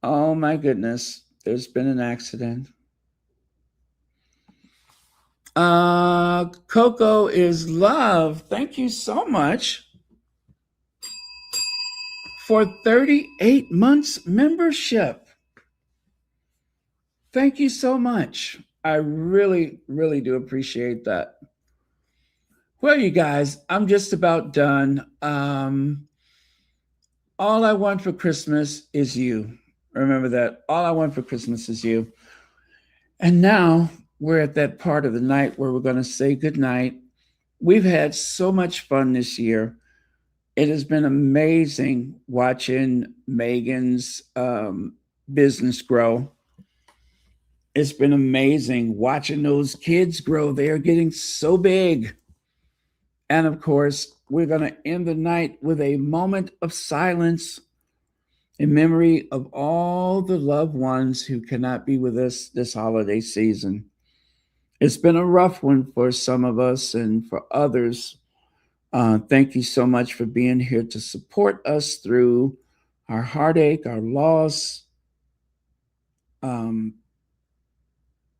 Oh my goodness, there's been an accident. Coco is love. Thank you so much for 38 months membership. Thank you so much. I really, really do appreciate that. Well, you guys, I'm just about done. All I want for Christmas is you. Remember that. All I want for Christmas is you. And now we're at that part of the night where we're going to say goodnight. We've had so much fun this year. It has been amazing watching Meghan's business grow. It's been amazing watching those kids grow. They are getting so big. And of course, we're going to end the night with a moment of silence in memory of all the loved ones who cannot be with us this holiday season. It's been a rough one for some of us and for others. Thank you so much for being here to support us through our heartache, our loss, um,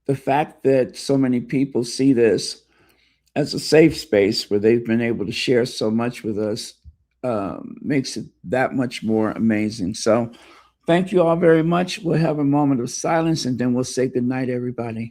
the fact that so many people see this as a safe space where they've been able to share so much with us makes it that much more amazing. So, thank you all very much. We'll have a moment of silence and then we'll say goodnight, everybody.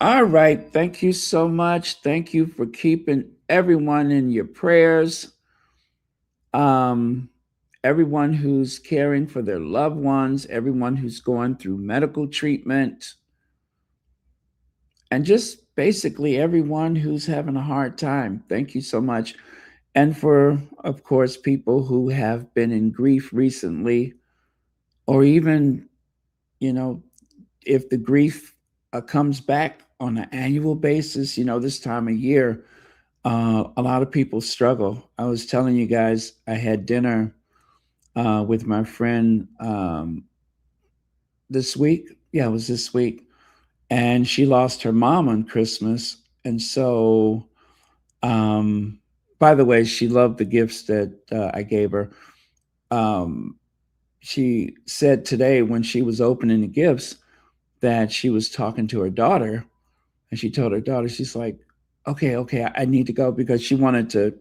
All right. Thank you so much. Thank you for keeping everyone in your prayers. Um, everyone who's caring for their loved ones, everyone who's going through medical treatment, and just basically everyone who's having a hard time. Thank you so much. And for, of course, people who have been in grief recently, or even, you know, if the grief comes back on an annual basis, this time of year, a lot of people struggle. I was telling you guys, I had dinner with my friend this week. Yeah, it was this week. And she lost her mom on Christmas. And so, um, by the way, she loved the gifts that I gave her. Um, she said today when she was opening the gifts that she was talking to her daughter, and she told her daughter, she's like, okay, I need to go, because she wanted to,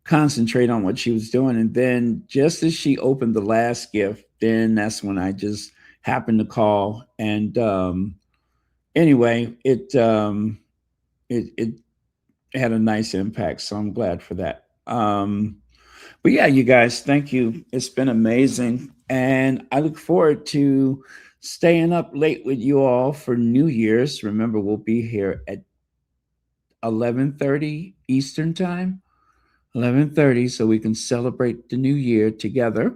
concentrate on what she was doing. And then just as she opened the last gift, then that's when I just happened to call. And anyway, it had a nice impact. So I'm glad for that. But yeah, you guys, thank you. It's been amazing. And I look forward to staying up late with you all for New Year's. Remember, we'll be here at 11:30 Eastern time, 11:30, so we can celebrate the new year together.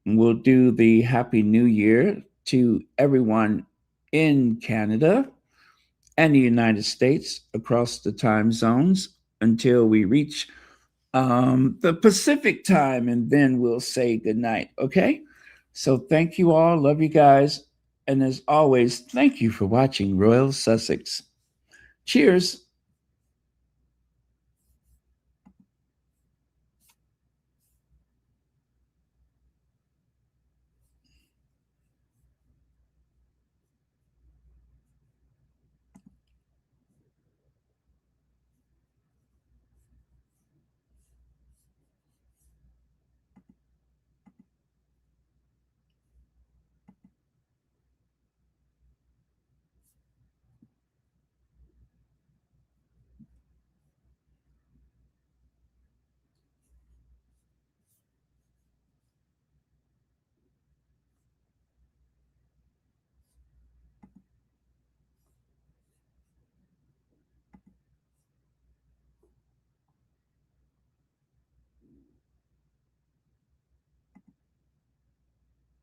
And we'll do the Happy New Year to everyone in Canada and the United States across the time zones until we reach the Pacific time, and then we'll say goodnight. Okay? So thank you all. Love you guys. And as always, thank you for watching Royal Sussex. Cheers.